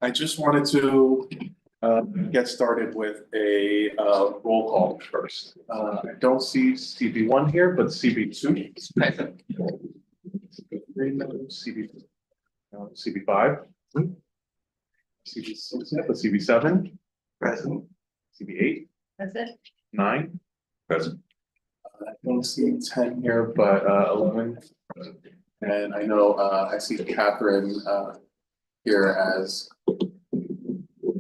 I just wanted to get started with a roll call first. I don't see CB1 here, but CB2 is present. CB, CB5, CB6, but CB7 present. CB8 Present. 9 present. I don't see 10 here, but 11 present. And I know I see Catherine here as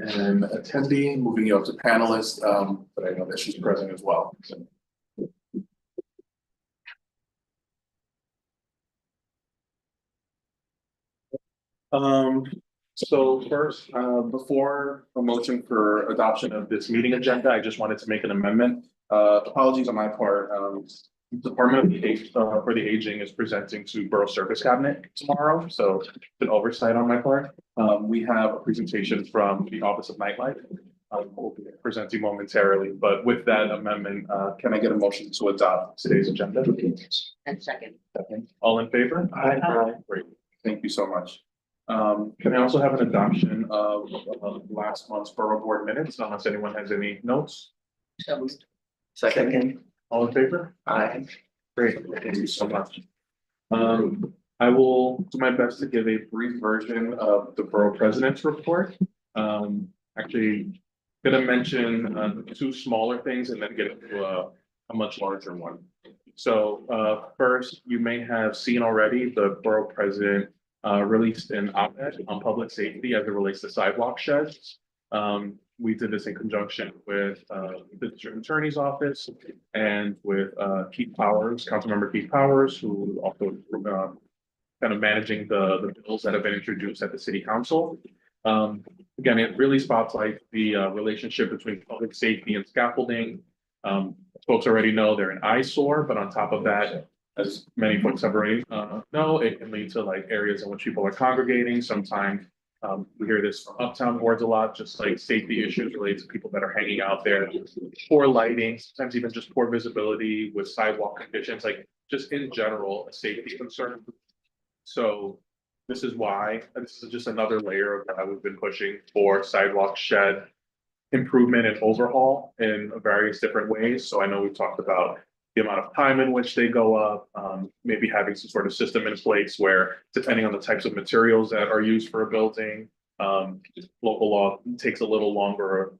an attendee, moving you up to panelist, but I know that she's present as well. So first, before a motion for adoption of this meeting agenda, I just wanted to make an amendment. Apologies on my part. Department of the for the Aging is presenting to Borough Service Cabinet tomorrow, so it's an oversight on my part. We have a presentation from the Office of Nightlife. We'll be presenting momentarily, but with that amendment, can I get a motion to adopt today's agenda? And second. All in favor? Aye. Great, thank you so much. Can I also have an adoption of last month's Borough Board minutes, unless anyone has any notes? So moved. Second. All in favor? Aye. Great, thank you so much. I will do my best to give a brief version of the Borough President's report. Actually, gonna mention two smaller things and then get into a much larger one. So first, you may have seen already the Borough President released an op-ed on public safety as it relates to sidewalk sheds. We did this in conjunction with the District Attorney's Office and with Keith Powers, Councilmember Keith Powers, who also kind of managing the bills that have been introduced at the City Council. Again, it really spotlights the relationship between public safety and scaffolding. Folks already know they're an eyesore, but on top of that, as many folks have already know, it can lead to like areas in which people are congregating. Sometimes we hear this from uptown boards a lot, just like safety issues related to people that are hanging out there, poor lighting, sometimes even just poor visibility with sidewalk conditions, like just in general, a safety concern. So this is why, this is just another layer of that we've been pushing for sidewalk shed improvement and overhaul in various different ways. So I know we've talked about the amount of time in which they go up, maybe having some sort of system in place where, depending on the types of materials that are used for a building, local law takes a little longer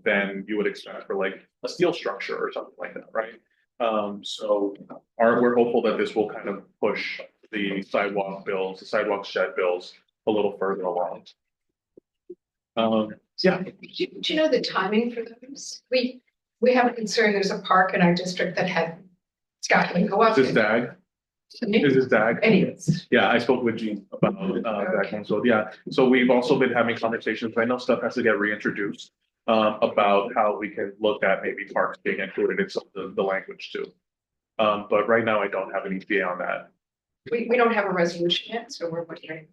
than you would expect for like a steel structure or something like that, right? So we're hopeful that this will kind of push the sidewalk bills, the sidewalk shed bills a little further along. Yeah. Do you know the timing for those? We have a concern, there's a park in our district that had scaffolding go up. Is this DAG? Is this DAG? Anyways. Yeah, I spoke with Gene about that one. So yeah, so we've also been having conversations. I know stuff has to get reintroduced about how we can look at maybe parks being included in some of the language too. But right now I don't have any PA on that. We don't have a resolution yet, so we're wondering.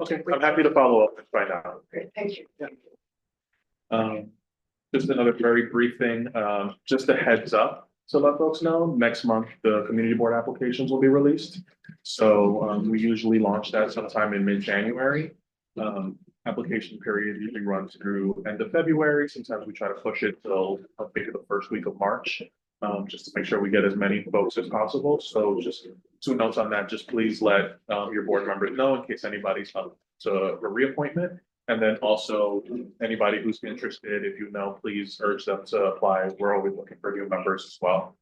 Okay, I'm happy to follow up and find out. Great, thank you. Yeah. Just another very brief thing, just a heads up to let folks know, next month, the community board applications will be released. So we usually launch that sometime in mid-January. Application period usually runs through end of February. Sometimes we try to push it till I think the first week of March, just to make sure we get as many votes as possible. So just 2 notes on that, just please let your board members know in case anybody's up to a reappointment. And then also anybody who's interested, if you know, please urge them to apply. We're always looking for new members as well.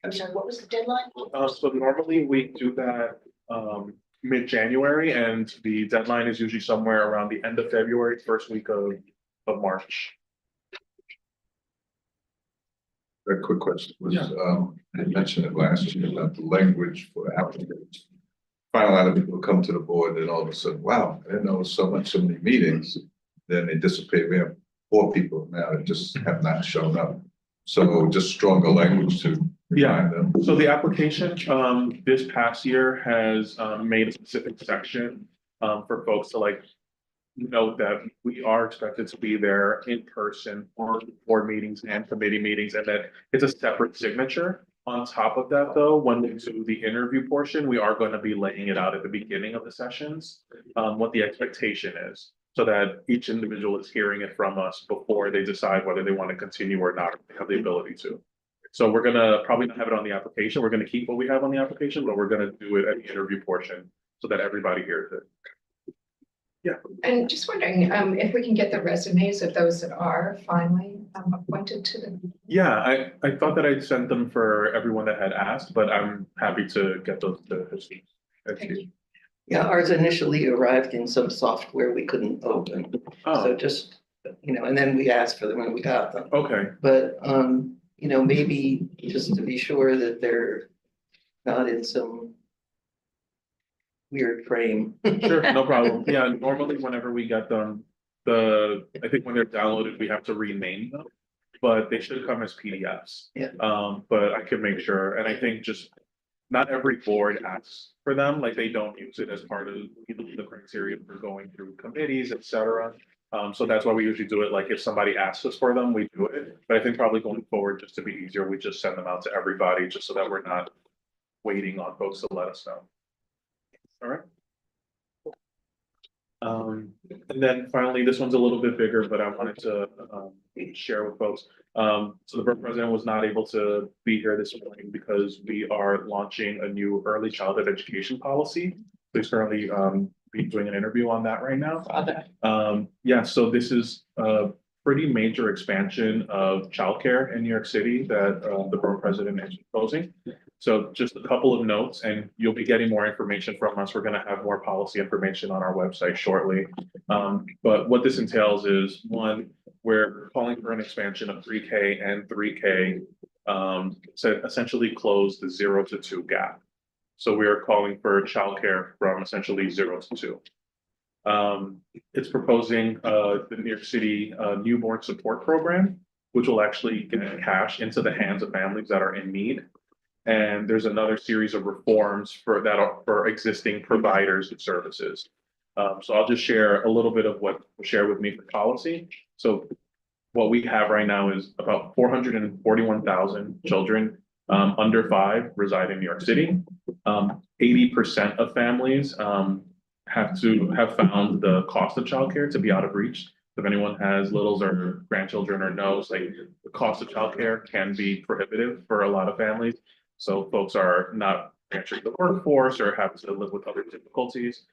I'm sorry, what was the deadline? So normally we do that mid-January, and the deadline is usually somewhere around the end of February, first week of March. A quick question was, Yeah. I mentioned it last year about the language for applicants. Find a lot of people come to the board and all of a sudden, wow, I didn't know so many meetings. Then they dissipate. We have 4 people now that just have not shown up. So just stronger language to remind them. So the application this past year has made a specific section for folks to like note that we are expected to be there in person for board meetings and committee meetings, and that it's a separate signature On top of that, though, when we do the interview portion, we are going to be laying it out at the beginning of the sessions, what the expectation is, so that each individual is hearing it from us before they decide whether they want to continue or not, if they have the ability to. So we're gonna probably not have it on the application. We're gonna keep what we have on the application, but we're gonna do it at the interview portion so that everybody hears it. And just wondering, if we can get the resumes of those that are finally appointed to the. Yeah, I thought that I'd sent them for everyone that had asked, but I'm happy to get those to Steve. Thank you. Yeah, ours initially arrived in some software we couldn't open. So Oh, just, and then we asked for them when we got them. okay, But, maybe just to be sure that they're not in some weird frame. sure, no problem. Yeah, normally whenever we get them, I think when they're downloaded, we have to rename them. But they should come as PDFs. Yeah. But I can make sure, and I think just not every board asks for them, like they don't use it as part of the criteria for going through committees, et cetera. So that's why we usually do it, like if somebody asks us for them, we do it. But I think probably going forward, just to be easier, we just send them out to everybody, just so that we're not waiting on folks to let us know. All right. And then finally, this one's a little bit bigger, but I wanted to share with folks. So the borough president was not able to be here this morning because we are launching a new early childhood education policy. He's currently doing an interview on that right now. Yeah, so this is a pretty major expansion of childcare in New York City that the borough president is proposing. So just a couple of notes, and you'll be getting more information from us. We're going to have more policy information on our website shortly. But what this entails is, one, we're calling for an expansion of pre-K and 3K to essentially close the 0 to 2 gap. So we are calling for childcare from essentially 0 to 2. It's proposing the New York City newborn support program, which will actually get cash into the hands of families that are in need. And there's another series of reforms for existing providers of services. So I'll just share a little bit of what was shared with me for policy. So what we have right now is about 441,000 children under 5 reside in New York City. 80% of families have found the cost of childcare to be out of reach. If anyone has littles or grandchildren or knows, like the cost of childcare can be prohibitive for a lot of families. So folks are not entering the workforce or have to live with other difficulties.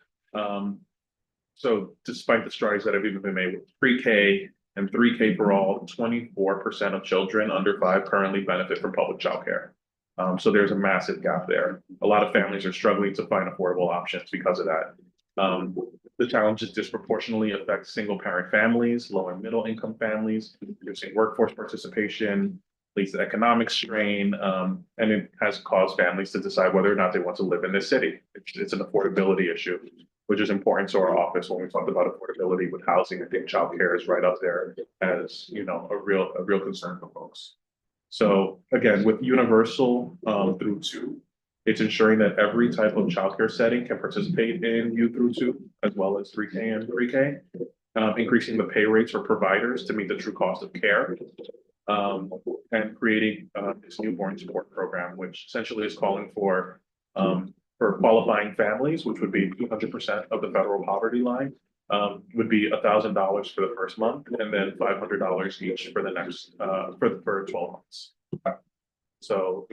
So despite the strides that have even been made with pre-K and 3K for all, 24% of children under 5 currently benefit from public childcare. So there's a massive gap there. A lot of families are struggling to find affordable options because of that. The challenges disproportionately affect single parent families, low and middle income families, reducing workforce participation, leads to economic strain, and it has caused families to decide whether or not they want to live in this city. It's an affordability issue, which is important to our office when we talk about affordability with housing. I think childcare is right up there as, a real concern for folks. So again, with universal through 2, it's ensuring that every type of childcare setting can participate in U through 2, as well as 3K and 3K, increasing the pay rates for providers to meet the true cost of care. And creating this newborn support program, which essentially is calling for qualifying families, which would be 200% of the federal poverty line, would be $1,000 for the first month, and then $500 each for the next for 12 months. So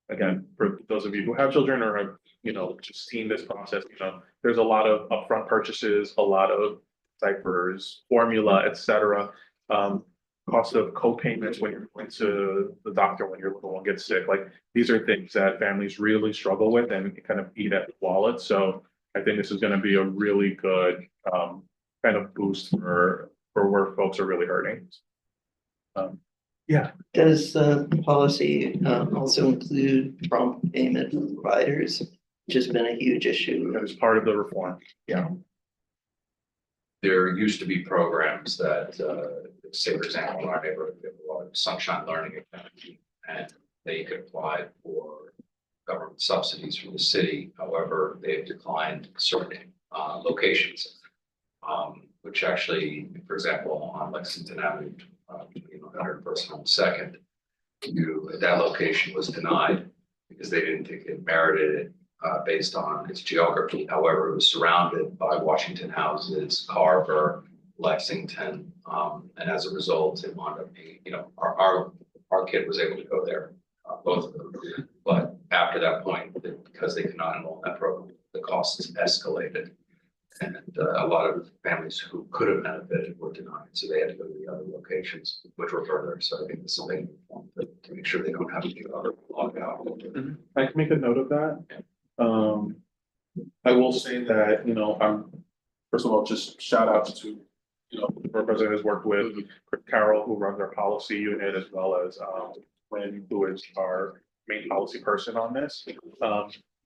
again, for those of you who have children or have just seen this process, there's a lot of upfront purchases, a lot of diapers, formula, etc. Cost of co-payments when you're going to the doctor when your little one gets sick. Like these are things that families really struggle with and kind of eat at the wallet. So I think this is going to be a really good kind of boost for where folks are really hurting. Yeah. Does the policy also include prompt payment for providers, which has been a huge issue? As part of the reform. Yeah. There used to be programs that, say, for example, in our neighborhood, we have a lot of Sunshine Learning Academy, and they could apply for government subsidies from the city. However, they've declined certain locations, which actually, for example, on Lexington Avenue, between 101st and 2nd, that location was denied because they didn't think it merited it based on its geography. However, it was surrounded by Washington houses, Carver, Lexington, and as a result, it wound up being, our kid was able to go there, both of them. But after that point, because they could not enroll in that program, the costs escalated. And a lot of families who could have benefited were denied, so they had to go to the other locations, which were further. So I think it's something to make sure they don't have to do other log out. I can make a note of that. I will say that, I'm, first of all, just shout outs to, the borough president has worked with Carol, who runs our policy unit, as well as, Lynn, who is our main policy person on this.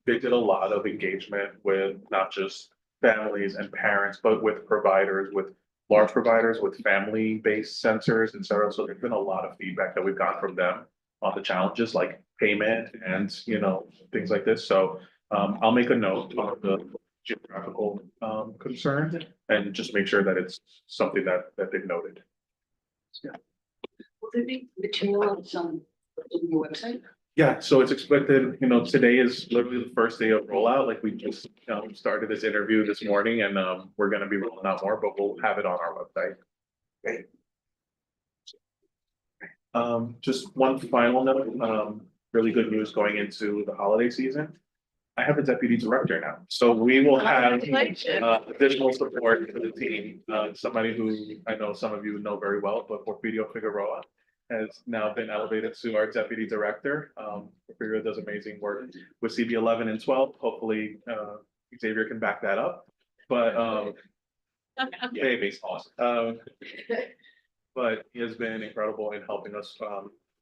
They did a lot of engagement with not just families and parents, but with providers, with large providers, with family-based sensors, et cetera. So there's been a lot of feedback that we've gotten from them on the challenges like payment and, things like this. So I'll make a note of the geographical concern and just make sure that it's something that they've noted. Will there be materials on your website? Yeah, so it's expected, today is literally the first day of rollout, like we just started this interview this morning and we're gonna be rolling out more, but we'll have it on our website. Great. Just one final note, really good news going into the holiday season. I have a deputy director now, so we will have additional support for the team. Somebody who I know some of you know very well, but Porfirio Figueroa has now been elevated to our deputy director. Porfirio does amazing work with CB 11 and 12. Hopefully, Xavier can back that up. But baby's awesome. But he has been incredible in helping us,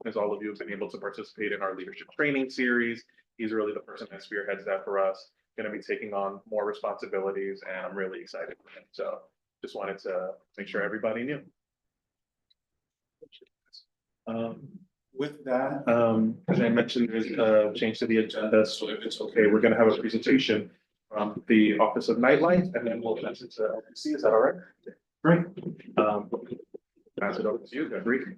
as all of you have been able to participate in our leadership training series. He's really the person that spearheads that for us. Going to be taking on more responsibilities, and I'm really excited for him. So just wanted to make sure everybody knew. With that, as I mentioned, there's a change to the agenda, so if it's okay, we're gonna have a presentation from the Office of Nightlife, and then we'll pass it to LPC. Is that all right? Great. Pass it over to you, Jeffrey.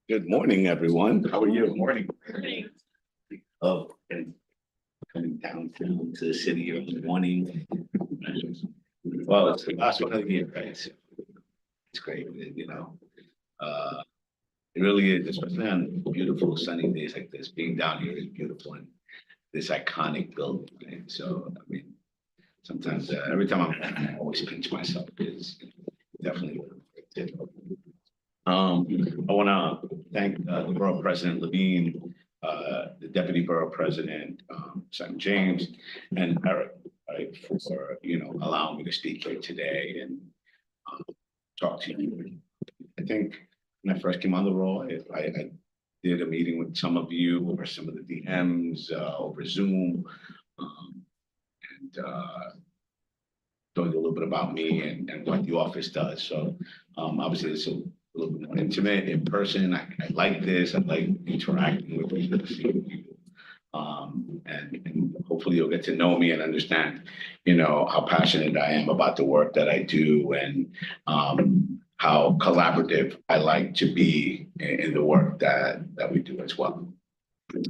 Good morning, everyone. How are you? Good morning. Oh, and coming down to the city early morning. Well, it's the last one of the year, right? So it's great, it really is, especially on beautiful sunny days like this. Being down here is beautiful, and this iconic building, right? So, I mean, sometimes every time I always pinch myself because definitely. I want to thank the Borough President Levine, the Deputy Borough President St. James, and Eric, right, for allowing me to speak here today and talk to you. I think when I first came on the role, I did a meeting with some of you over some of the DMs over Zoom, and told you a little bit about me and what the office does. So obviously it's a little bit more intimate in person. I like this. I like interacting with people, seeing people. And hopefully you'll get to know me and understand, how passionate I am about the work that I do and how collaborative I like to be in the work that we do as well.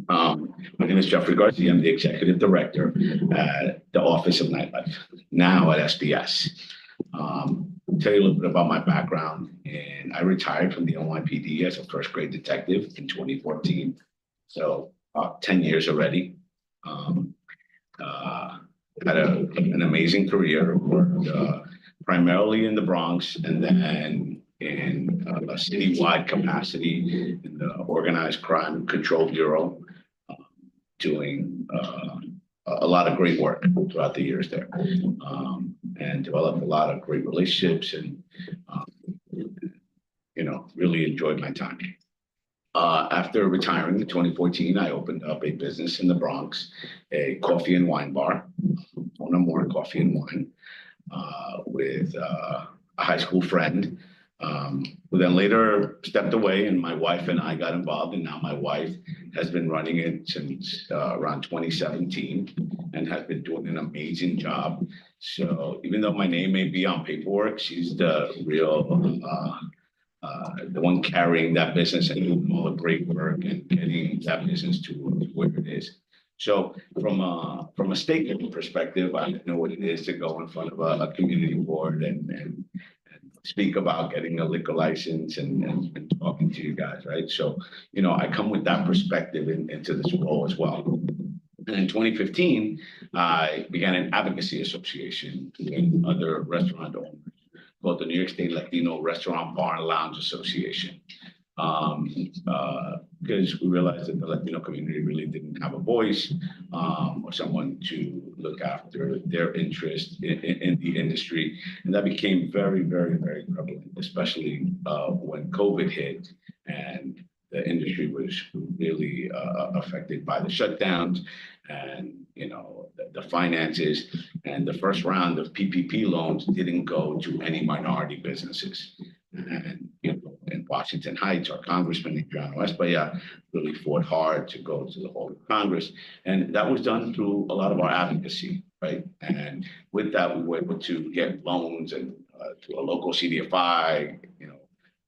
My name is Jeffrey Garcia. I'm the Executive Director at the Office of Nightlife, now at SBS. Tell you a little bit about my background. And I retired from the NYPD as a first grade detective in 2014. So 10 years already. Had an amazing career, worked primarily in the Bronx and then in a citywide capacity in the Organized Crime Control Bureau, doing a lot of great work throughout the years there, and developed a lot of great relationships and, really enjoyed my time. After retiring in 2014, I opened up a business in the Bronx, a coffee and wine bar, One or More Coffee and Wine, with a high school friend, who then later stepped away, and my wife and I got involved, and now my wife has been running it since around 2017 and has been doing an amazing job. So even though my name may be on paperwork, she's the real the one carrying that business and doing all the great work and getting that business to where it is. So from a stakeholder perspective, I know what it is to go in front of a community board and speak about getting a liquor license and talking to you guys, right? So, I come with that perspective into this role as well. And in 2015, I began an advocacy association with other restaurant owners called the New York State Latino Restaurant Bar and Lounge Association. Because we realized that the Latino community really didn't have a voice or someone to look after their interest in the industry. And that became very, very, very prevalent, especially when COVID hit and the industry was really affected by the shutdowns and the finances. And the first round of PPP loans didn't go to any minority businesses. And in Washington Heights, our Congressman Adriano Espaillat really fought hard to go to the Hall of Congress, and that was done through a lot of our advocacy, right? And with that, we were able to get loans and to a local CDFI,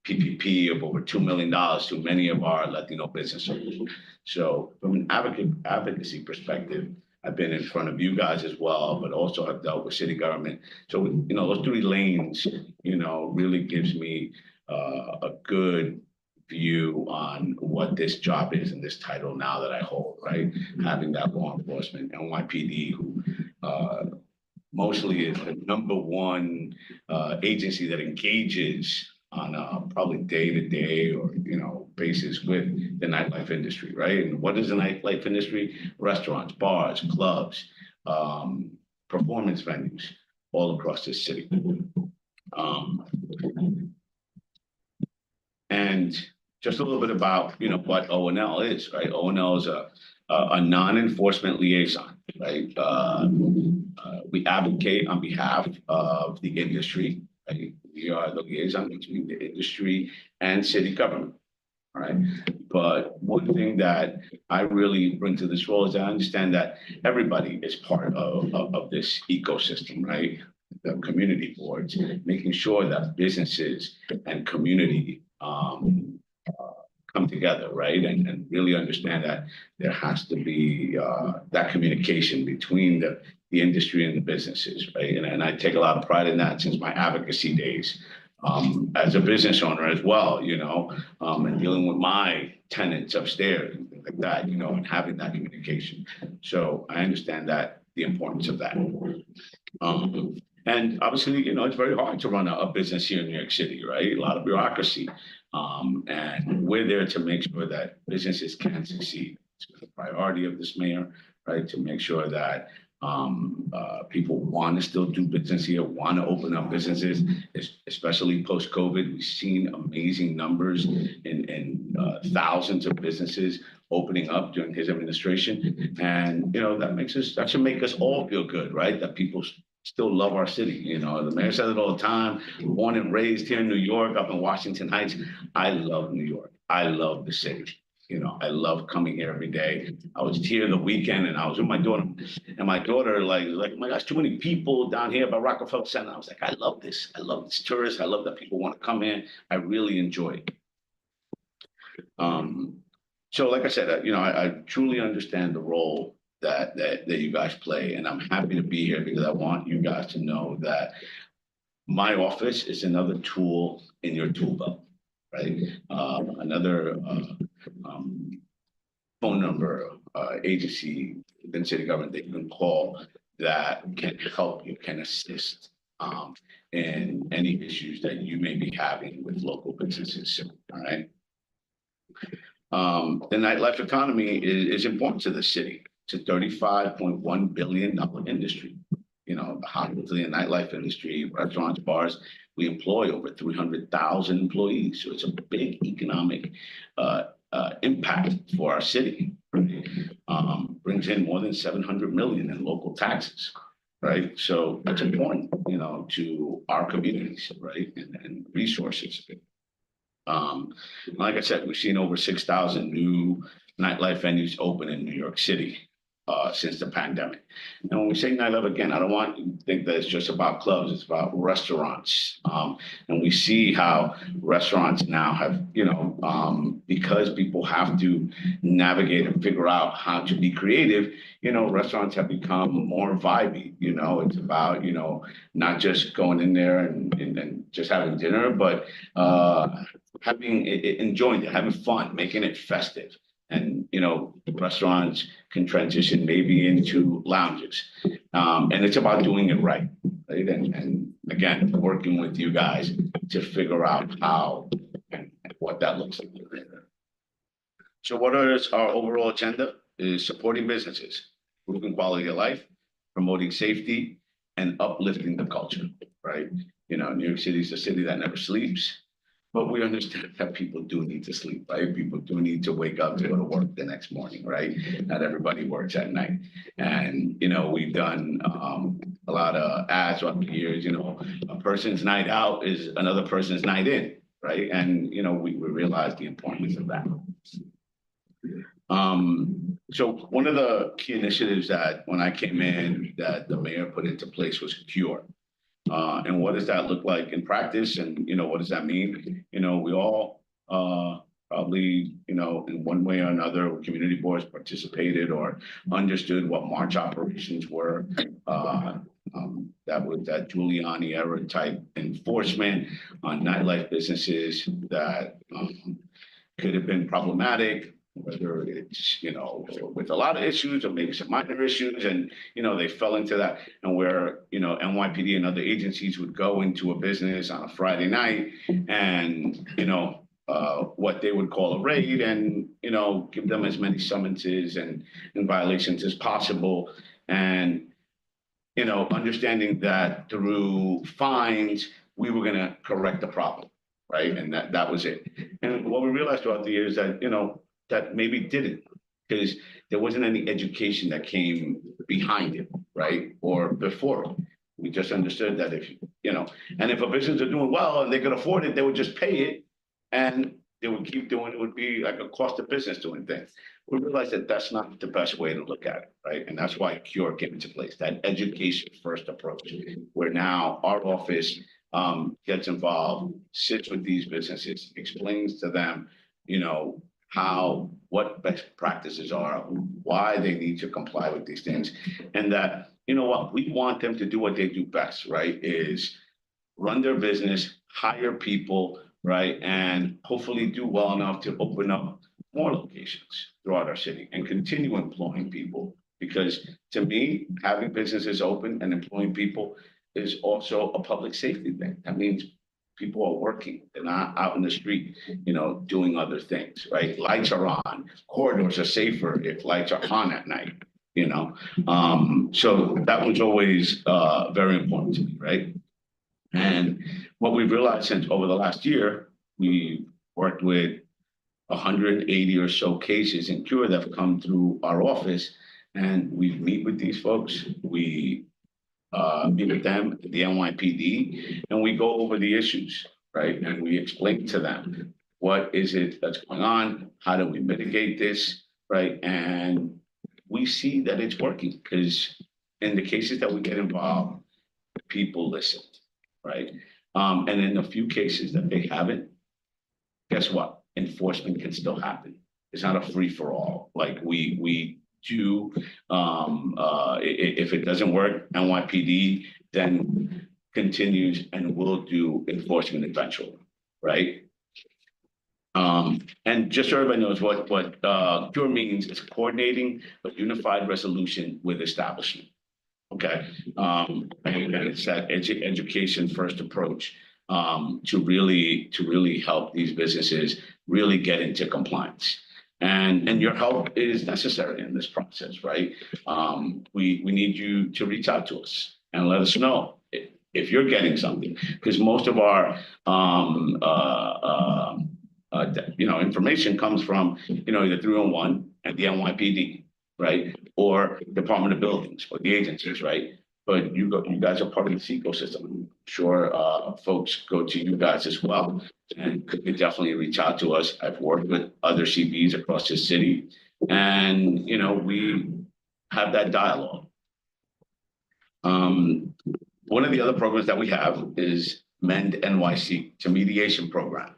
PPP of over $2 million to many of our Latino business owners. So from an advocacy perspective, I've been in front of you guys as well, but also I've dealt with city government. So, those three lanes, really gives me a good view on what this job is and this title now that I hold, right? Having that law enforcement, NYPD, who mostly is the number one agency that engages on a probably day-to-day or basis with the nightlife industry, right? And what is the nightlife industry? Restaurants, bars, clubs, performance venues all across this city. And just a little bit about what O&L is, right? O&L is a non-enforcement liaison, right? We advocate on behalf of the industry. Right? We are the liaison between the industry and city government. All right. But one thing that I really bring to this role is I understand that everybody is part of this ecosystem, right? The community boards, making sure that businesses and community come together, right? And really understand that there has to be that communication between the industry and the businesses, right? And I take a lot of pride in that since my advocacy days. As a business owner as well, and dealing with my tenants upstairs and things like that, and having that communication. So I understand that the importance of that. And obviously, it's very hard to run a business here in New York City, right? A lot of bureaucracy. And we're there to make sure that businesses can succeed. It's a priority of this mayor, right? To make sure that people want to still do business here, want to open up businesses, especially post-COVID. We've seen amazing numbers in thousands of businesses opening up during his administration. And, that should make us all feel good, right? That people still love our city. The mayor says it all the time, born and raised here in New York, up in Washington Heights. I love New York. I love the city. I love coming here every day. I was here the weekend and I was with my daughter, and my daughter like, oh my gosh, too many people down here by Rockefeller Center. I was like, I love this. I love this tourist. I love that people want to come in. I really enjoy it. So like I said, I truly understand the role that you guys play, and I'm happy to be here because I want you guys to know that my office is another tool in your tool belt, right? Another phone number, agency within city government that you can call that can help you, can assist in any issues that you may be having with local businesses. All right. The nightlife economy is important to the city. It's a $35.1 billion industry. The hospitality and nightlife industry, restaurants, bars, we employ over 300,000 employees. So it's a big economic impact for our city. Right? Brings in more than 700 million in local taxes. Right. So it's important, to our communities, right, and resources. Like I said, we've seen over 6,000 new nightlife venues open in New York City. since the pandemic. And when we say nightlife, again, I don't want you to think that it's just about clubs, it's about restaurants. And we see how restaurants now have, because people have to navigate and figure out how to be creative, restaurants have become more vibey, it's about, not just going in there and just having dinner, but enjoying it, having fun, making it festive. And, restaurants can transition maybe into lounges. And it's about doing it right. And again, working with you guys to figure out how and what that looks like. So what is our overall agenda? Is supporting businesses, improving quality of life, promoting safety, and uplifting the culture, right? New York City is a city that never sleeps. But we understand that people do need to sleep, right? People do need to wake up to go to work the next morning, right? Not everybody works at night. And, we've done a lot of ads throughout the years, a person's night out is another person's night in, right? And, we realize the importance of that. So one of the key initiatives that when I came in that the mayor put into place was Cure. And what does that look like in practice? And, what does that mean? We all probably, in one way or another, community boards participated or understood what March operations were. That was that Giuliani era type enforcement on nightlife businesses that could have been problematic, whether it's, with a lot of issues or maybe some minor issues. And, they fell into that. And where, NYPD and other agencies would go into a business on a Friday night and, what they would call a raid and, give them as many summonses and violations as possible. And, understanding that through fines, we were going to correct the problem. Right. And that was it. And what we realized throughout the years that, that maybe didn't, because there wasn't any education that came behind it, right? Or before it. We just understood that if a business are doing well and they could afford it, they would just pay it and they would keep doing it. It would be like a cost of business doing things. We realized that that's not the best way to look at it, right? And that's why Cure came into place, that education first approach, where now our office gets involved, sits with these businesses, explains to them, what best practices are, why they need to comply with these things. And that, we want them to do what they do best, right? Is run their business, hire people, right? And hopefully do well enough to open up more locations throughout our city and continue employing people. Because to me, having businesses open and employing people is also a public safety thing. That means people are working, they're not out in the street, doing other things, right? Lights are on, corridors are safer if lights are on at night, So that was always very important to me, right? And what we've realized since over the last year, we worked with 180 or so cases in Cure that have come through our office, and we meet with these folks. We meet with them, the NYPD, and we go over the issues, right? And we explain to them, what is it that's going on? How do we mitigate this, right? And we see that it's working because in the cases that we get involved, people listen, right? And in the few cases that they haven't, guess what? Enforcement can still happen. It's not a free for all. Like we do, if it doesn't work, NYPD then continues and will do enforcement eventually, right? And just so everybody knows what CURE means, is coordinating a unified resolution with establishment. Okay, and it's that education first approach to really help these businesses really get into compliance. And your help is necessary in this process, right? We need you to reach out to us and let us know if you're getting something, because most of our information comes from either 301 and the NYPD, right, or Department of Buildings or the agencies, right? But you guys are part of this ecosystem. I'm sure folks go to you guys as well, and could definitely reach out to us. I've worked with other CBs across the city, and we have that dialogue. One of the other programs that we have is Mend NYC, it's a mediation program.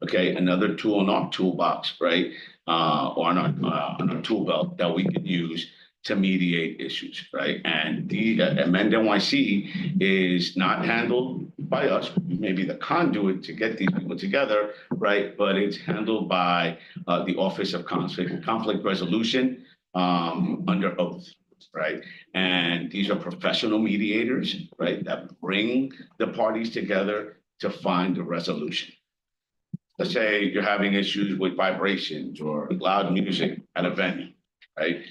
Okay, another tool in our toolbox, right? Or on our tool belt that we can use to mediate issues, right? And the Mend NYC is not handled by us, maybe the conduit to get these people together, right? But it's handled by the Office of Conflict Resolution under oath, right? And these are professional mediators, right, that bring the parties together to find a resolution. Let's say you're having issues with vibrations or loud music at a venue, right?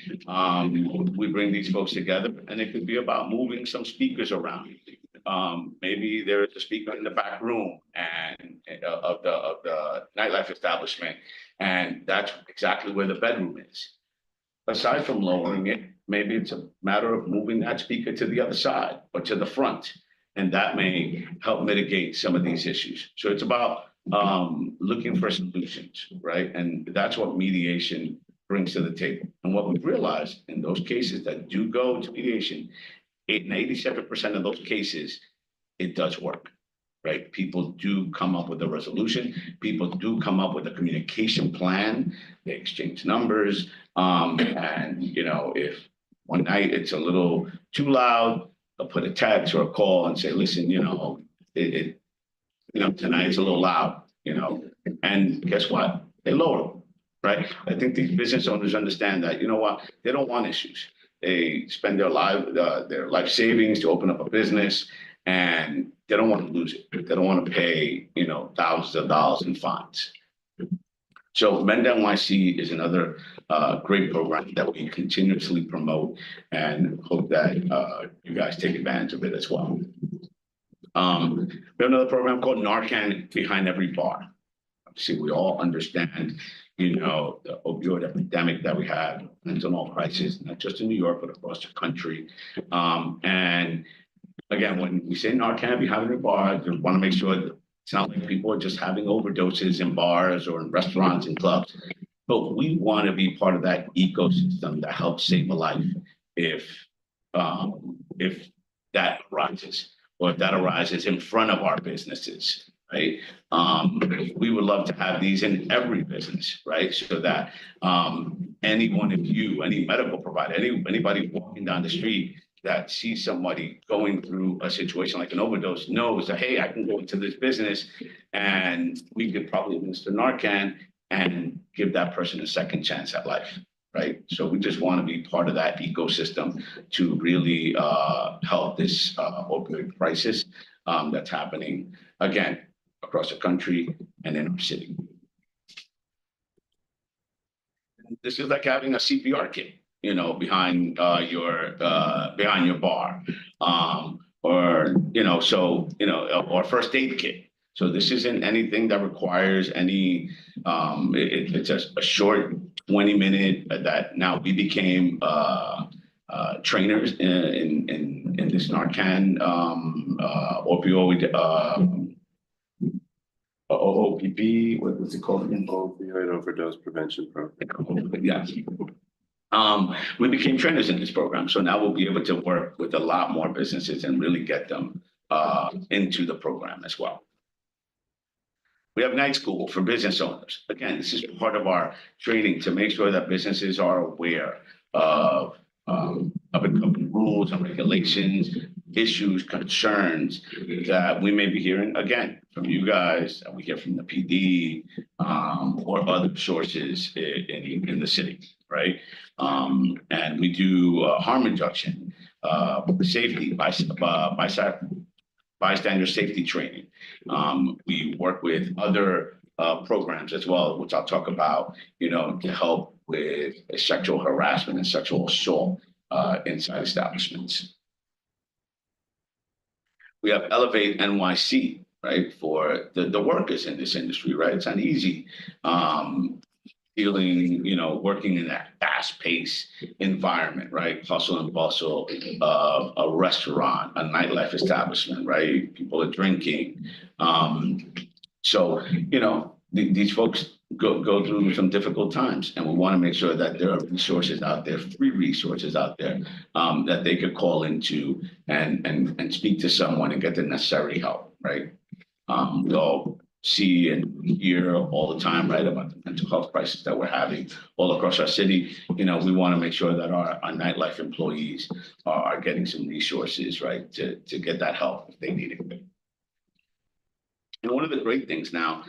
We bring these folks together, and it could be about moving some speakers around. Maybe there is a speaker in the back room and of the nightlife establishment, and that's exactly where the bedroom is. Aside from lowering it, maybe it's a matter of moving that speaker to the other side or to the front, and that may help mitigate some of these issues. So it's about looking for solutions, right? And that's what mediation brings to the table. And what we've realized in those cases that do go to mediation, in 87% of those cases, it does work, right? People do come up with a resolution. People do come up with a communication plan. They exchange numbers. And, you know, if one night it's a little too loud, they'll put a text or a call and say, listen, you know, tonight it's a little loud, you know, and guess what? They lower them, right? I think these business owners understand that, you know what? They don't want issues. They spend their life savings to open up a business, and they don't want to lose it. They don't want to pay, you know, thousands of dollars in fines. So Mend NYC is another great program that we continuously promote, and hope that you guys take advantage of it as well. We have another program called Narcan Behind Every Bar. Obviously, we all understand, you know, the opioid epidemic that we have, fentanyl crisis, not just in New York, but across the country. And again, when we say Narcan Behind Every Bar, we want to make sure that it's not like people are just having overdoses in bars or in restaurants and clubs, but we want to be part of that ecosystem that helps save a life if that arises, or if that arises in front of our businesses, right? We would love to have these in every business, right? So that any one of you, any medical provider, anybody walking down the street that sees somebody going through a situation like an overdose knows that, hey, I can go into this business and we could probably administer Narcan and give that person a second chance at life, right? So we just want to be part of that ecosystem to really help this opioid crisis that's happening, again, across the country and in our city. This is like having a CPR kit, you know, behind your bar, or, you know, so, you know, or first aid kit. So this isn't anything that requires any, it's a short 20-minute that now we became trainers in this Narcan opioid OPP, what was it called again? Opioid overdose prevention program. Yes. We became trainers in this program, so now we'll be able to work with a lot more businesses and really get them into the program as well. We have night school for business owners. Again, this is part of our training to make sure that businesses are aware of up-and-coming rules and regulations, issues, concerns that we may be hearing, again, from you guys, that we hear from the PD, or other sources in the city, right? And we do harm reduction, safety, bystander safety training. We work with other programs as well, which I'll talk about, you know, to help with sexual harassment and sexual assault inside establishments. We have Elevate NYC, right, for the workers in this industry, right? It's not easy dealing, you know, working in that fast-paced environment, right? Hustle and bustle of a restaurant, a nightlife establishment, right? People are drinking. So, you know, these folks go through some difficult times. And we want to make sure that there are resources out there, free resources out there, that they could call into and speak to someone and get the necessary help, right? We all see and hear all the time, right, about the mental health crisis that we're having all across our city. You know, we want to make sure that our nightlife employees are getting some resources, right, to get that help if they need it. And one of the great things now,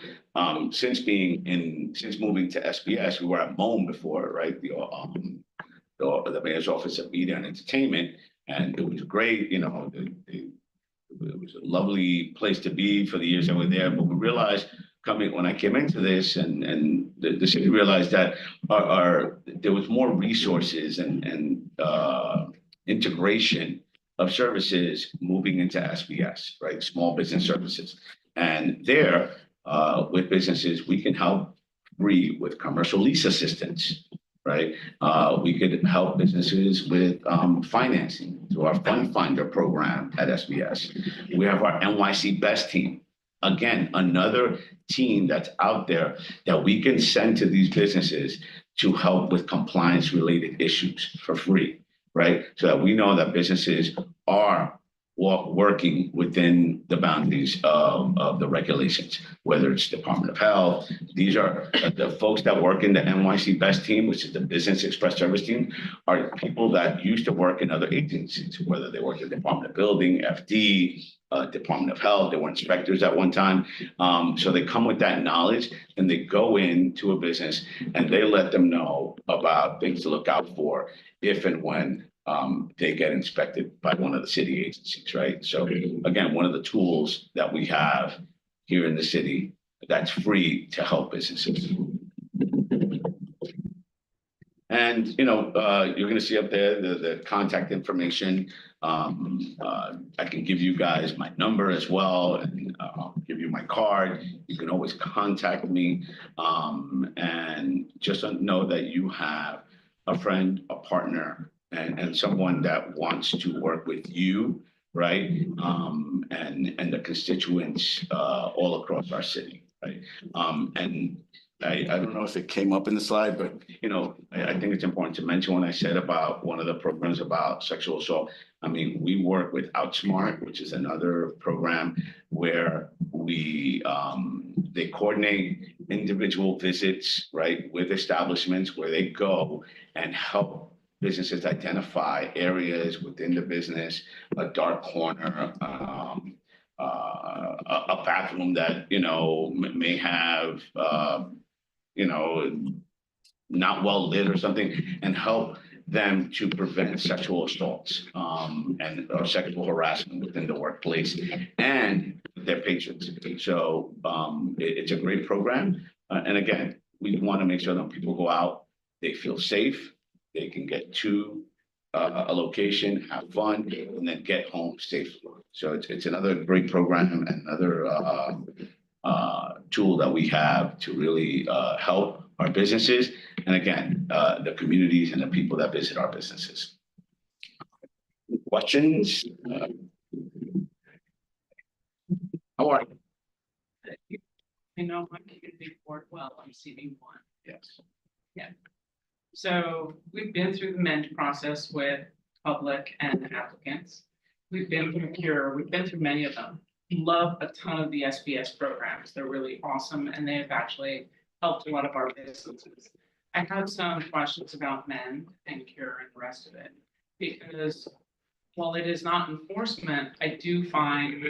since moving to SBS, we were at MOAN before, right? The mayor's office of media and entertainment, and it was great. You know, it was a lovely place to be for the years that we were there. But we realized when I came into this, and the city realized that there was more resources and integration of services moving into SBS, right? Small business services. And there, with businesses, we can help free with commercial lease assistance, right? We could help businesses with financing through our Fund Finder program at SBS. We have our NYC Best team. Again, another team that's out there that we can send to these businesses to help with compliance-related issues for free, right? So that we know that businesses are working within the boundaries of the regulations, whether it's Department of Health. These are the folks that work in the NYC Best team, which is the Business Express Service team, are people that used to work in other agencies, whether they work in Department of Building, FD, Department of Health. They were inspectors at one time. So they come with that knowledge and they go into a business and they let them know about things to look out for if and when they get inspected by one of the city agencies, right? So again, one of the tools that we have here in the city that's free to help businesses. And, you know, you're going to see up there the contact information. I can give you guys my number as well, and I'll give you my card. You can always contact me. And just know that you have a friend, a partner, and someone that wants to work with you, right? And the constituents all across our city, right? And I don't know if it came up in the slide, but you know, I think it's important to mention when I said about one of the programs about sexual assault. I mean, we work with Outsmart, which is another program where they coordinate individual visits, right, with establishments where they go and help businesses identify areas within the business, a dark corner, a bathroom that, you know, may have, you know, not well lit or something, and help them to prevent sexual assaults or sexual harassment within the workplace and their patrons. So it's a great program. And again, we want to make sure that when people go out, they feel safe. They can get to a location, have fun, and then get home safely. So it's another great program and another tool that we have to really help our businesses. And again, the communities and the people that visit our businesses. Questions? How are you? I know my community board well, I'm CV1. Yes. Yeah. So we've been through the MEND process with public and applicants. We've been through CURE, we've been through many of them. Love a ton of the SBS programs. They're really awesome and they have actually helped a lot of our businesses. I have some questions about MEND and CURE and the rest of it, because while it is not enforcement, I do find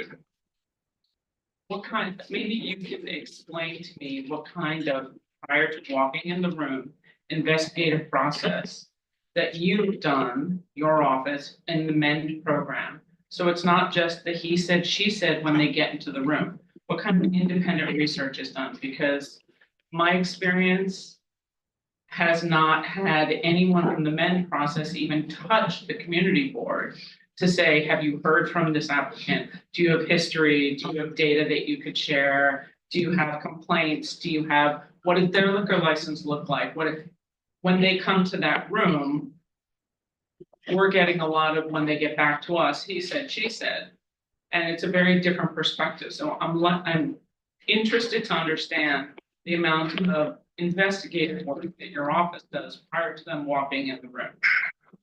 maybe you can explain to me what kind of, prior to walking in the room, investigative process that you've done, your office, in the MEND program. So it's not just the he said, she said when they get into the room. What kind of independent research is done? Because my experience has not had anyone from the MEND process even touch the community board to say, have you heard from this applicant? Do you have history? Do you have data that you could share? Do you have complaints? Do you have, what does their liquor license look like? What if, when they come to that room, we're getting a lot of, when they get back to us, he said, she said, and it's a very different perspective. So I'm interested to understand the amount of investigative work that your office does prior to them walking in the room?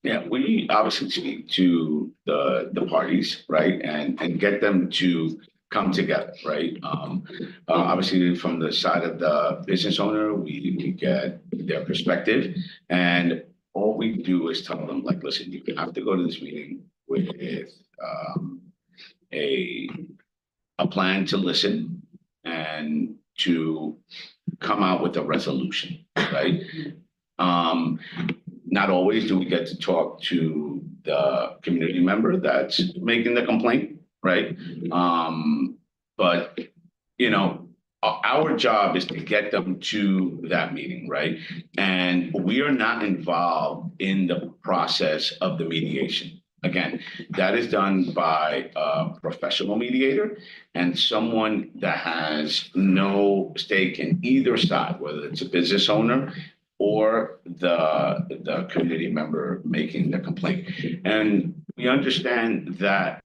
Yeah, we obviously speak to the parties, right, and get them to come together, right? Obviously, from the side of the business owner, we get their perspective, and all we do is tell them, like, listen, you have to go to this meeting with a plan to listen and to come out with a resolution, right? Not always do we get to talk to the community member that's making the complaint, right? But, you know, our job is to get them to that meeting, right? And we are not involved in the process of the mediation. Again, that is done by a professional mediator and someone that has no stake in either side, whether it's a business owner or the community member making the complaint. And we understand that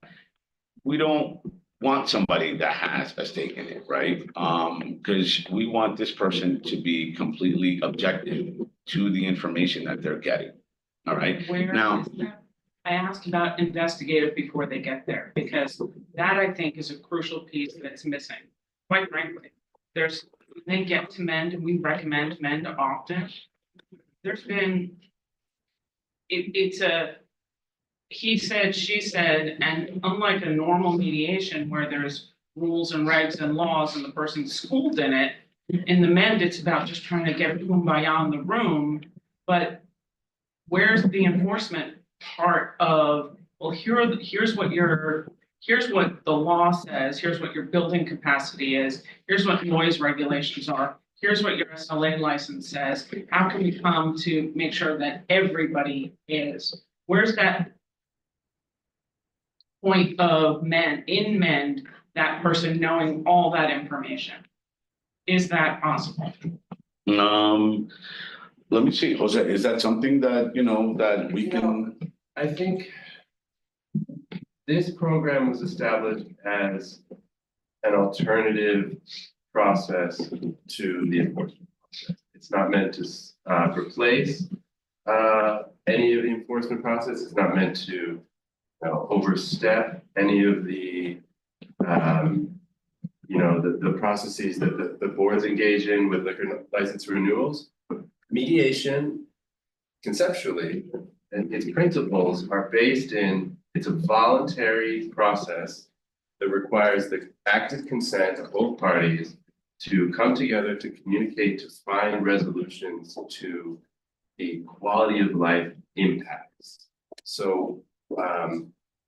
we don't want somebody that has a stake in it, right? Because we want this person to be completely objective to the information that they're getting. All right. Where Now, is that? I asked about investigative before they get there, because that I think is a crucial piece that's missing. Quite frankly, they get to mend, and we recommend mend often. There's been, it's a he said, she said, and unlike a normal mediation where there's rules and regs and laws and the person's schooled in it, in the mend, it's about just trying to get kumbaya in the room. But where's the enforcement part of, well, here's what the law says, here's what your building capacity is, here's what noise regulations are, here's what your SLA license says. How can we come to make sure that everybody is? Where's that point of mend, that person knowing all that information? Is that possible? let me see, Jose, is that something that, you know, that we can? I think this program was established as an alternative process to the enforcement process. It's not meant to replace any of the enforcement process. It's not meant to overstep any of the the processes that the boards engage in with liquor license renewals. Mediation, conceptually, and its principles are based in, it's a voluntary process that requires the active consent of both parties to come together to communicate, to find resolutions to the quality of life impacts. So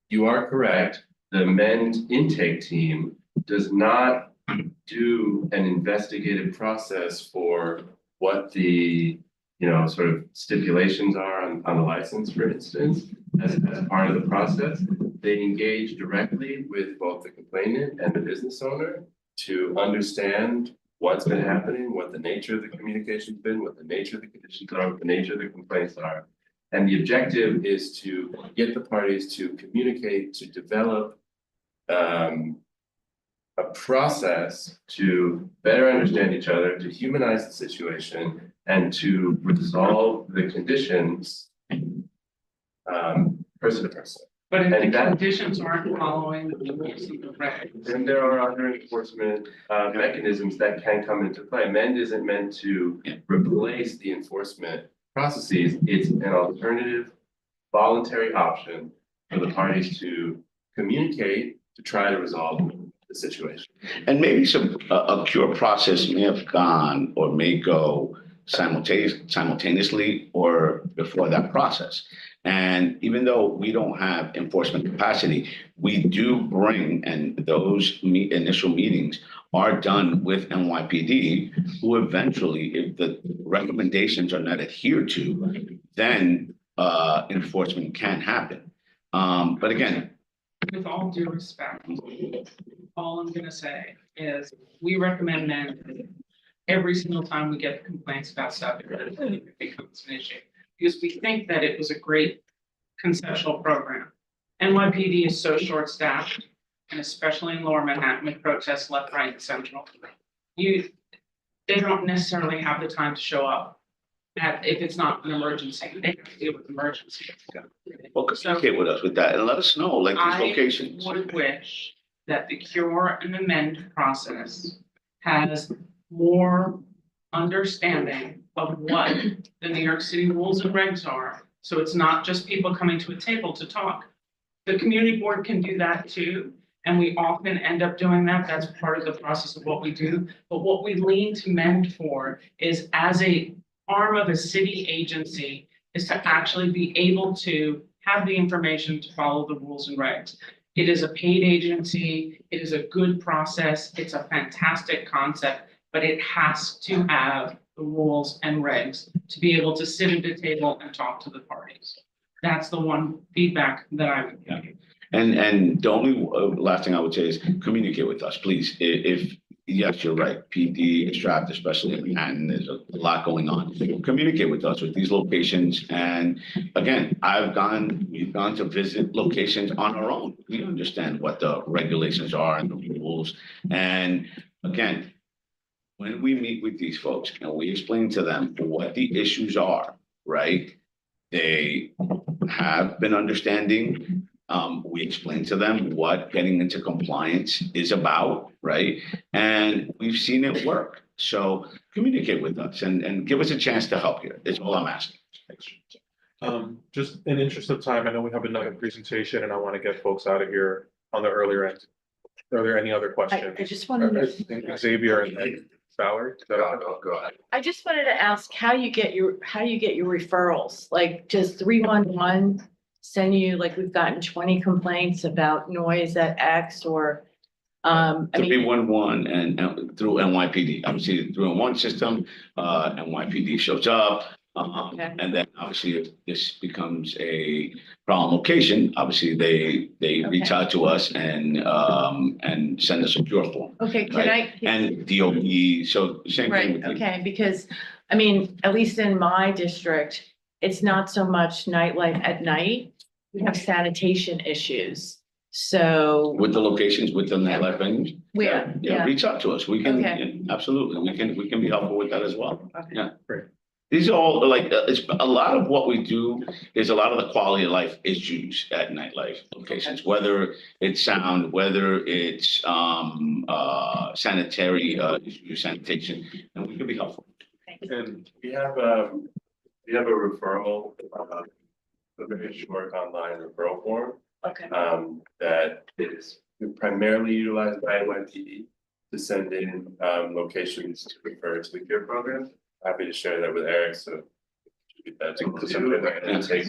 you are correct, the MEND intake team does not do an investigative process for what the sort of stipulations are on the license, for instance, as part of the process. They engage directly with both the complainant and the business owner to understand what's been happening, what the nature of the communication's been, what the nature of the conditions are, what the nature of the complaints are. And the objective is to get the parties to communicate, to develop a process to better understand each other, to humanize the situation, and to resolve the conditions person to person. But if the conditions aren't following the rules and the regs. Then there are other enforcement mechanisms that can come into play. MEND isn't meant to replace the enforcement processes. It's an alternative voluntary option for the parties to communicate to try to resolve the situation. And maybe a cure process may have gone or may go simultaneously or before that process. And even though we don't have enforcement capacity, we do bring, and those initial meetings are done with NYPD, who eventually, if the recommendations are not adhered to, then enforcement can happen. But again, With all due respect, all I'm gonna say is we recommend MEND every single time we get complaints about stuff, it becomes an issue. Because we think that it was a great conceptual program. NYPD is so short-staffed, and especially in Lower Manhattan with protests left, right, and central. they don't necessarily have the time to show up if it's not an emergency, they have to deal with emergencies. Well, communicate with us with that and let us know, like these I locations. would wish that the cure and amend process has more understanding of what the New York City rules and regs are. So it's not just people coming to a table to talk. The community board can do that too, and we often end up doing that. That's part of the process of what we do. But what we lean to mend for is, as a arm of a city agency, is to actually be able to have the information to follow the rules and regs. It is a paid agency, it is a good process, it's a fantastic concept, but it has to have the rules and regs to be able to sit at a table and talk to the parties. That's the one feedback that I would give you. And the only last thing I would say is communicate with us, please. If yes, you're right, PD is strapped, especially in Manhattan, there's a lot going on. Communicate with us with these locations. And again, we've gone to visit locations on our own. We understand what the regulations are and the rules. And again, when we meet with these folks and we explain to them what the issues are, right? They have been understanding. We explain to them what getting into compliance is about, right? And we've seen it work. So communicate with us and give us a chance to help you. It's all I'm asking. Thanks. Just in interest of time, I know we have another presentation and I want to get folks out of here on the earlier end. Are there any other questions? I just wanted I to, think Xavier and then Valerie. Is that okay? Go ahead. I just wanted to ask how you get your referrals, like does 311 send you, like we've gotten 20 complaints about noise at X or, I To mean. be 1-1 and through NYPD, obviously through one system, NYPD shows up. Okay. And then obviously if this becomes a problem location, obviously they reach Okay. out to us and send us a cure form. Okay, can Right. And DOE, so same thing Right, with you. okay, because, I mean, at least in my district, it's not so much nightlife at night. We have sanitation issues, so. With the locations, with the nightlife venues. Yeah. Reach out to us. We can, Okay. absolutely, we can be helpful with that as well. Okay. Yeah. Great. These are all like, it's a lot of what we do is a lot of the quality of life issues at nightlife locations, whether it's sound, whether it's sanitary issues, sanitation, and we can be helpful. And We have a referral, a very short online referral form, Okay. that is primarily utilized by NYPD to send in, locations to refer to the CARE program. Happy to share that with Eric, so. That's something that can take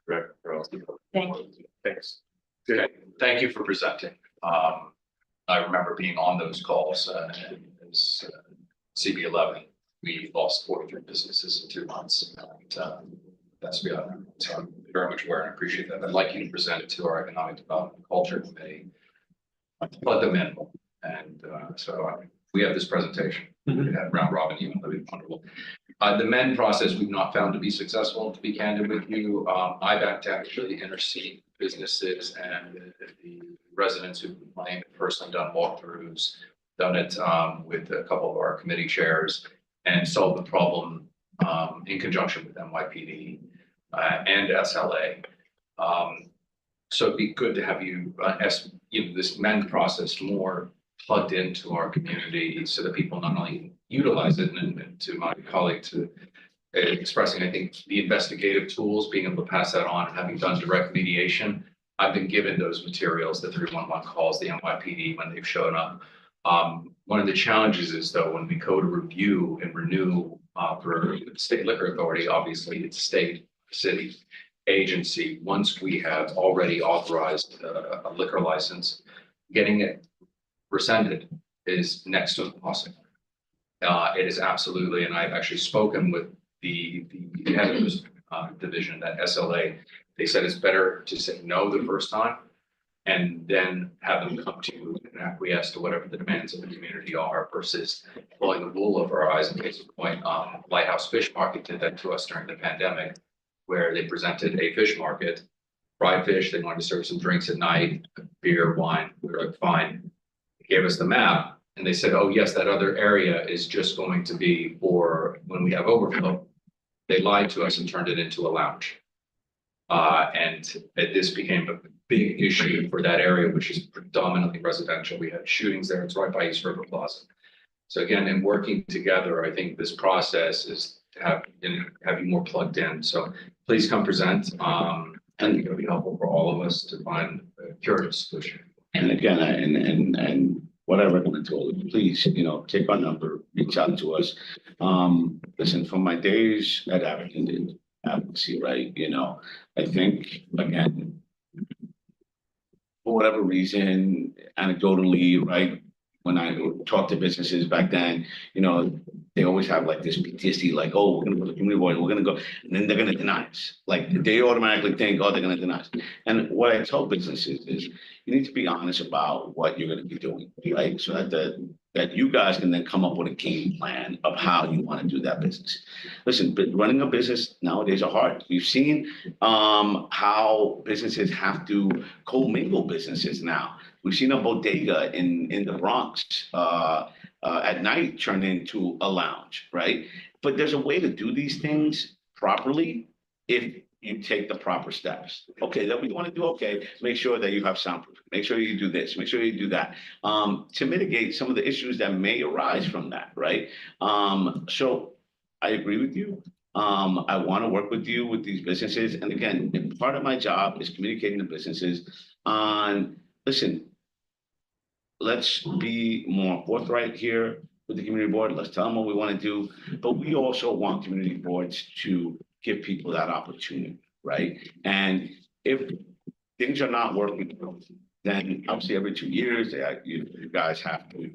direct referrals. Thank you. thanks. Okay, thank you for presenting. I remember being on those calls, and as CB11, we lost 43 businesses in 2 months. And that's beyond, so I'm very much aware and appreciate that. I'd like you to present it to our Economic Development Culture Committee. Let them in, and we have this presentation. We had round robin email, that'd be wonderful. The MEND process, we've not found to be successful, to be candid with you. I've had to actually intercede businesses and the residents who complain, personally done walkthroughs, done it with a couple of our committee chairs and solved the problem in conjunction with NYPD and SLA. So it'd be good to have you, this MEND process more plugged into our community so that people not only utilize it, and to my colleague to expressing, I think, the investigative tools, being able to pass that on and having done direct mediation. I've been given those materials, the 311 calls, the NYPD when they've shown up. One of the challenges is though, when we go to review and renew for the state liquor authority, obviously it's state, city agency. Once we have already authorized a liquor license, getting it rescinded is next to impossible. It is absolutely, and I've actually spoken with the head of this division at SLA. They said it's better to say no the first time and then have them come to you and acquiesce to whatever the demands of the community are versus pulling the wool over our eyes. In case of point, Lighthouse Fish Market did that to us during the pandemic, where they presented a fish market, fried fish. They wanted to serve some drinks at night, beer, wine. We were like, fine. They gave us the map. And they said, oh, yes, that other area is just going to be for when we have overflow. They lied to us and turned it into a lounge. And this became a big issue for that area, which is predominantly residential. We had shootings there. It's right by East River Plaza. So again, in working together, I think this process is to have you more plugged in. So please come present. And it'll be helpful for all of us to find a curative solution. And again, and what I recommend to all of you, please, take our number, reach out to us. Listen, from my days at advocacy, right, I think, again, for whatever reason, anecdotally, right, when I talk to businesses back then, they always have like this PTSD, like, oh, we're gonna go to the community board, we're gonna go, and then they're gonna deny us. Like, they automatically think, oh, they're gonna deny us. And what I tell businesses is, you need to be honest about what you're gonna be doing, right? So that you guys can then come up with a game plan of how you wanna do that business. Listen, but running a business nowadays are hard. We've seen how businesses have to commingle businesses now. We've seen a bodega in the Bronx at night turn into a lounge, right? But there's a way to do these things properly if you take the proper steps. Okay, that we want to do, okay, make sure that you have soundproof, make sure you do this, make sure you do that, to mitigate some of the issues that may arise from that, right? So I agree with you. I want to work with you with these businesses. And again, part of my job is communicating to businesses on, listen, let's be more forthright here with the community board. Let's tell them what we want to do. But we also want community boards to give people that opportunity, right? And if things are not working, then obviously every 2 years, you guys have to,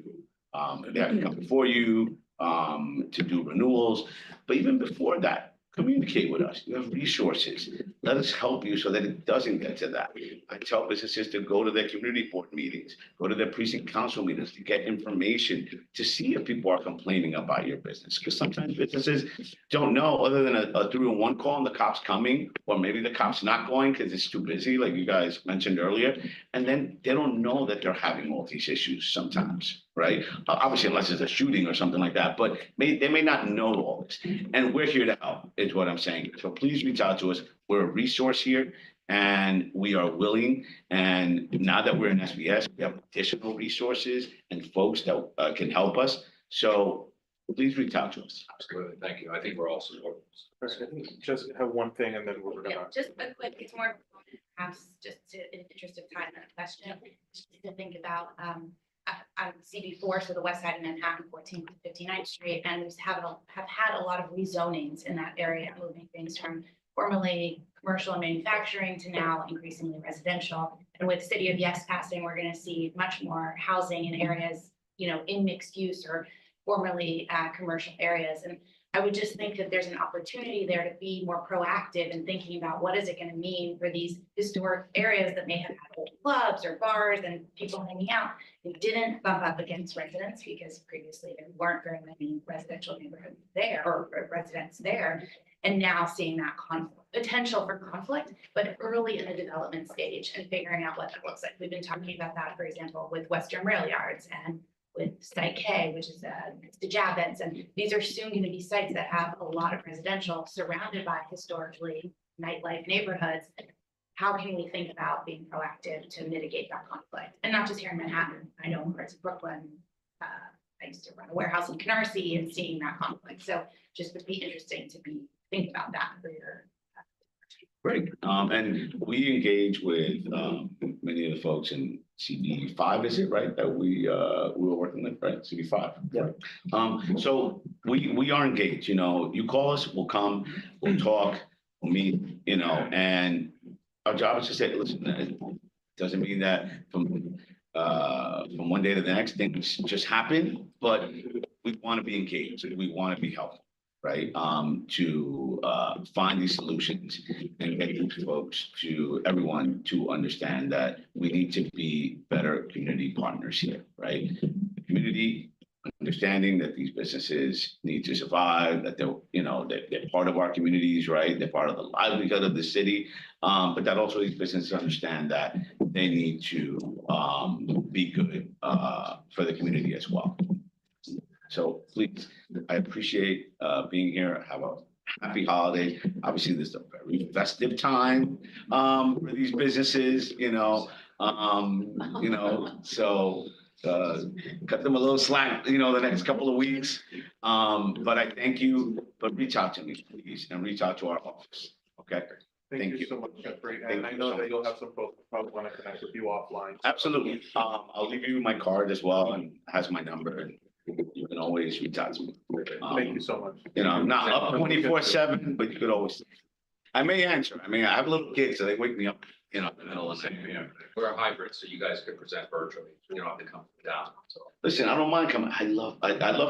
they have to come before you to do renewals. But even before that, communicate with us. You have resources. Let us help you so that it doesn't get to that. I tell businesses to go to their community board meetings, go to their precinct council meetings to get information, to see if people are complaining about your business. Because sometimes businesses don't know, other than a 311 call and the cops coming, or maybe the cops not going because it's too busy, like you guys mentioned earlier. And then they don't know that they're having all these issues sometimes, right? Obviously, unless it's a shooting or something like that, but they may not know all this. And we're here to help, is what I'm saying. So please reach out to us. We're a resource here, and we are willing. And now that we're in SBS, we have additional resources and folks that can help us. So please reach out to us. Absolutely. Thank you. I think we're all supportive. Just have one thing and then we're Yeah, gonna. just a quick, it's more perhaps just to, in the interest of time, a question, just to think about, I'm CB4, so the west side of Manhattan, 14th to 59th Street, and we have had a lot of rezonings in that area, moving things from formerly commercial and manufacturing to now increasingly residential. And with City of Yes passing, we're going to see much more housing in areas, in mixed use or formerly commercial areas. And I would just think that there's an opportunity there to be more proactive in thinking about what is it going to mean for these historic areas that may have had old clubs or bars and people hanging out. They didn't bump up against residents because previously there weren't very many residential neighborhoods there or residents there. And now seeing that potential for conflict, but early in the development stage and figuring out what that looks like. We've been talking about that, for example, with Western Rail Yards and with Site K, which is the Javits, and these are soon going to be sites that have a lot of residential surrounded by historically nightlife neighborhoods. How can we think about being proactive to mitigate that conflict? And not just here in Manhattan. I know in parts of Brooklyn, I used to run a warehouse in Canarsie and seeing that conflict. So just would be interesting to be thinking about that for your. Great. And we engage with many of the folks in CB5, is it right? That we were working with, right? CB5. Yeah. So we are engaged, you call us, we'll come, we'll talk, we'll meet, and our job is to say, listen, it doesn't mean that from one day to the next things just happen, but we want to be engaged, we want to be helpful. Right, to find these solutions and get these folks to everyone to understand that we need to be better community partners here, right? The community understanding that these businesses need to survive, that they're part of our communities, right? They're part of the livelihood of the city, but that also these businesses understand that they need to be good for the community as well. So please, I appreciate being here. Have a happy holiday. Obviously, this is a very festive time for these businesses, so cut them a little slack, the next couple of weeks. But I thank you, but reach out to me, please, and reach out to our office. Okay? Thank you so much, Jeffrey, and I know that you'll have some folks who probably want to connect with you offline. Absolutely. I'll leave you my card as well, and has my number, and you can always reach out to me. Thank you so much. I'm not up 24/7, but you could always, I may answer. I mean, I have little kids, so they wake me up, in the middle of the night. Yeah, we're a hybrid, so you guys could present virtually, you don't have to come down, so. Listen, I don't mind coming. I love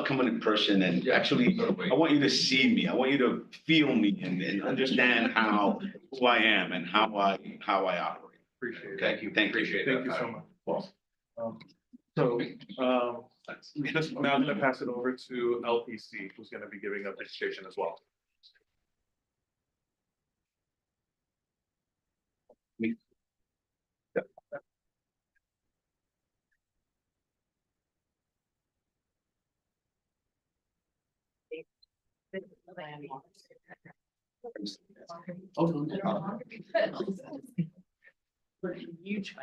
coming in person, and actually, I want you to see me. I want you to feel me and understand who I am and how I operate. Appreciate it. Thank you. Thank you. Appreciate Thank that. you so much. Well, just now I'm gonna pass it over to LPC, who's gonna be giving a presentation as well. Huge.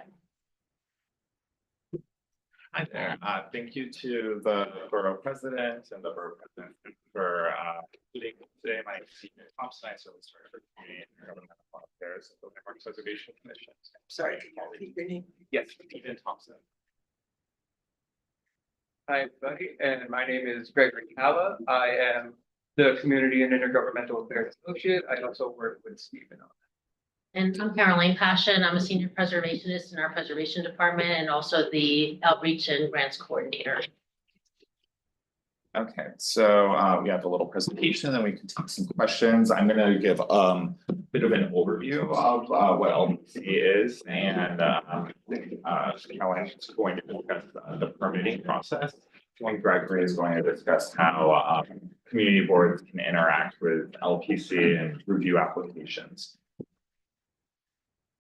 Hi there. Thank you to the borough president and the borough president for including today. My name is Stephen Thompson. I serve as director of community and governmental affairs of the Landmarks Preservation Commission. Sorry, can you repeat your name? Yes, Stephen Thompson. Hi, everybody, and my name is Gregory Cava. I am the Community and Intergovernmental Affairs Associate. I also work with Stephen on And I'm Caroline Passion. I'm a senior preservationist in our preservation department and also the outreach and grants coordinator. Okay, so we have a little presentation and we can take some questions. I'm going to give a bit of an overview of what LBC is, and Caroline is going to discuss the permitting process. And Gregory is going to discuss how community boards can interact with LPC and review applications.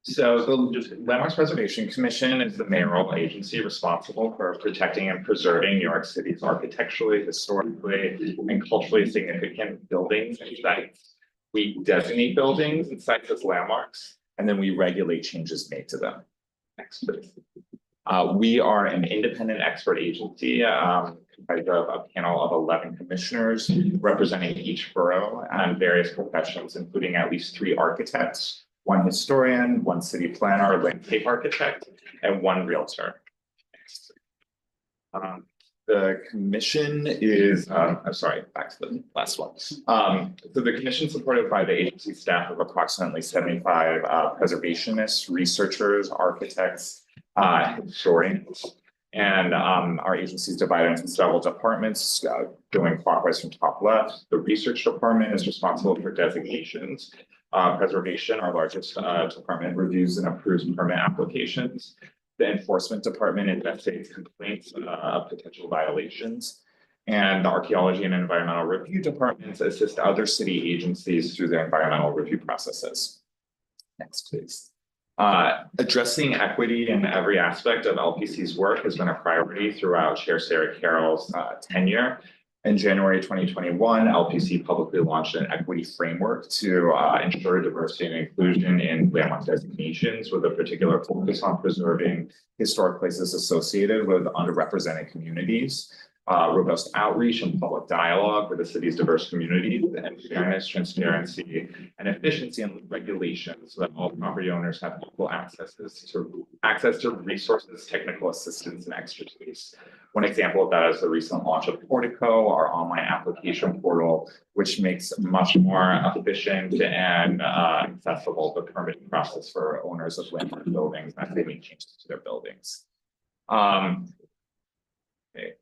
So the Landmarks Preservation Commission is the mayoral agency responsible for protecting and preserving New York City's architecturally, historically, and culturally significant buildings and sites. We designate buildings and sites as landmarks, and then we regulate changes made to them. Next, please. We are an independent expert agency comprised of a panel of 11 commissioners representing each borough and various professions, including at least 3 architects, 1 historian, 1 city planner or landscape architect, and 1 realtor. The commission is, I'm sorry, back to the last one. So the commission is supported by the agency staff of approximately 75 preservationists, researchers, architects, historians. And our agency is divided into several departments, going clockwise from top left. The research department is responsible for designations. Preservation, our largest department, reviews and approves permit applications. The enforcement department investigates complaints of potential violations. And the archaeology and environmental review departments assist other city agencies through their environmental review processes. Next, please. Addressing equity in every aspect of LPC's work has been a priority throughout Chair Sarah Carroll's tenure. In January 2021, LPC publicly launched an equity framework to ensure diversity and inclusion in landmark designations, with a particular focus on preserving historic places associated with underrepresented communities, robust outreach and public dialogue with the city's diverse communities, and fairness, transparency, and efficiency in regulations so that all property owners have equal access to resources, technical assistance, and expertise. One example of that is the recent launch of Portico, our online application portal, which makes much more efficient and accessible the permitting process for owners of landmark buildings as they make changes to their buildings. Okay.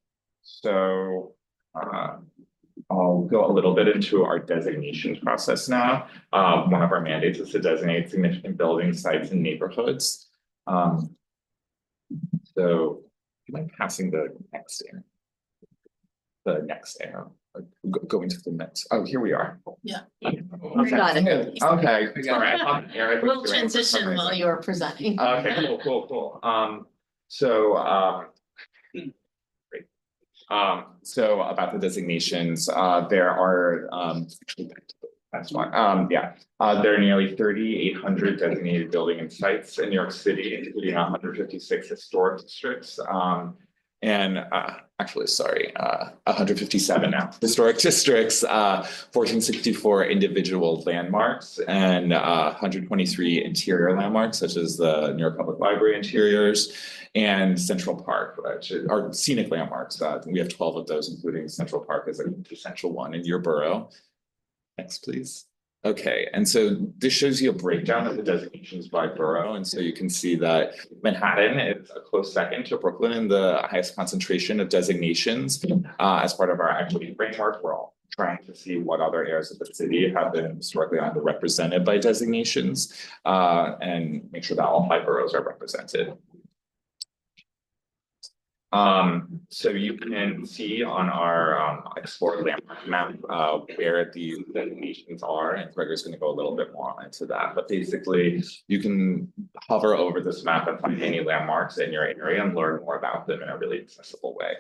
So I'll go a little bit into our designation process now. One of our mandates is to designate significant building sites and neighborhoods. So do you mind passing the next arrow? The next arrow. Going to the next. Oh, here we are. Yeah. Okay. Got it. Okay. Sorry, I thought Eric was Little doing it for some transition while reason. you were presenting. Okay, cool. So Great. So about the designations, there are, actually back to the last one, there are nearly 3,800 designated building and sites in New York City, including 156 historic districts. Actually, sorry, 157 now, historic districts, 1464 individual landmarks, and 123 interior landmarks, such as the New York Public Library interiors and Central Park, which are scenic landmarks. We have 12 of those, including Central Park as a essential one in your borough. Next, please. Okay, and so this shows you a breakdown of the designations by borough, and so you can see that Manhattan is a close second to Brooklyn in the highest concentration of designations. As part of our equity framework, we're all trying to see what other areas of the city have been historically underrepresented by designations, and make sure that all 5 boroughs are represented. So you can see on our Explore Landmark map where the designations are, and Gregor's going to go a little bit more into that. But basically, you can hover over this map and find any landmarks in your area and learn more about them in a really accessible way.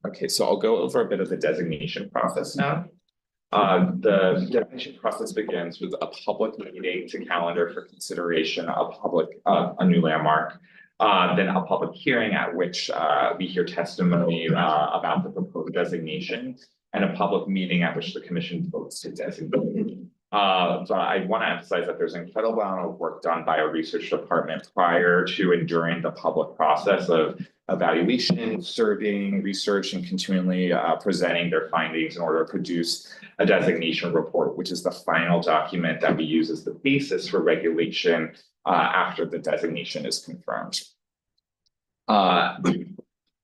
Okay, so I'll go over a bit of the designation process now. The designation process begins with a public meeting to calendar for consideration of a new landmark. Then a public hearing at which we hear testimony about the proposed designation, and a public meeting at which the commission votes to designate. So I want to emphasize that there's an incredible amount of work done by our research department prior to and during the public process of evaluation, surveying, research, and continually presenting their findings in order to produce a designation report, which is the final document that we use as the basis for regulation after the designation is confirmed.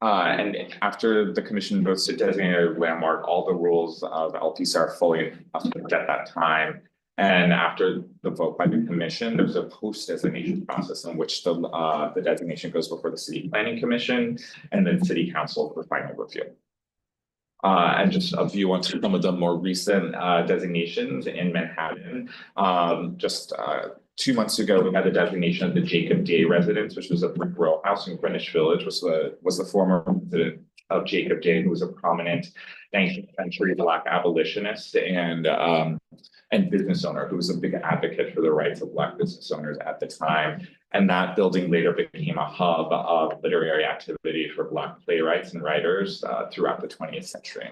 And after the commission votes to designate a landmark, all the rules of LPC are fully effective at that time. And after the vote by the commission, there's a post-designation process in which the designation goes before the city planning commission and then city council for final review. And just a view onto some of the more recent designations in Manhattan. 2 months ago, we had the designation of the Jacob Day residence, which was a brick row house in Greenwich Village, was the former resident of Jacob Day, who was a prominent 19th century Black abolitionist and business owner who was a big advocate for the rights of Black business owners at the time. And that building later became a hub of literary activity for Black playwrights and writers throughout the 20th century.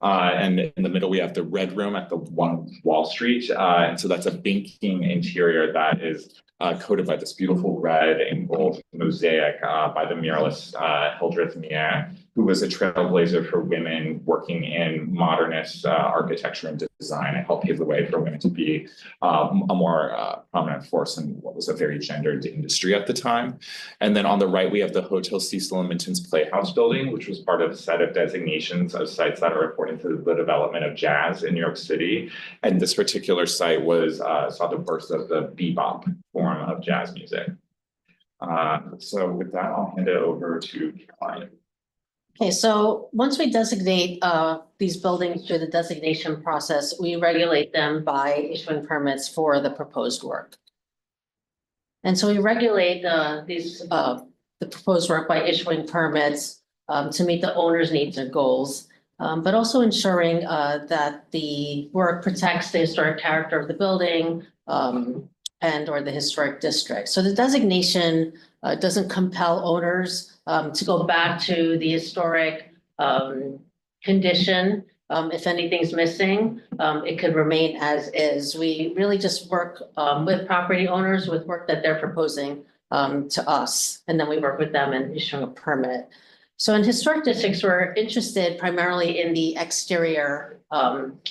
And in the middle, we have the Red Room at the Wall Street. And so that's a banking interior that is coated by this beautiful red and gold mosaic by the muralist Hildreth Mier, who was a trailblazer for women working in modernist architecture and design, and helped pave the way for women to be a more prominent force in what was a very gendered industry at the time. And then on the right, we have the Hotel Cecil and Minton's Playhouse building, which was part of a set of designations of sites that are important to the development of jazz in New York City. And this particular site was saw the birth of the bebop form of jazz music. So with that, I'll hand it over to Caroline. Okay, so once we designate these buildings through the designation process, we regulate them by issuing permits for the proposed work. And so we regulate the proposed work by issuing permits to meet the owner's needs and goals, but also ensuring that the work protects the historic character of the building and or the historic district. So the designation doesn't compel owners to go back to the historic condition. If anything's missing, it could remain as is. We really just work with property owners with work that they're proposing to us, and then we work with them in issuing a permit. So in historic districts, we're interested primarily in the exterior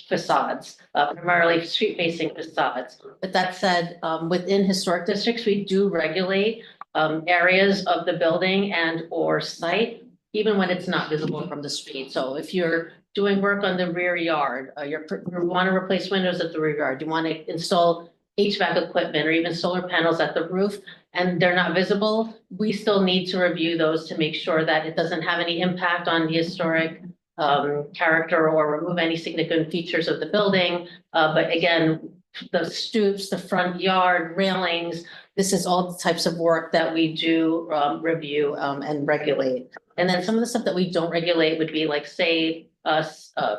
facades, primarily street-facing facades. But that said, within historic districts, we do regulate areas of the building and or site, even when it's not visible from the street. So if you're doing work on the rear yard, you want to replace windows at the rear yard, you want to install HVAC equipment or even solar panels at the roof, and they're not visible, we still need to review those to make sure that it doesn't have any impact on the historic character or remove any significant features of the building. But again, the stoops, the front yard railings, This is all the types of work that we do review and regulate. And then some of the stuff that we don't regulate would be like, say,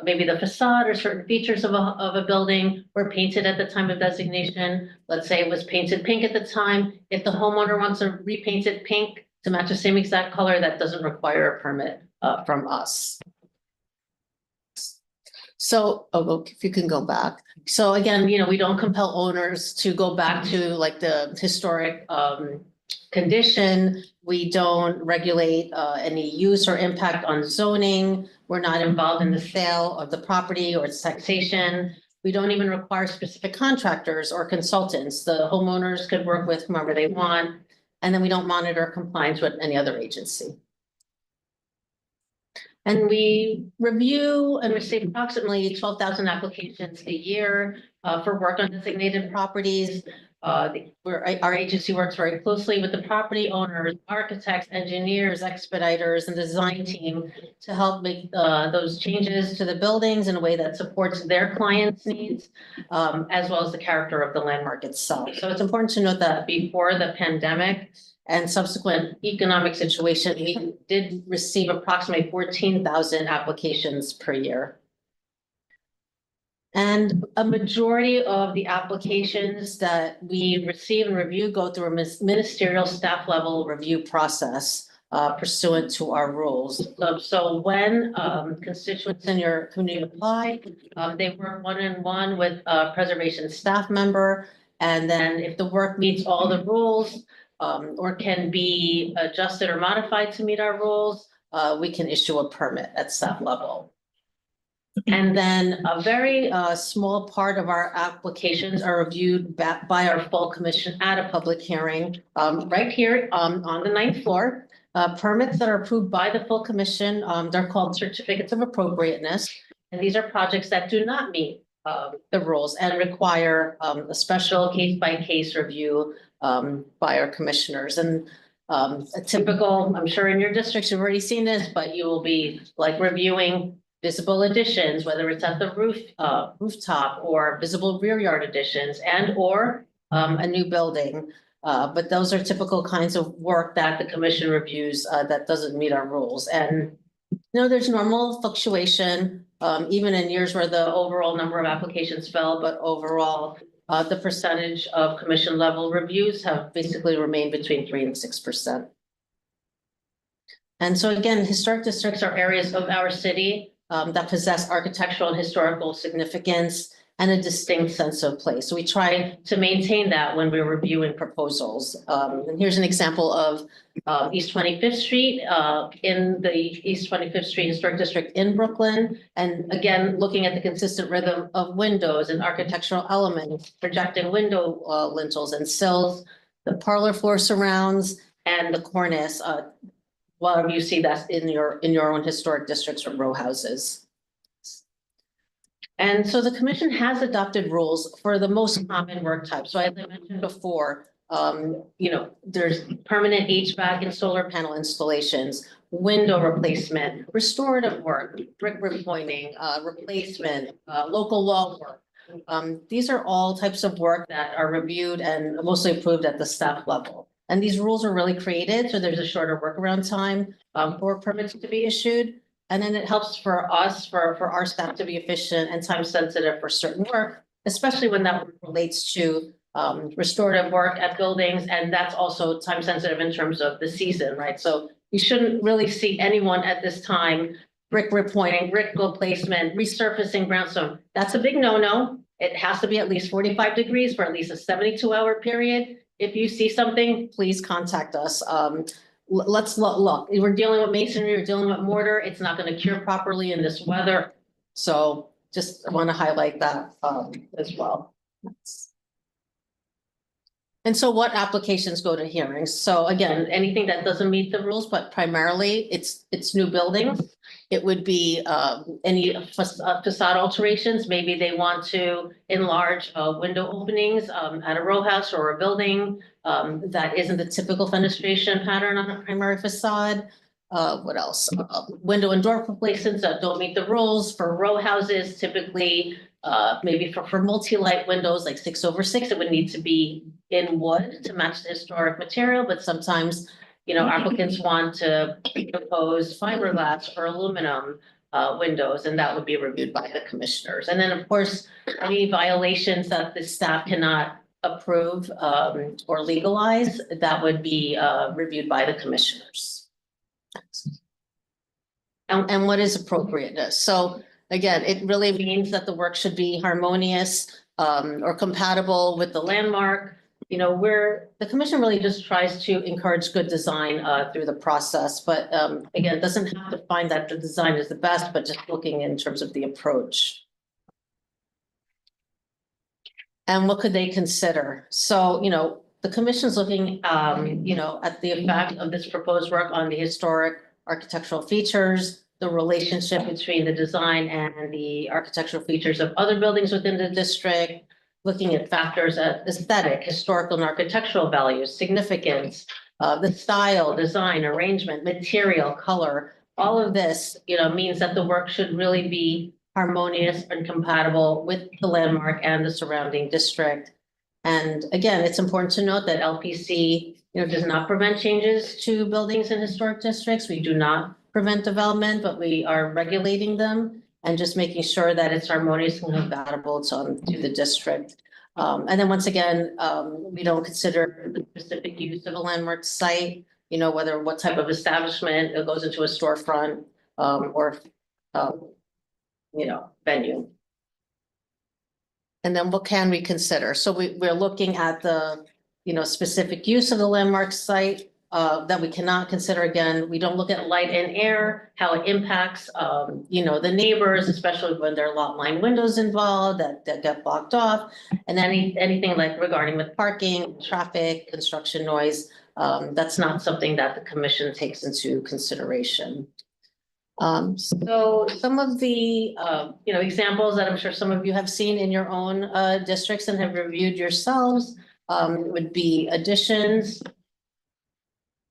maybe the facade or certain features of a building were painted at the time of designation. Let's say it was painted pink at the time. If the homeowner wants to repaint it pink to match the same exact color, that doesn't require a permit from us. So, if you can go back. So again, we don't compel owners to go back to like the historic condition. We don't regulate any use or impact on zoning. We're not involved in the sale of the property or its taxation. We don't even require specific contractors or consultants. The homeowners could work with whomever they want. And then we don't monitor compliance with any other agency. And we review and receive approximately 12,000 applications a year for work on designated properties. Our agency works very closely with the property owners, architects, engineers, expediters, and design team to help make those changes to the buildings in a way that supports their clients' needs, as well as the character of the landmark itself. So it's important to note that before the pandemic and subsequent economic situation, we did receive approximately 14,000 applications per year. And a majority of the applications that we receive and review go through a ministerial staff level review process pursuant to our rules. So when constituents in your community apply, they work one-on-one with a preservation staff member. And then if the work meets all the rules or can be adjusted or modified to meet our rules, we can issue a permit at staff level. And then a very small part of our applications are reviewed by our full commission at a public hearing right here on the 9th floor. Permits that are approved by the full commission, they're called certificates of appropriateness. And these are projects that do not meet the rules and require a special case-by-case review by our commissioners. And a typical, I'm sure in your districts, you've already seen this, but you will be like reviewing visible additions, whether it's at the rooftop or visible rear yard additions or a new building. But those are typical kinds of work that the commission reviews that doesn't meet our rules. And there's normal fluctuation, even in years where the overall number of applications fell, but overall, the percentage of commission level reviews have basically remained between 3% and 6%. And so again, historic districts are areas of our city that possess architectural and historical significance and a distinct sense of place. So we try to maintain that when we're reviewing proposals. And here's an example of East 25th Street in the East 25th Street Historic District in Brooklyn. And again, looking at the consistent rhythm of windows and architectural elements, projecting window lintels and sills, the parlor floor surrounds, and the cornice. Well, you see that in your own historic districts or row houses. And so the commission has adopted rules for the most common work types. So as I mentioned before, there's permanent HVAC and solar panel installations, window replacement, restorative work, brick repointing, replacement, local wall work. These are all types of work that are reviewed and mostly approved at the staff level. And these rules are really created, so there's a shorter workaround time for permits to be issued. And then it helps for us, for our staff to be efficient and time sensitive for certain work, especially when that relates to restorative work at buildings. And that's also time sensitive in terms of the season, right? So you shouldn't really see anyone at this time brick repointing, brick replacement, resurfacing brownstone. That's a big no-no. It has to be at least 45 degrees for at least a 72-hour period. If you see something, please contact us. Let's look. We're dealing with masonry, we're dealing with mortar. It's not going to cure properly in this weather. So just want to highlight that as well. And so what applications go to hearings? So again, anything that doesn't meet the rules, but primarily it's new buildings. It would be any facade alterations. Maybe they want to enlarge window openings at a row house or a building that isn't the typical fenestration pattern on a primary facade. What else? Window and door replacements that don't meet the rules for row houses. Typically, maybe for multi-light windows like 6/6, it would need to be in wood to match the historic material, but sometimes, applicants want to propose fiberglass or aluminum windows, and that would be reviewed by the commissioners. And then, of course, any violations that the staff cannot approve or legalize, that would be reviewed by the commissioners. And what is appropriateness? So again, it really means that the work should be harmonious or compatible with the landmark. Where the commission really just tries to encourage good design through the process, but again, it doesn't have to find that the design is the best, but just looking in terms of the approach. And what could they consider? So, the commission's looking, at the effect of this proposed work on the historic architectural features, the relationship between the design and the architectural features of other buildings within the district, looking at factors at aesthetic, historical and architectural values, significance, the style, design, arrangement, material, color. All of this, means that the work should really be harmonious and compatible with the landmark and the surrounding district. And again, it's important to note that LPC, does not prevent changes to buildings in historic districts. We do not prevent development, but we are regulating them and just making sure that it's harmonious and compatible to the district. And then once again, we don't consider the specific use of a landmark site, whether what type of establishment it goes into a storefront or venue. And then what can we consider? So we're looking at the, specific use of the landmark site that we cannot consider. Again, we don't look at light and air, how it impacts, the neighbors, especially when there are lot line windows involved that get blocked off. And anything like regarding with parking, traffic, construction noise, that's not something that the commission takes into consideration. So some of the, examples that I'm sure some of you have seen in your own districts and have reviewed yourselves would be additions,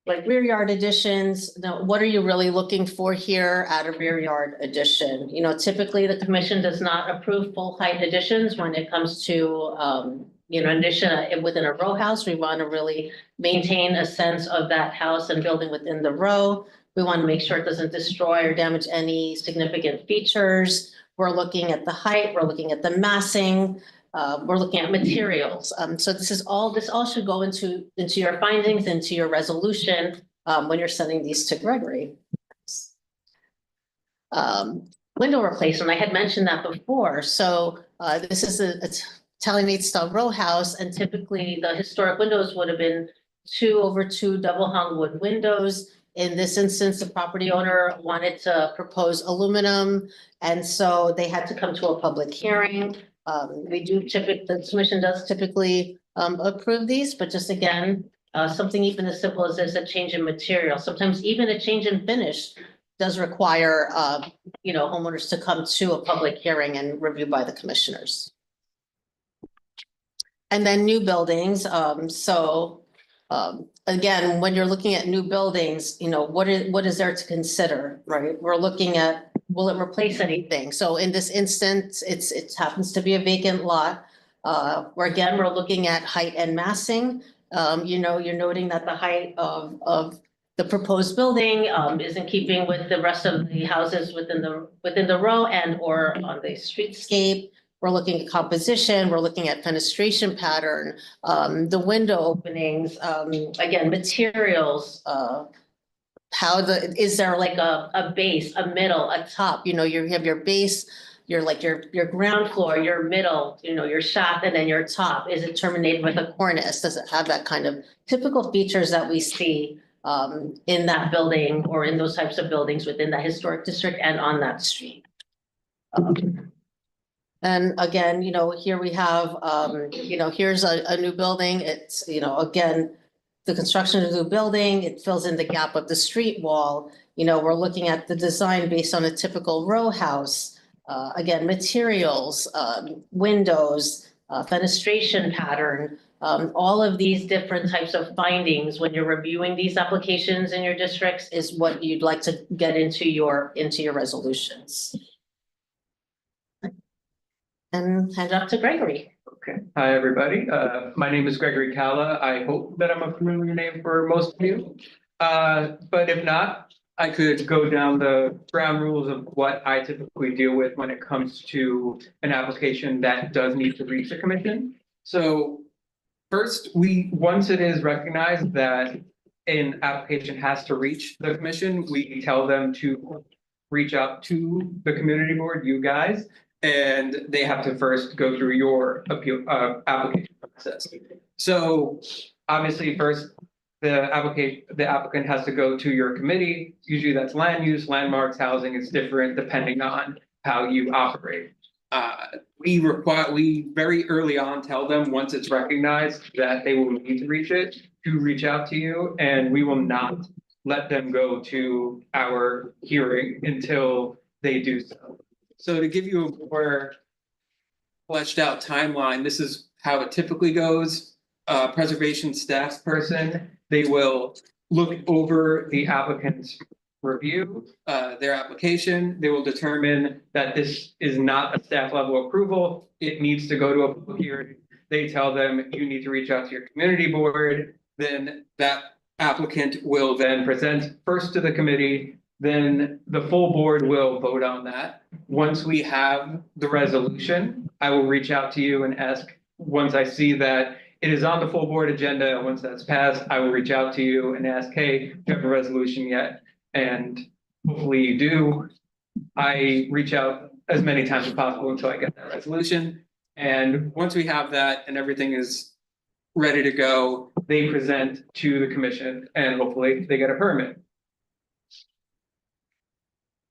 like rear yard additions. Now, what are you really looking for here at a rear yard addition? Typically the commission does not approve full height additions when it comes to, an addition within a row house. We want to really maintain a sense of that house and building within the row. We want to make sure it doesn't destroy or damage any significant features. We're looking at the height, we're looking at the massing, we're looking at materials. So this all should go into your findings, into your resolution when you're sending these to Gregory. Window replacement, I had mentioned that before. So this is a Italianate style row house, and typically the historic windows would have been 2/2 double hung wood windows. In this instance, the property owner wanted to propose aluminum, and so they had to come to a public hearing. The commission does typically approve these, but just again, something even as simple as this, a change in material, sometimes even a change in finish does require, homeowners to come to a public hearing and review by the commissioners. And then new buildings, again, when you're looking at new buildings, what is there to consider, right? We're looking at, will it replace anything? So in this instance, it happens to be a vacant lot. Where again, we're looking at height and massing. You're noting that the height of the proposed building is in keeping with the rest of the houses within the row and or on the streetscape. We're looking at composition, we're looking at fenestration pattern, the window openings, again, materials, is there like a base, a middle, a top, you have your base, your ground floor, your middle, your shaft, and then your top. Is it terminated with a cornice? Does it have that kind of typical features that we see in that building or in those types of buildings within the historic district and on that street? And again, here we have, here's a new building. It's, again, the construction of the new building, it fills in the gap of the street wall. We're looking at the design based on a typical row house. Again, materials, windows, fenestration pattern, all of these different types of findings when you're reviewing these applications in your districts is what you'd like to get into your resolutions. and hand it off to Gregory. Okay, hi, everybody. My name is Gregory Calla. I hope that I'm a familiar name for most of you. But if not, I could go down the ground rules of what I typically deal with when it comes to an application that does need to reach the commission. So first, once it is recognized that an application has to reach the commission, we tell them to reach out to the community board, you guys, and they have to first go through your appeal, application process. So obviously, first, the applicant has to go to your committee. Usually that's land use, landmarks, housing. It's different depending on how you operate. We very early on tell them, once it's recognized that they will need to reach out to you, and we will not let them go to our hearing until they do so. So to give you a more fleshed out timeline, this is how it typically goes. Preservation staff person, they will look over the applicant's review, their application. They will determine that this is not a staff level approval. It needs to go to a public hearing. They tell them you need to reach out to your community board. Then that applicant will then present first to the committee. Then the full board will vote on that. Once we have the resolution, I will reach out to you and ask, once I see that it is on the full board agenda, once that's passed, I will reach out to you and ask, hey, do you have a resolution yet? And hopefully you do. I reach out as many times as possible until I get that resolution. And once we have that and everything is ready to go, they present to the commission and hopefully they get a permit.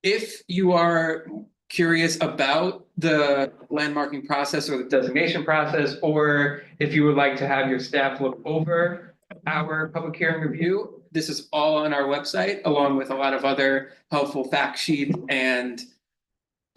If you are curious about the landmarking process or the designation process, or if you would like to have your staff look over our public hearing review, this is all on our website, along with a lot of other helpful fact sheets and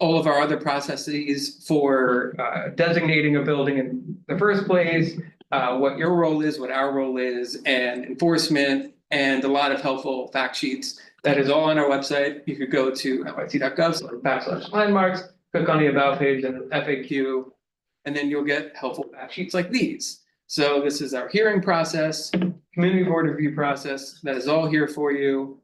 all of our other processes for designating a building in the first place, what your role is, what our role is, and enforcement, and a lot of helpful fact sheets. That is all on our website. You could go to nyc.gov/landmarks, click on the About page and FAQ, and then you'll get helpful fact sheets like these. So this is our hearing process, community board review process. That is all here for you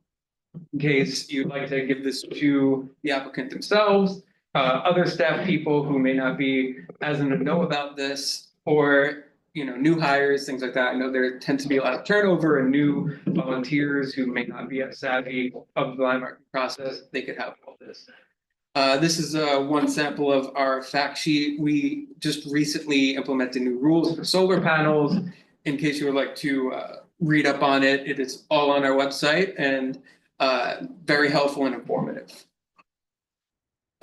in case you'd like to give this to the applicant themselves, other staff people who may not be as in the know about this, or new hires, things like that. I know there tends to be a lot of turnover and new volunteers who may not be as savvy of the landmarking process. They could have all this. This is one sample of our fact sheet. We just recently implemented new rules for solar panels. In case you would like to read up on it, it is all on our website and very helpful and informative.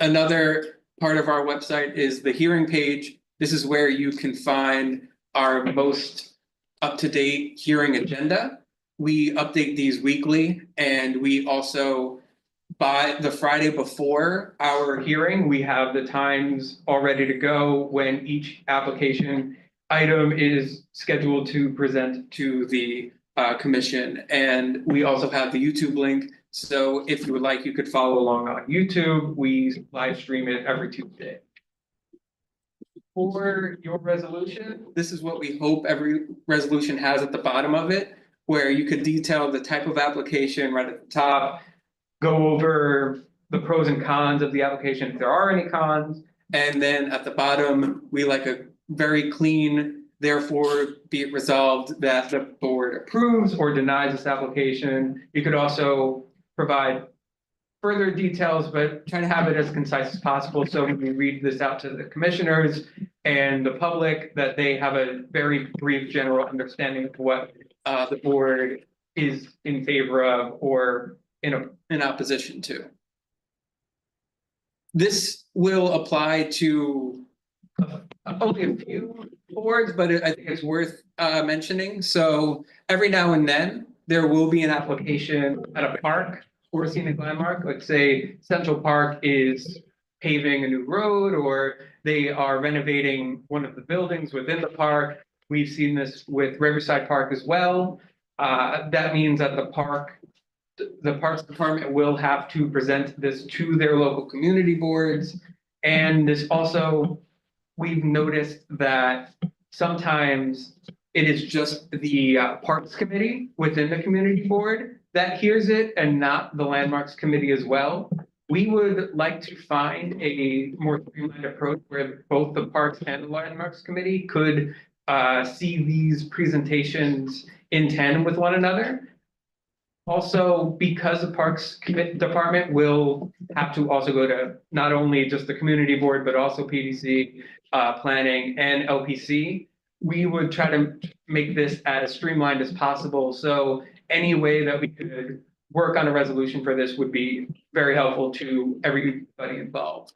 Another part of our website is the hearing page. This is where you can find our most up-to-date hearing agenda. We update these weekly, and we also, by the Friday before our hearing, we have the times all ready to go when each application item is scheduled to present to the commission. And we also have the YouTube link. So if you would like, you could follow along on YouTube. We live stream it every Tuesday. For your resolution, this is what we hope every resolution has at the bottom of it, where you could detail the type of application right at the top, go over the pros and cons of the application, if there are any cons, and then at the bottom, we like a very clean, therefore be it resolved that the board approves or denies this application. You could also provide further details, but try to have it as concise as possible. So when we read this out to the commissioners and the public, that they have a very brief general understanding of what the board is in favor of or in opposition to. This will apply to only a few boards, but I think it's worth mentioning. So every now and then, there will be an application at a park or a scenic landmark, like say Central Park is paving a new road, or they are renovating one of the buildings within the park. We've seen this with Riverside Park as well. That means that the Parks Department will have to present this to their local community boards. And this also we've noticed that sometimes it is just the Parks Committee within the community board that hears it and not the Landmarks Committee as well. We would like to find a more streamlined approach where both the Parks and the Landmarks Committee could see these presentations in tandem with one another. Also, because the Parks Department will have to also go to not only just the community board, but also PDC, planning and LPC, we would try to make this as streamlined as possible. So any way that we could work on a resolution for this would be very helpful to everybody involved.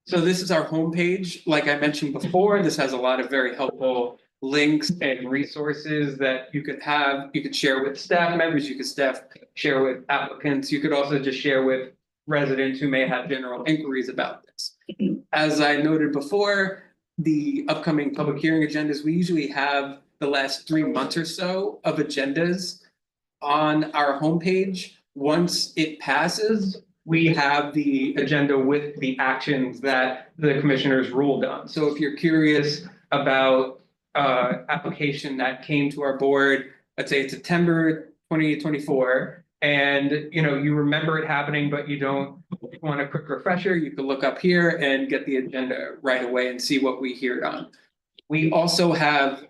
So this is our homepage. Like I mentioned before, this has a lot of very helpful links and resources that you could have. You could share with staff members, you could share with applicants. You could also just share with residents who may have general inquiries about this. As I noted before, the upcoming public hearing agendas, we usually have the last 3 months or so of agendas on our homepage. Once it passes, we have the agenda with the actions that the commissioners ruled on. So if you're curious about application that came to our board, let's say it's September 2024, and you remember it happening, but you don't want a quick refresher, you can look up here and get the agenda right away and see what we heard on. We also have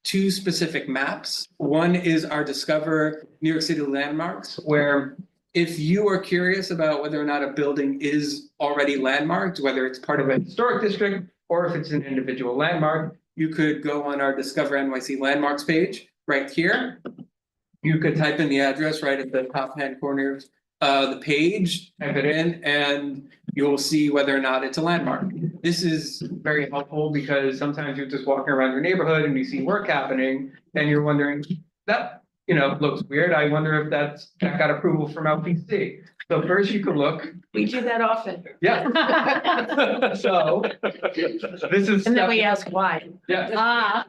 2 specific maps. One is our Discover New York City Landmarks, where if you are curious about whether or not a building is already landmarked, whether it's part of a historic district or if it's an individual landmark, you could go on our Discover NYC Landmarks page right here. You could type in the address right at the top hand corner of the page, type it in, and you'll see whether or not it's a landmark. This is very helpful because sometimes you're just walking around your neighborhood and you see work happening and you're wondering, that looks weird. I wonder if that got approval from LPC. So first you could look. We do that often. Yeah. So this is. And then we ask why. Yeah.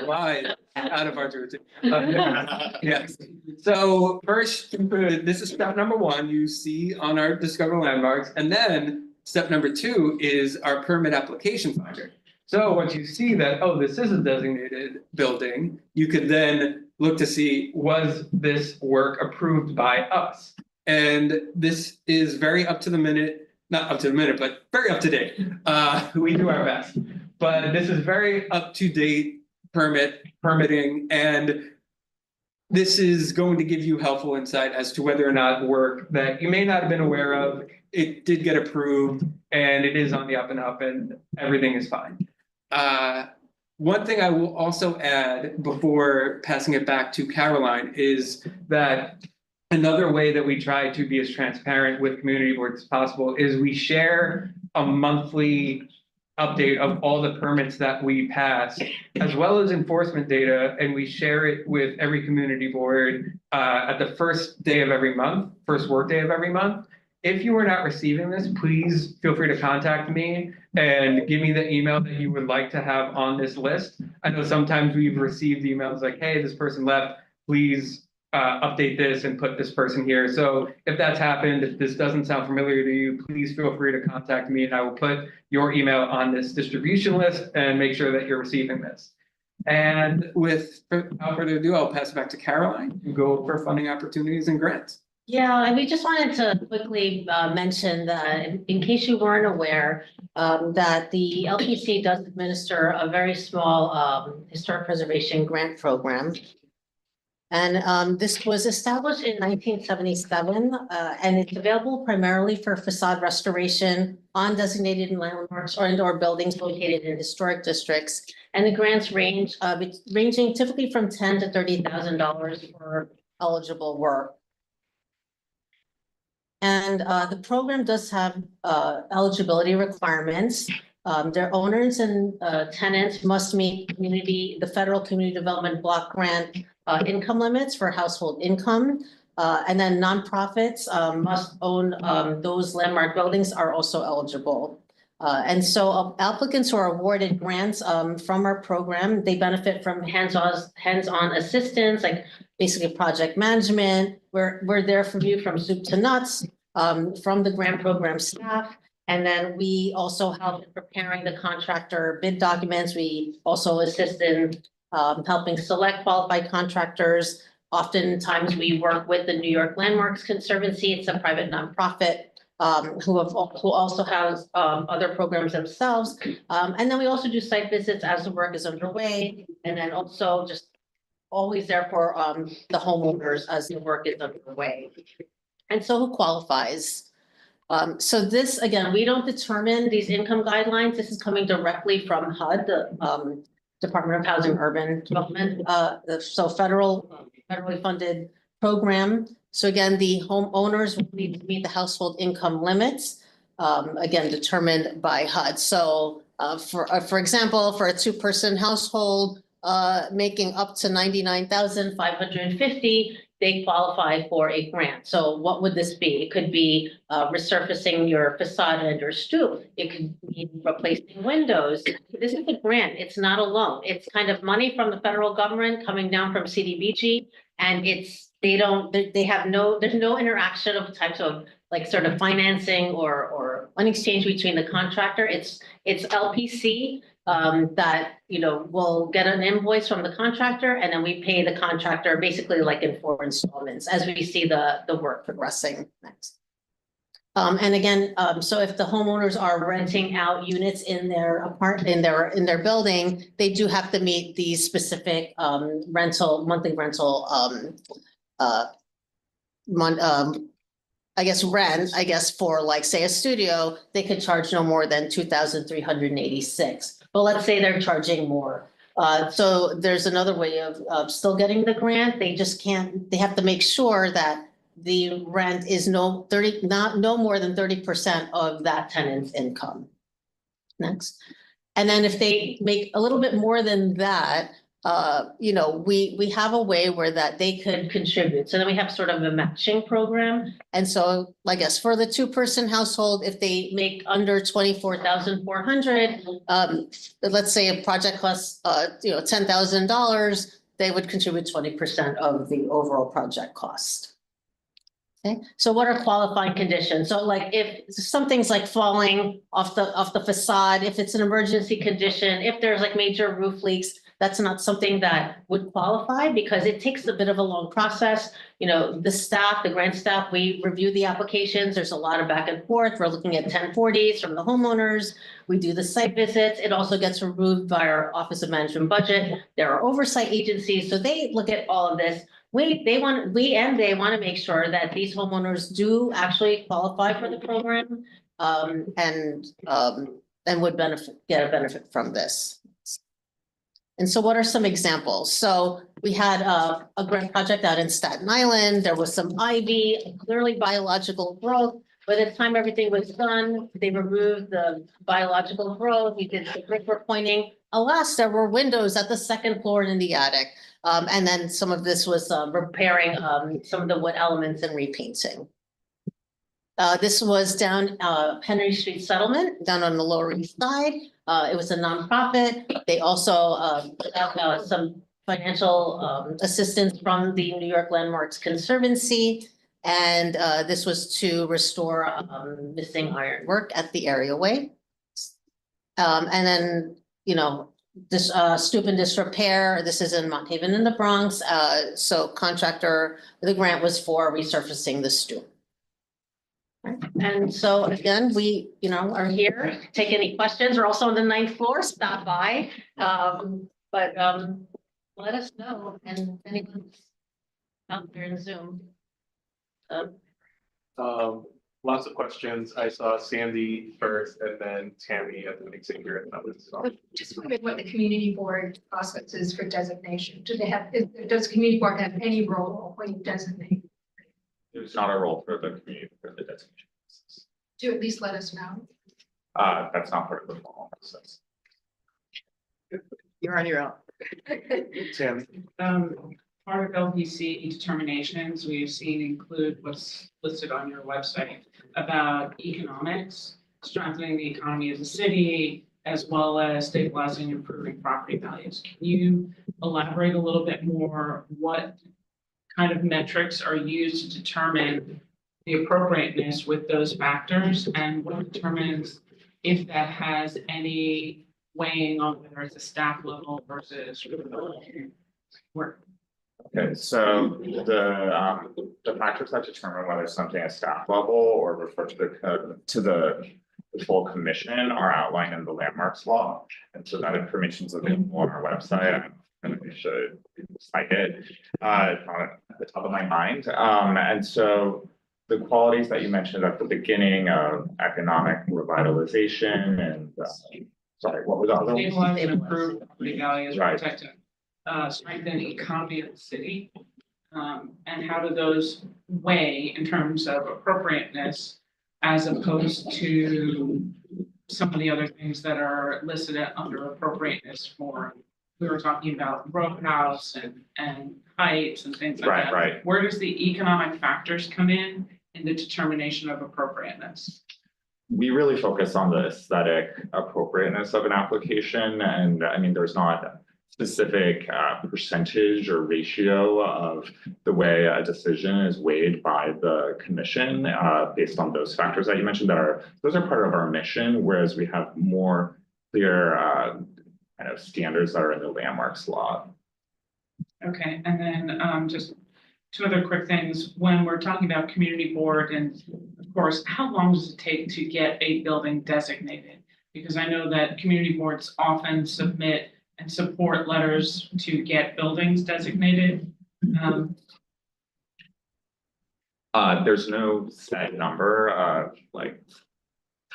Why? Out of our jurisdiction. Yes. So first, this is step number 1 you see on our Discover Landmarks. And then step number 2 is our permit application finder. So once you see that, oh, this is a designated building, you could then look to see, was this work approved by us? And this is very up to the minute, not up to the minute, but very up to date. We do our best, but this is very up to date permitting, and this is going to give you helpful insight as to whether or not work that you may not have been aware of, it did get approved and it is on the up and up and everything is fine. One thing I will also add before passing it back to Caroline is that another way that we try to be as transparent with community boards as possible is we share a monthly update of all the permits that we pass, as well as enforcement data, and we share it with every community board at the first day of every month, first work day of every month. If you are not receiving this, please feel free to contact me and give me the email that you would like to have on this list. I know sometimes we've received emails like, hey, this person left, please update this and put this person here. So if that's happened, if this doesn't sound familiar to you, please feel free to contact me and I will put your email on this distribution list and make sure that you're receiving this. And without further ado, I'll pass it back to Caroline to go over funding opportunities and grants. Yeah, and we just wanted to quickly mention that in case you weren't aware, that the LPC does administer a very small historic preservation grant program. And this was established in 1977, and it's available primarily for facade restoration on designated landmarks or indoor buildings located in historic districts. And the grants ranging typically from $10,000 to $30,000 for eligible work. And the program does have eligibility requirements. Their owners and tenants must meet the federal community development block grant income limits for household income. And then nonprofits must own those landmark buildings are also eligible. And so applicants who are awarded grants from our program, they benefit from hands-on assistance, like basically project management. We're there for you from soup to nuts, from the grant program staff. And then we also help in preparing the contractor bid documents. We also assist in helping select qualified contractors. Oftentimes, we work with the New York Landmarks Conservancy. It's a private nonprofit who also has other programs themselves. And then we also do site visits as the work is underway, and then also just always there for the homeowners as the work is underway. And so who qualifies? So this, again, we don't determine these income guidelines. This is coming directly from HUD, the Department of Housing and Urban Development, so federally funded program. So again, the homeowners will need to meet the household income limits, again, determined by HUD. So for example, for a 2-person household making up to 99,550, they qualify for a grant. So what would this be? It could be resurfacing your facade and your stoop. It could be replacing windows. This is a grant. It's not a loan. It's kind of money from the federal government coming down from CDBG, and there's no interaction of types of like sort of financing or money exchange between the contractor. It's LPC that, will get an invoice from the contractor, and then we pay the contractor basically like in 4 installments as we see the work progressing next. And again, so if the homeowners are renting out units in their apartment, in their building, they do have to meet these specific monthly rental rent, for like, say, a studio, they could charge no more than 2,386. But let's say they're charging more. So there's another way of still getting the grant. They just can't, they have to make sure that the rent is no more than 30% of that tenant's income. Next. And then if they make a little bit more than that, we have a way where that they could contribute. So then we have sort of a matching program. And so I guess for the 2-person household, if they make under 24,400, let's say a project costs, $10,000, they would contribute 20% of the overall project cost. Okay, so what are qualifying conditions? So like if something's like falling off the facade, if it's an emergency condition, if there's like major roof leaks, that's not something that would qualify because it takes a bit of a long process. The grant staff, we review the applications. There's a lot of back and forth. We're looking at 1040s from the homeowners. We do the site visits. It also gets removed by our Office of Management Budget. There are oversight agencies, so they look at all of this. They want to make sure that these homeowners do actually qualify for the program and would get a benefit from this. And so what are some examples? So we had a grant project out in Staten Island. There was some ivy, clearly biological growth. By the time everything was done, they removed the biological growth. We did the brick pointing. Alas, there were windows at the 2nd floor and in the attic. And then some of this was repairing some of the wood elements and repainting. This was down Henry Street Settlement, down on the Lower East Side. It was a nonprofit. They also got some financial assistance from the New York Landmarks Conservancy. And this was to restore missing ironwork at the areaway. And then, this stoop and disrepair, this is in Mont Haven in the Bronx. So the grant was for resurfacing the stoop. And so again, we, are here, take any questions. We're also on the 9th floor, stop by. But let us know, and anyone's out there in Zoom. Lots of questions. I saw Sandy first and then Tammy at the Xavier. And that was Just wondered what the community board process is for designation. Does the community board have any role when you designate? There's not a role for the community for the designation process. Do at least let us know. That's not part of the formal process. You're on your own. Tammy. Part of LPC determinations we've seen include what's listed on your website about economics, strengthening the economy of the city, as well as stabilizing and improving property values. Can you elaborate a little bit more what kind of metrics are used to determine the appropriateness with those factors and what determines if that has any weighing on whether it's a staff level versus work. Okay, so the factors that determine whether something is staff level or refer to the full commission are outlined in the landmarks law. And so that information is available on our website. And we should cite it, it's not at the top of my mind. And so the qualities that you mentioned at the beginning of economic revitalization and, sorry, what was that? Stabilize and improve property values, Right. protect strengthen the economy of the city. And how do those weigh in terms of appropriateness as opposed to some of the other things that are listed under appropriateness for, we were talking about row house and heights and things like that. Right. Where does the economic factors come in the determination of appropriateness? We really focus on the aesthetic appropriateness of an application, and I mean, there's not specific percentage or ratio of the way a decision is weighed by the commission based on those factors that you mentioned those are part of our mission, whereas we have more clear kind of standards that are in the landmarks law. Okay, and then just two other quick things. When we're talking about community board, and of course, how long does it take to get a building designated? Because I know that community boards often submit and support letters to get buildings designated. There's no set number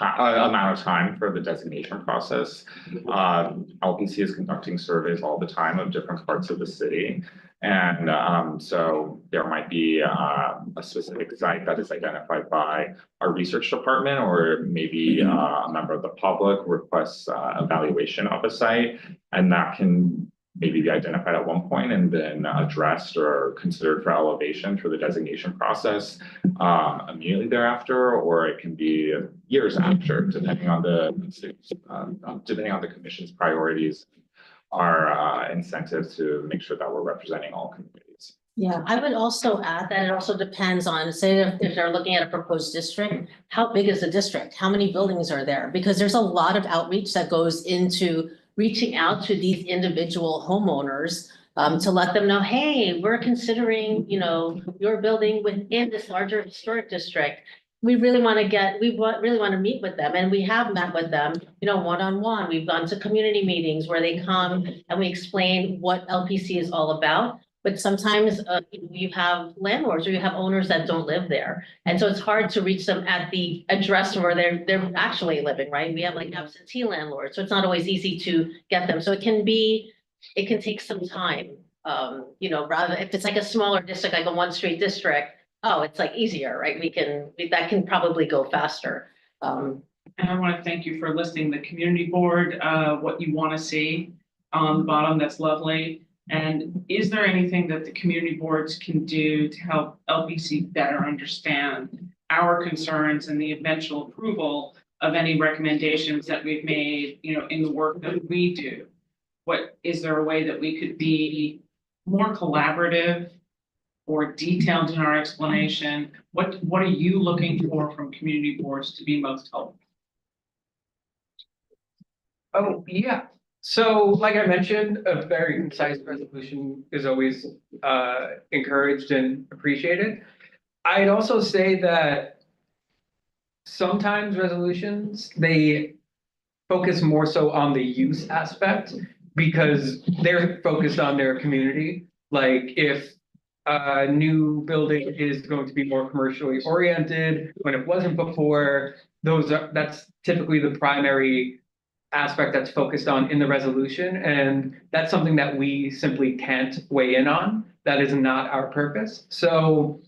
amount of time for the designation process. LPC is conducting surveys all the time of different parts of the city. And so there might be a specific site that is identified by our research department, or maybe a member of the public requests evaluation of a site, and that can maybe be identified at one point and then addressed or considered for elevation through the designation process immediately thereafter, or it can be years after, depending on the commission's priorities, our incentive to make sure that we're representing all communities. Yeah, I would also add that it also depends on, say, if they're looking at a proposed district, how big is the district? How many buildings are there? Because there's a lot of outreach that goes into reaching out to these individual homeowners to let them know, hey, we're considering, your building within this larger historic district. We really want to meet with them, and we have met with them, one-on-one. We've gone to community meetings where they come and we explain what LPC is all about. But sometimes you have landlords or you have owners that don't live there. And so it's hard to reach them at the address where they're actually living, right? We have like absentee landlords, so it's not always easy to get them. So it can take some time. Rather if it's like a smaller district, like a one street district, it's like easier, right? That can probably go faster. And I want to thank you for listing the community board, what you want to see on the bottom. That's lovely. And is there anything that the community boards can do to help LPC better understand our concerns and the eventual approval of any recommendations that we've made, in the work that we do? Is there a way that we could be more collaborative or detailed in our explanation? What are you looking for from community boards to be most helpful? Oh, yeah. So like I mentioned, a very concise resolution is always encouraged and appreciated. I'd also say that sometimes resolutions, they focus more so on the use aspect because they're focused on their community. Like if a new building is going to be more commercially oriented when it wasn't before, that's typically the primary aspect that's focused on in the resolution, and that's something that we simply can't weigh in on. That is not our purpose. So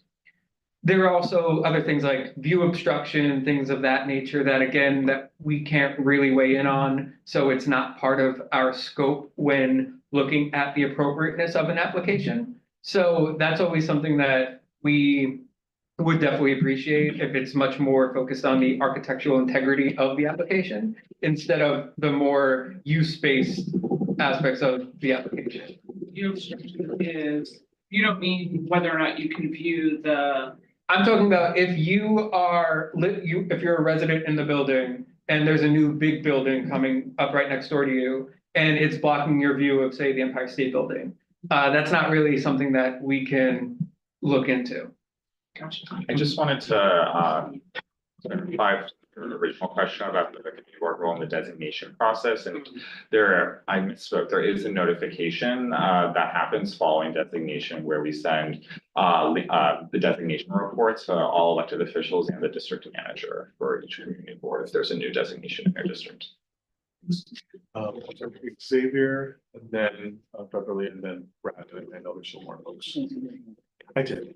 there are also other things like view obstruction, things of that nature that we can't really weigh in on. So it's not part of our scope when looking at the appropriateness of an application. So that's always something that we would definitely appreciate if it's much more focused on the architectural integrity of the application instead of the more use-based aspects of the application. View obstruction is, you don't mean whether or not you can view the I'm talking about if you are if you're a resident in the building and there's a new big building coming up right next door to you and it's blocking your view of, say, the Empire State Building. That's not really something that we can look into. I just wanted to clarify the original question about the committee board role in the designation process, and I misspoke, there is a notification that happens following designation where we send the designation reports to all elected officials and the district manager for each community board if there's a new designation in their district. Xavier, and then Beverly, and then Brad, and I know there's some more folks. I did.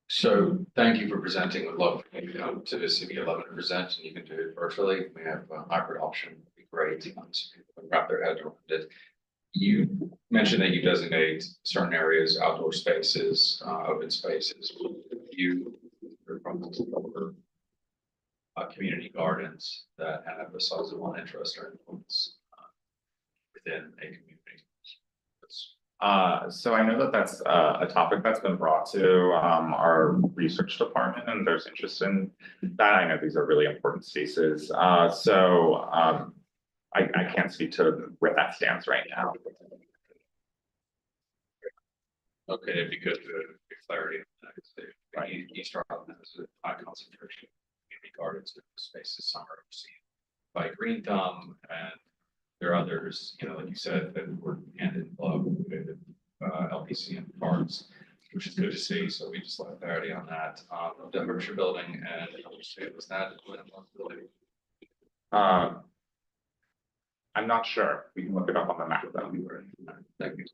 So thank you for presenting. Would love for you to come to CB11 to present, and you can do it virtually. We have a hybrid option, would be great. So people can wrap their head around it. You mentioned that you designate certain areas, outdoor spaces, open spaces. You from community gardens that have a sizable interest or influence within a community. So I know that that's a topic that's been brought to our research department, and there's interest in that. I know these are really important spaces. I can't speak to where that stands right now. Okay, it'd be good to get clarity on that. Right, East Harlem has a high concentration of community gardens and spaces. Some are overseen by Green Thumb, and there are others, like you said, that were hand in glove with LPC and parks, which is good to see. So we just like clarity on that. The Berkshire Building and was that building? I'm not sure. We can look it up on the map though. Thank you.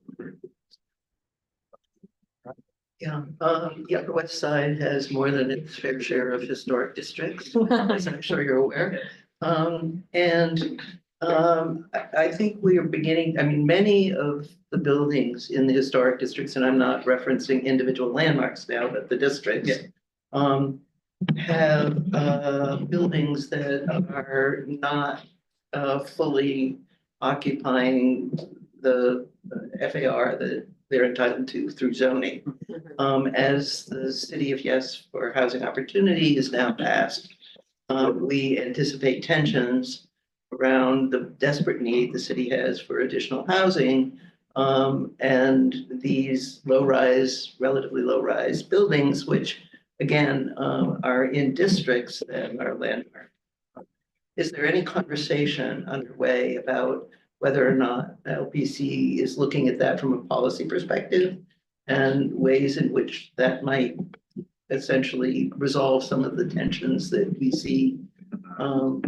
Yeah, the West Side has more than its fair share of historic districts, as I'm sure you're aware. I think we are beginning, I mean, many of the buildings in the historic districts, and I'm not referencing individual landmarks now, but the districts. Have buildings that are not fully occupying the FAR that they're entitled to through zoning. As the city of Yes for Housing Opportunity is now passed, we anticipate tensions around the desperate need the city has for additional housing. And these relatively low-rise buildings, which again, are in districts that are landmarked. Is there any conversation underway about whether or not LPC is looking at that from a policy perspective and ways in which that might essentially resolve some of the tensions that we see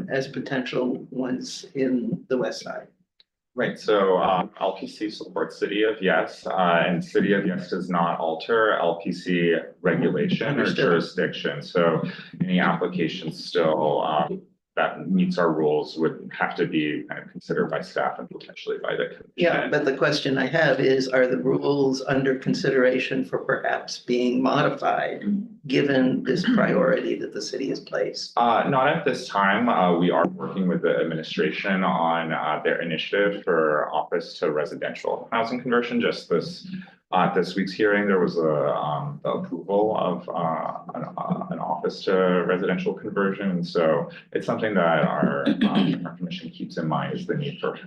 as potential ones in the West Side? Right, so LPC supports City of Yes, and City of Yes does not alter LPC regulation or jurisdiction. So any application still that meets our rules would have to be kind of considered by staff and potentially by the commission. Yeah, but the question I have is, are the rules under consideration for perhaps being modified given this priority that the city has placed? Not at this time. We are working with the administration on their initiative for office to residential housing conversion. Just this week's hearing, there was the approval of an office to residential conversion. So it's something that our commission keeps in mind is the need for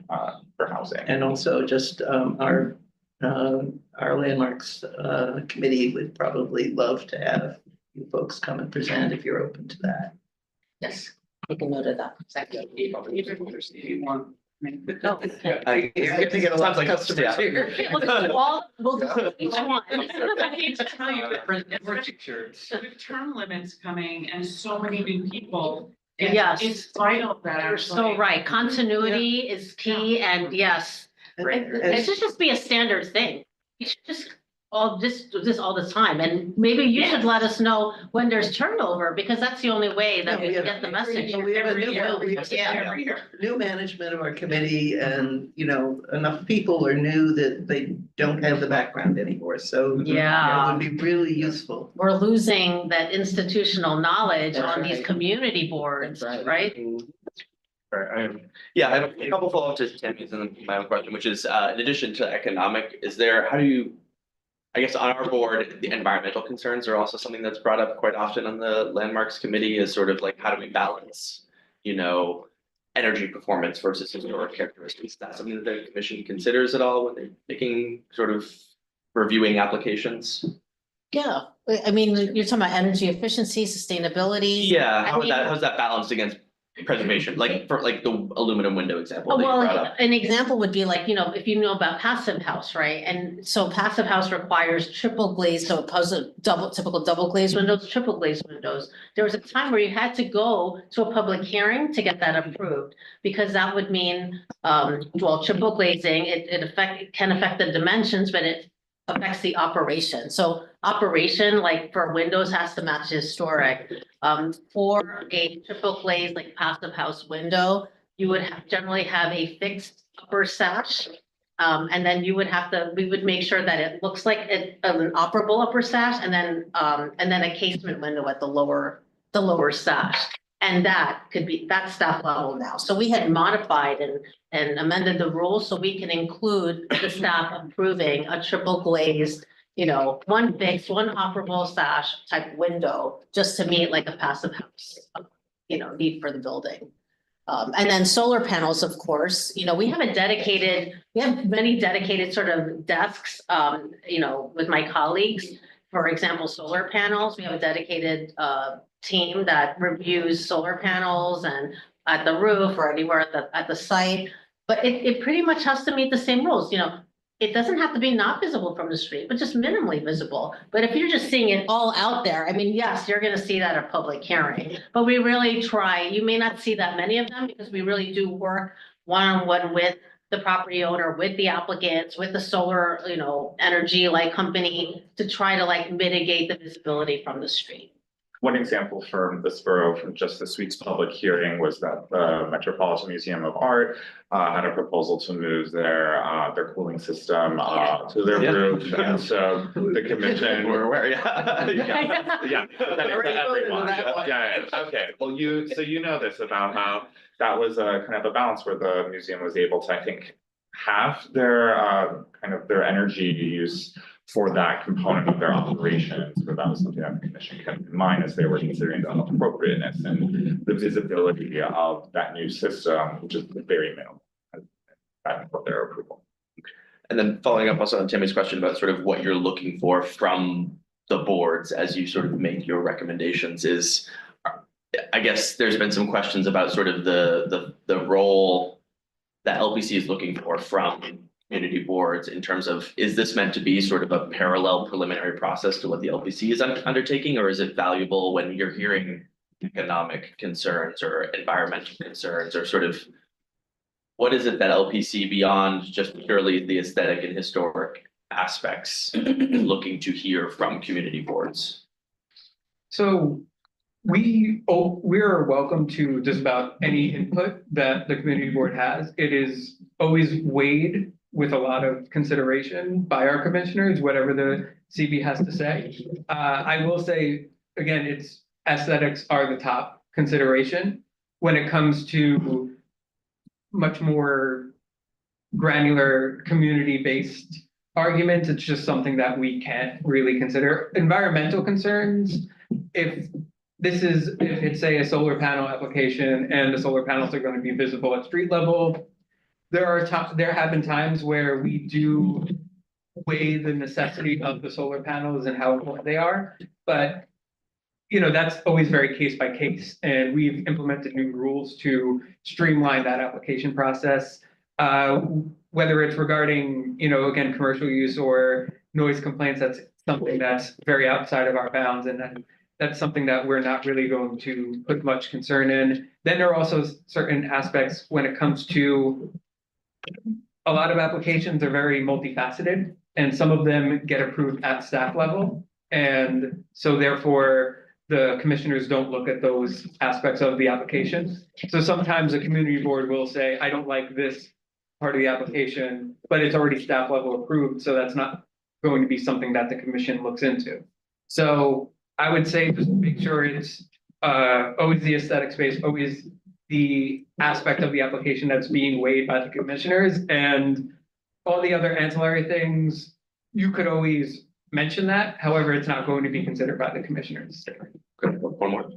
housing. And also just our landmarks committee would probably love to have you folks come and present if you're open to that. Yes, take a note of that. Oh, You're gonna get a lot of customers here. We'll do each one. I hate to tell you, with term limits coming and so many new people. Yes. It's vital that You're so right. Continuity is key, and yes, it should just be a standard thing. You should just do this all the time, and maybe you should let us know when there's turnover, because that's the only way that we can get the message. We have a new management of our committee, and enough people are new that they don't have the background anymore, so Yeah. it would be really useful. We're losing that institutional knowledge That's on these right. community boards, right? Right, Yeah, I have a couple follow-up to Tammy's and then my own question, which is, in addition to economic, how do you I guess on our board, the environmental concerns are also something that's brought up quite often on the landmarks committee is sort of like, how do we balance, you know, energy performance versus historic characteristics? That's something that the commission considers at all when they're making sort of reviewing applications? Yeah, I mean, you're talking about energy efficiency, sustainability. Yeah, I mean- how's that balanced against preservation, like for like the aluminum window example that you Well, brought up? an example would be like, if you know about passive house, right? And so passive house requires triple glaze, so opposed to typical double glazed windows, triple glazed windows. There was a time where you had to go to a public hearing to get that approved, because that would mean, triple glazing, it can affect the dimensions, but it affects the operation. So operation, like for windows, has to match historic. For a triple glazed, like passive house window, you would generally have a fixed upper sash. And then we would make sure that it looks like an operable upper sash, and then a casement window at the lower sash. And that's staff level now. So we had modified and amended the rules so we can include the staff approving a triple glazed, one fixed, one operable sash type window, just to meet like a passive house, need for the building. And then solar panels, of course, we have many dedicated sort of desks, with my colleagues. For example, solar panels, we have a dedicated team that reviews solar panels and at the roof or anywhere at the site. But it pretty much has to meet the same rules, it doesn't have to be not visible from the street, but just minimally visible. But if you're just seeing it all out there, I mean, yes, you're gonna see that at public hearing, but we really try, you may not see that many of them because we really do work one-on-one with the property owner, with the applicants, with the solar, energy like company to try to like mitigate the visibility from the street. One example from this borough from just this week's public hearing was that the Metropolitan Museum of Art had a proposal to move their cooling system to their roof. And so the commission. We're aware, yeah. Yeah. Everyone. Yeah, okay. Well, so you know this about how that was a kind of a balance where the museum was able to, I think, have their kind of their energy use for that component of their operations. So that was something that the commission kept in mind as they were considering the appropriateness and the visibility of that new system, which is very minimal. For their approval. And then following up also on Tammy's question about sort of what you're looking for from the boards as you sort of make your recommendations is, I guess there's been some questions about sort of the role that LPC is looking for from community boards in terms of, is this meant to be sort of a parallel preliminary process to what the LPC is undertaking, or is it valuable when you're hearing economic concerns or environmental concerns, or sort of what is it that LPC beyond just purely the aesthetic and historic aspects is looking to hear from community boards? So we're welcome to just about any input that the community board has. It is always weighed with a lot of consideration by our commissioners, whatever the CB has to say. I will say, again, aesthetics are the top consideration. When it comes to much more granular community-based arguments, it's just something that we can't really consider. Environmental concerns, if it's say a solar panel application and the solar panels are going to be visible at street level, there have been times where we do weigh the necessity of the solar panels and how important they are, but that's always very case by case, and we've implemented new rules to streamline that application process. Whether it's regarding, again, commercial use or noise complaints, that's something that's very outside of our bounds, and that's something that we're not really going to put much concern in. Then there are also certain aspects when it comes to a lot of applications are very multifaceted, and some of them get approved at staff level. And so therefore, the commissioners don't look at those aspects of the application. So sometimes a community board will say, I don't like this part of the application, but it's already staff level approved. So that's not going to be something that the commission looks into. So I would say just make sure it's always the aesthetic space, always the aspect of the application that's being weighed by the commissioners, and all the other ancillary things, you could always mention that. However, it's not going to be considered by the commissioners. Good, one more.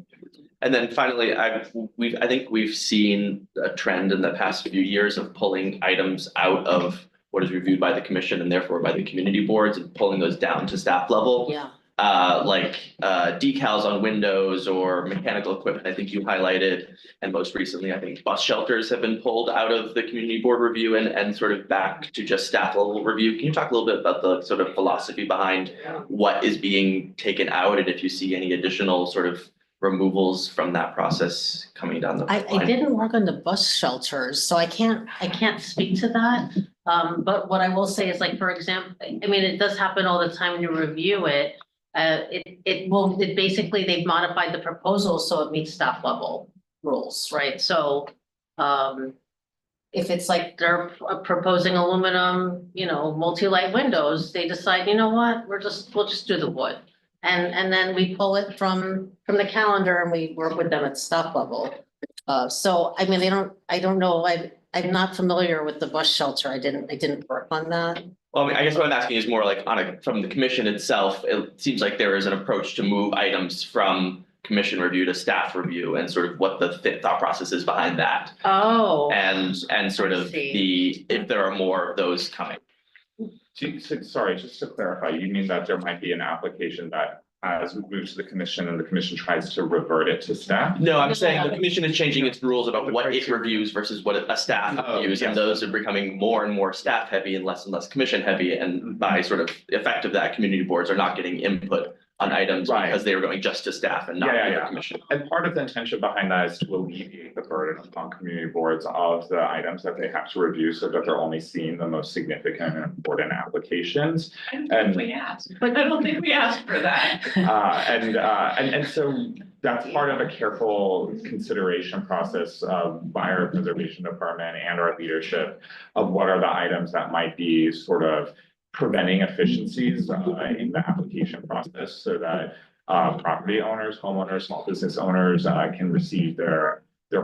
And then finally, I think we've seen a trend in the past few years of pulling items out of what is reviewed by the commission and therefore by the community boards and pulling those down to staff level. Yeah. Decals on windows or mechanical equipment, I think you highlighted. And most recently, I think bus shelters have been pulled out of the community board review and sort of back to just staff level review. Can you talk a little bit about the sort of philosophy behind what is being taken out and if you see any additional sort of removals from that process coming down the I pipeline? didn't work on the bus shelters, so I can't speak to that. But what I will say is like, for example, I mean, it does happen all the time when you review it. It basically, they've modified the proposal so it meets staff level rules, right? So, if it's like they're proposing aluminum, multi-light windows, they decide, you know what, we'll just do the wood. And then we pull it from the calendar and we work with them at staff level. So, I mean, I don't know, I'm not familiar with the bus shelter. I didn't work on that. Well, I mean, I guess what I'm asking is more like from the commission itself, it seems like there is an approach to move items from commission review to staff review and sort of what the thought process is behind that. Oh. And sort I of see. if there are more of those coming. Sorry, just to clarify, you mean that there might be an application that as we move to the commission and the commission tries to revert it to staff? No, I'm saying the commission is changing its rules about what it reviews versus what a staff reviews, and those are becoming more and more staff heavy and less commission heavy, and by sort of effect of that, community boards are not getting input on items because they were going just to staff and not to the commission. And part of the intention behind that is to alleviate the burden upon community boards of the items that they have to review so that they're only seeing the most significant and important applications. And we asked, but I don't think we asked for that. And so that's part of a careful consideration process by our preservation department and our leadership of what are the items that might be sort of preventing efficiencies in the application process so that property owners, homeowners, small business owners can receive their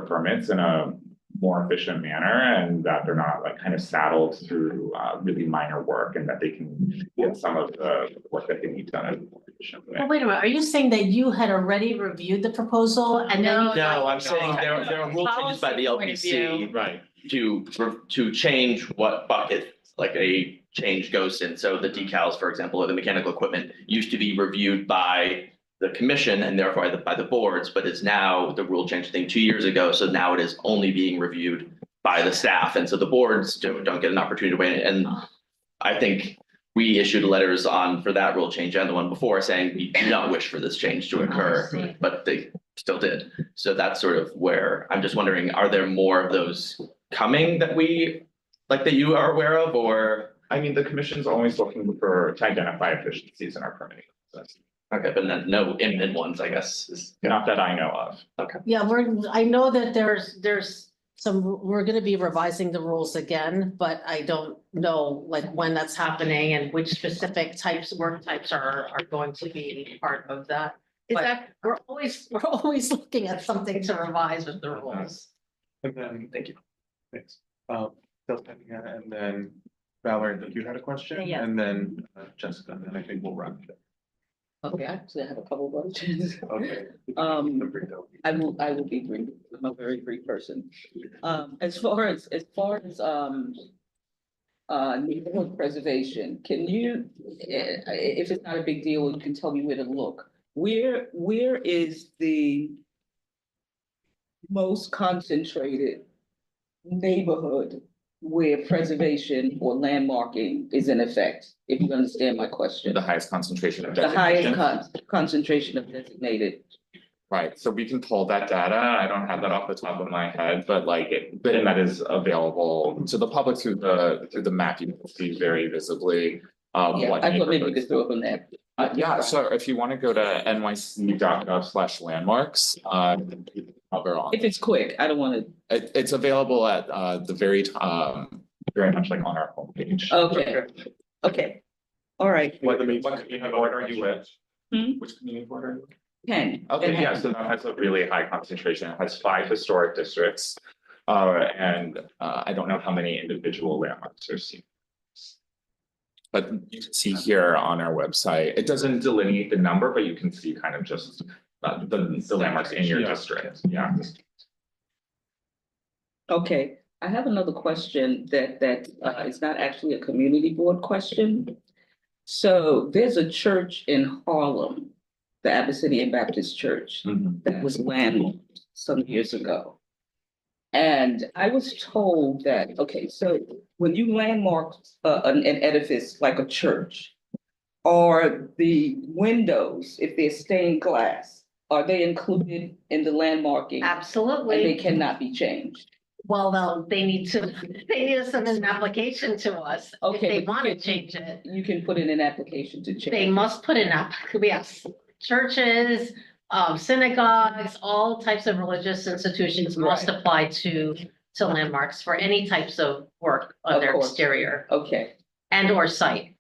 permits in a more efficient manner and that they're not like kind of saddled through really minor work and that they can get some of the work that they need done in a more efficient way. Well, wait a minute, are you saying that you had already reviewed the proposal and then? No, I'm saying there are rule changes by the LPC. Right. To change what bucket like a change goes in. So the decals, for example, or the mechanical equipment used to be reviewed by the commission and therefore by the boards, but it's now the rule change thing 2 years ago. So now it is only being reviewed by the staff. And so the boards don't get an opportunity to weigh in. And I think we issued letters for that rule change and the one before saying we do not wish for this change to occur, but they still did. So that's sort of where I'm just wondering, are there more of those coming that you are aware of, or? I mean, the commission's always looking to identify efficiencies in our permitting process. Okay, but then no imminent ones, I guess. Not that I know of. Okay. Yeah, I know that there's we're gonna be revising the rules again, but I don't know like when that's happening and which specific work types are going to be part of that. But we're always looking at something to revise with the rules. And then, Thank you. thanks. And then Valerie, I think you had a question? Yeah. And then Jessica, and then I think we'll wrap it up. Okay, actually, I have a couple of questions. Okay. I will be brief. I'm a very brief person. As far as neighborhood preservation, can you, if it's not a big deal, you can tell me where to look. Where is the most concentrated neighborhood where preservation or landmarking is in effect, if you understand my question? The highest concentration of The designation. highest concentration of designated. Right, so we can pull that data. I don't have that off the top of my head, but and that is available to the public through the map. You can see very visibly. Yeah, I thought maybe you could throw up on that. Yeah, so if you want to go to nyc.gov/landmarks, cover on. If it's quick, I don't want to. It's available at the very very much like on our homepage. Okay, all right. What community board are you with? Hmm? Which community board are you with? Pen. Okay, yeah, so that has a really high concentration. It has 5 historic districts. And I don't know how many individual landmarks are seen. But you can see here on our website, it doesn't delineate the number, but you can see kind of just the landmarks in your Yeah. district, yeah. Okay, I have another question that is not actually a community board question. So there's a church in Harlem, the Abyssinian Baptist Church, that was landmarked some years ago. And I was told that, okay, so when you landmark an edifice like a church, are the windows, if they're stained glass, are they included in the landmarking? And they Absolutely. cannot be changed? Well, no, they need to send an application to us if Okay, they but want to you can- change it. You can put in an application to change. They must put in yes, churches, synagogues, all types of religious institutions must Right. apply to landmarks for any types of work on Of their course. exterior Okay, and or site.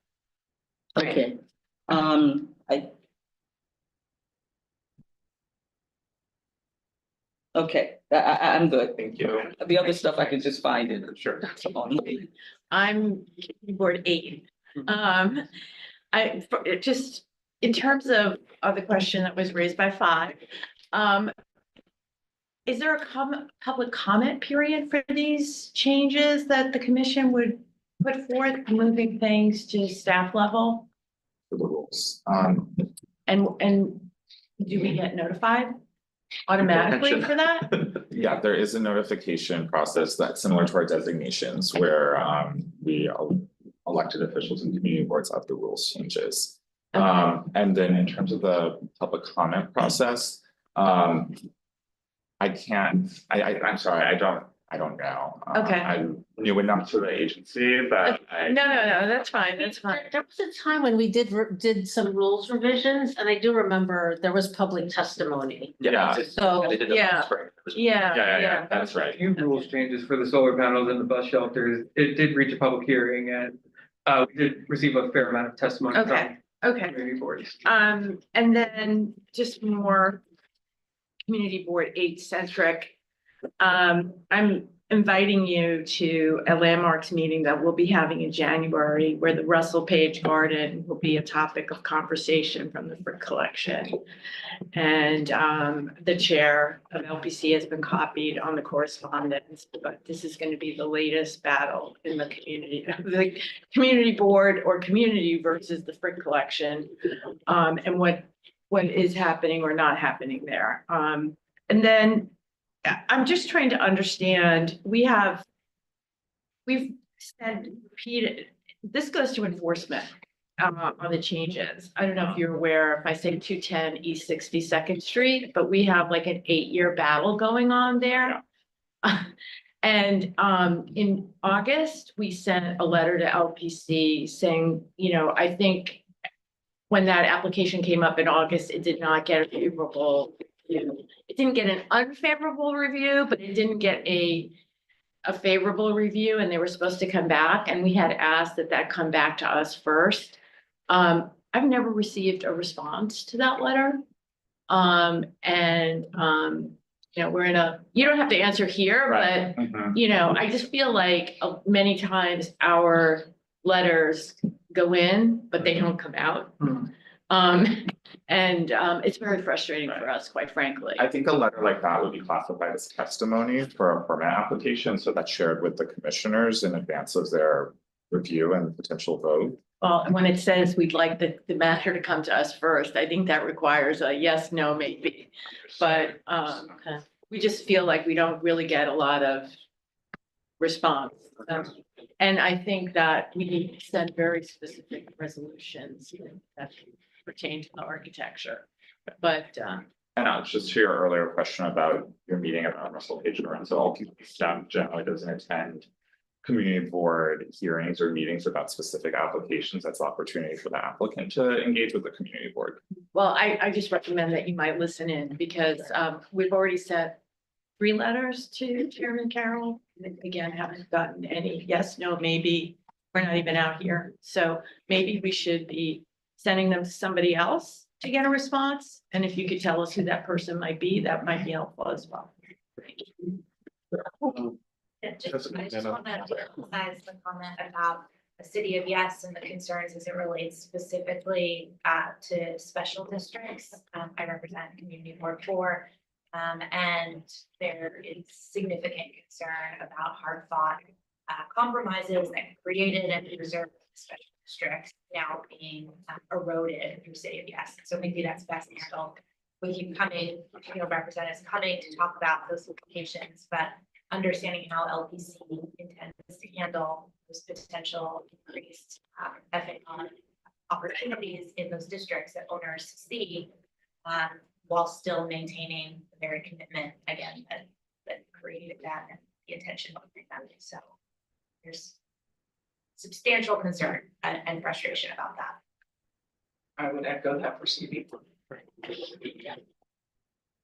okay. Okay, I'm good. Thank you. The other stuff I can just find it. Sure. Online. I'm board 8. Just in terms of the question that was raised by 5, is there a public comment period for these changes that the commission would put forth, moving things to staff level? For the rules. And do we get notified automatically for that? Yeah, there is a notification process that's similar to our designations where we elected officials and community boards have the rules changes. And then in terms of the public comment process, I'm sorry, I don't know. Okay. I'm new enough to the agency, but No, that's fine, that's fine. There was a time when we did some rules revisions, and I do remember there was public testimony. Yeah. So, They did that yeah. last spring. It was- Yeah. That's right. Few rules changes for the solar panels and the bus shelters. It did reach a public hearing and we did receive a fair amount of testimony from Okay. community boards. And then just more community board 8 centric. I'm inviting you to a landmarks meeting that we'll be having in January, where the Russell Page Garden will be a topic of conversation from the Frick collection. And the chair of LPC has been copied on the correspondence, but this is going to be the latest battle in the community board or community versus the Frick collection, and what is happening or not happening there. And then I'm just trying to understand, we've said repeated, this goes to enforcement on the changes. I don't know if you're aware, if I say 210 East 62nd Street, but we have like an 8-year battle going on there. And in August, we sent a letter to LPC saying, I think when that application came up in August, it did not get a favorable review. It didn't get an unfavorable review, but it didn't get a favorable review, and they were supposed to come back, and we had asked that come back to us first. I've never received a response to that letter. You don't have to answer here, Right. but I just feel like many times our letters go in, but they don't come out. It's very frustrating for us, quite frankly. I think a letter like that would be classified as testimony for a permit application, so that's shared with the commissioners in advance of their review and potential vote. Well, when it says we'd like the matter to come to us first, I think that requires a yes, no, maybe. But we just feel like we don't really get a lot of response. And I think that we need to send very specific resolutions that pertain to the architecture. But And just to your earlier question about your meeting about Russell Page Garden, so LPC staff generally doesn't attend community board hearings or meetings about specific applications. That's the opportunity for the applicant to engage with the community board. well, I just recommend that you might listen in, because we've already sent 3 letters to Chairman Carroll. And again, haven't gotten any yes, no, maybe. We're not even out here. So maybe we should be sending them to somebody else to get a response. And if you could tell us who that person might be, that might be helpful as well. I just want to emphasize the comment about the city of Yes and the concerns as it relates specifically to special districts. I represent Community Board 4. And there is significant concern about hard fought compromises that created and preserved special districts now being eroded through city of Yes. So maybe that's best handled with you coming, representatives coming to talk about those implications, but understanding how LPC intends to handle those potential increased FAR opportunities in those districts that owners see, while still maintaining the very commitment again that created that and the intention behind that. So there's substantial concern and frustration about that. I would echo that for CV.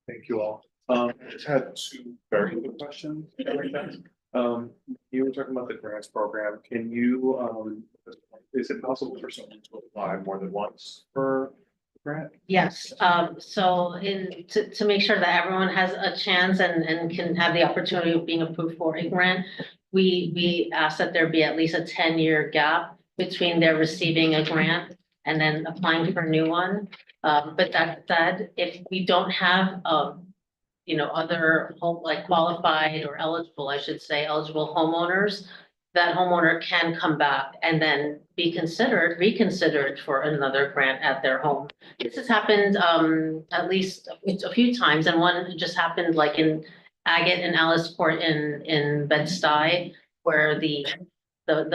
Thank you all. I just had two very good questions. You were talking about the grants program. Can you, is it possible for someone to apply more than once for a grant? Yes, so to make sure that everyone has a chance and can have the opportunity of being approved for a grant, we ask that there be at least a 10-year gap between their receiving a grant and then applying for a new one. But that said, if we don't have, other qualified or eligible, I should say, eligible homeowners, that homeowner can come back and then be reconsidered for another grant at their home. This has happened at least a few times, and one just happened like in Agate and Aliceport in Bed-Stuy, where the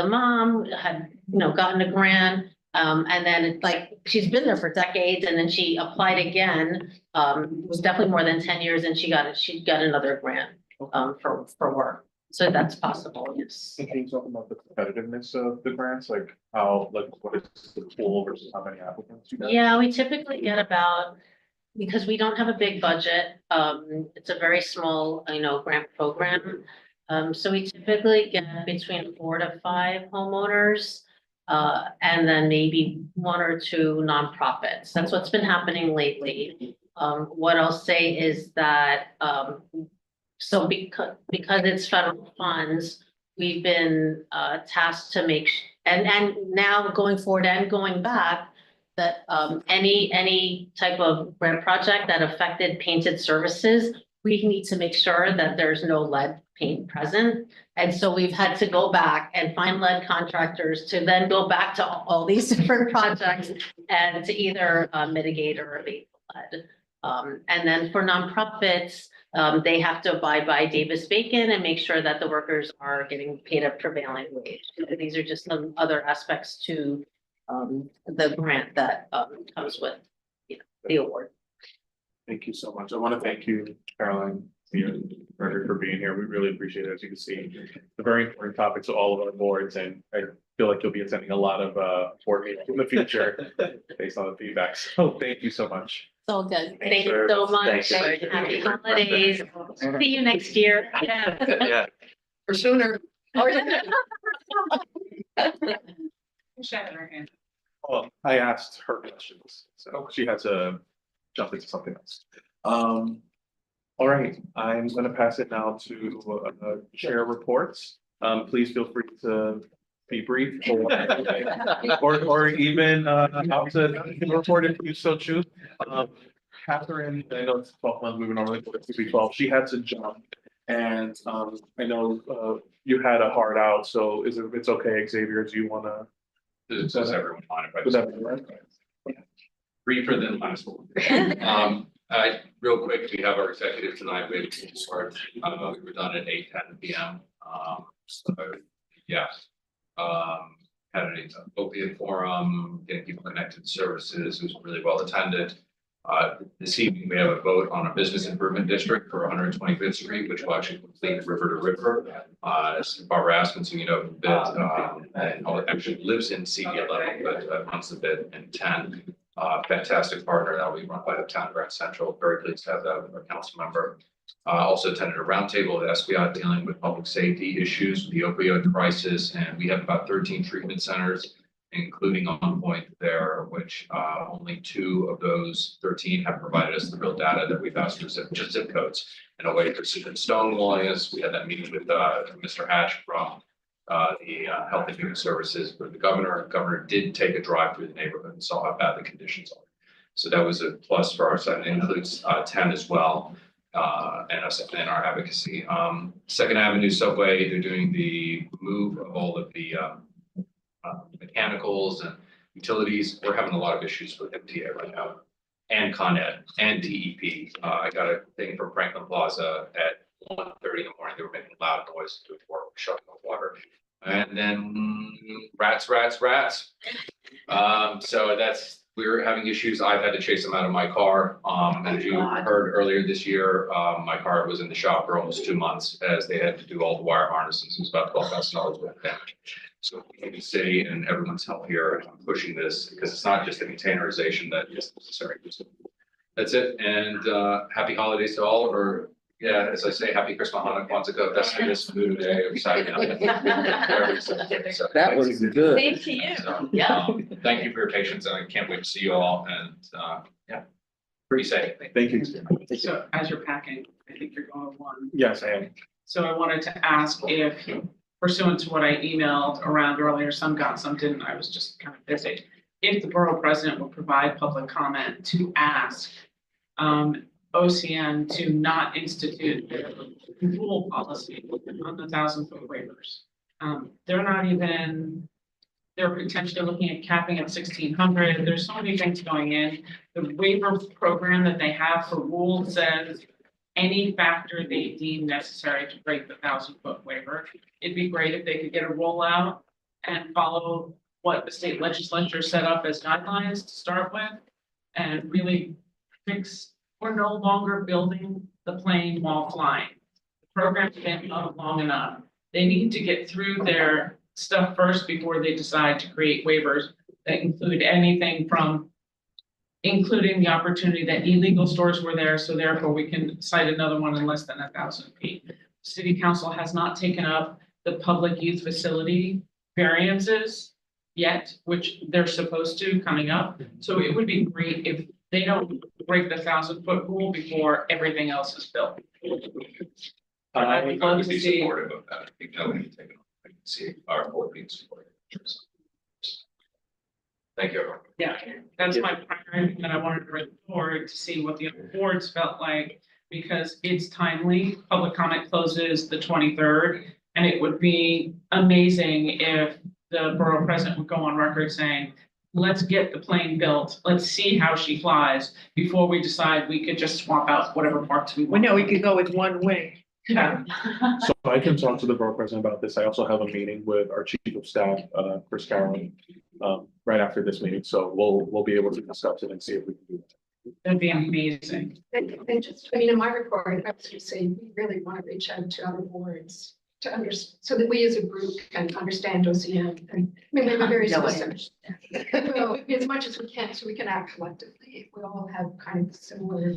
mom had gotten a grant, and then it's like she's been there for decades, and then she applied again. It was definitely more than 10 years, and she got another grant for work. So that's possible, yes. And can you talk about the competitiveness of the grants, like how, what is the pool versus how many applicants you got? Yeah, we typically get about, because we don't have a big budget, it's a very small, grant program. So we typically get between 4 to 5 homeowners, and then maybe 1 or 2 nonprofits. That's what's been happening lately. What I'll say is that, so because it's federal funds, we've been tasked to make, and now going forward and going back, that any type of grant project that affected painted surfaces, we need to make sure that there's no lead paint present. And so we've had to go back and find lead contractors to then go back to all these different projects and to either mitigate or abate lead. And then for nonprofits, they have to abide by Davis-Bacon and make sure that the workers are getting paid a prevailing wage. These are just some other aspects to the grant that comes with the award. Thank you so much. I want to thank you, Caroline, Frederick, for being here. We really appreciate it. As you can see, it's a very important topic to all of our boards, and I feel like you'll be attending a lot of board meetings in the future based on the feedback. So thank you so much. It's all good. Thank you so much. Thanks. Happy holidays. See you next year. Yeah. Or sooner. Well, I asked her questions, so she had to jump into something else. All right, I'm gonna pass it now to chair reports. Please feel free to be brief or even out to report if you so choose. Catherine, I know it's 12 months, we were normally going to be 12. She had to jump, and I know you had a hard out, so it's okay, Xavier, do you wanna? Does everyone mind if I Was just that right? briefer than last one? Real quick, we have our executive tonight. We have to start. We were done at 8:10 p.m. So yes. Had an opiate forum, getting people connected to services. It was really well attended. This evening, we have a vote on a business improvement district for 125th Street, which will actually complete river to river. Barbara Askinson, a bit, and actually lives in CD11, but runs the bit in 10. Fantastic partner that we run by the town of Grand Central. Very pleased to have that with our council member. Also attended a roundtable with SBI dealing with public safety issues, with the opioid crisis, and we have about 13 treatment centers, including On Point there, which only 2 of those 13 have provided us the real data that we've asked for, just zip codes. And a way for stonewalling us. We had that meeting with Mr. Hatch from the Health and Human Services with the governor. Governor did take a drive through the neighborhood and saw how bad the conditions are. So that was a plus for our side. It includes 10 as well, and us in our advocacy. Second Avenue subway, they're doing the move of all of the mechanicals and utilities. We're having a lot of issues with MTA right now, and Con Ed and DEP. I got a thing from Franklin Plaza at 1:30 in the morning. They were making loud noise doing work, shutting off water. And then rats. So we're having issues. I've had to chase them out of my car. As you heard earlier this year, my car was in the shop for almost 2 months as they had to do all the wire harnesses. It was about $12,000 worth of damage. So the city and everyone's help here, and I'm pushing this because it's not just a containerization that is necessary. That's it. And happy holidays to all, or yeah, as I say, happy Christmas, Hanukkah, Kwanzaa, Festivus, New Day, That was good. Same to you. So, Yeah. Thank you for your patience, and I can't wait to see you all, and yeah, pretty safe. Thank you. So as you're packing, I think you're going one. Yes, I am. So I wanted to ask if pursuant to what I emailed around earlier, some got, some didn't, I was just kind of busy. If the borough president would provide public comment to ask OCN to not institute their rule policy on the 1,000-foot waivers. They're not even, they're potentially looking at capping at 1,600. There's so many things going in. The waiver program that they have for rules says any factor they deem necessary to break the 1,000-foot waiver. It'd be great if they could get a rollout and follow what the state legislature set up as guidelines to start with and really fix. We're no longer building the plane while flying. The program's been up long enough. They need to get through their stuff first before they decide to create waivers that include anything from including the opportunity that illegal stores were there, so therefore we can cite another one in less than 1,000 feet. City Council has not taken up the public youth facility variances yet, which they're supposed to coming up. So it would be great if they don't break the 1,000-foot rule before everything else is built. I would love would to be see- supportive of that. I think that would be taken. I can see our board being supportive. Thank you, everyone. Yeah, that's my primary thing that I wanted to bring forward to see what the other boards felt like, because it's timely. Public comment closes the 23rd, and it would be amazing if the borough president would go on record saying, let's get the plane built. Let's see how she flies before we decide we could just swap out whatever parts we Well, want. no, we could go with one wing. Yeah. So I can talk to the borough president about this. I also have a meeting with our chief of staff, Chris Carroll, right after this meeting. So we'll be able to discuss it and see if we can do that. That'd be amazing. And just, I mean, in my report, I was gonna say, we really want to reach out to other boards to understand, so that we as a group can understand OCN and, I mean, maybe very specific. So, as much as we can, so we can act collectively. We all have kind of similar,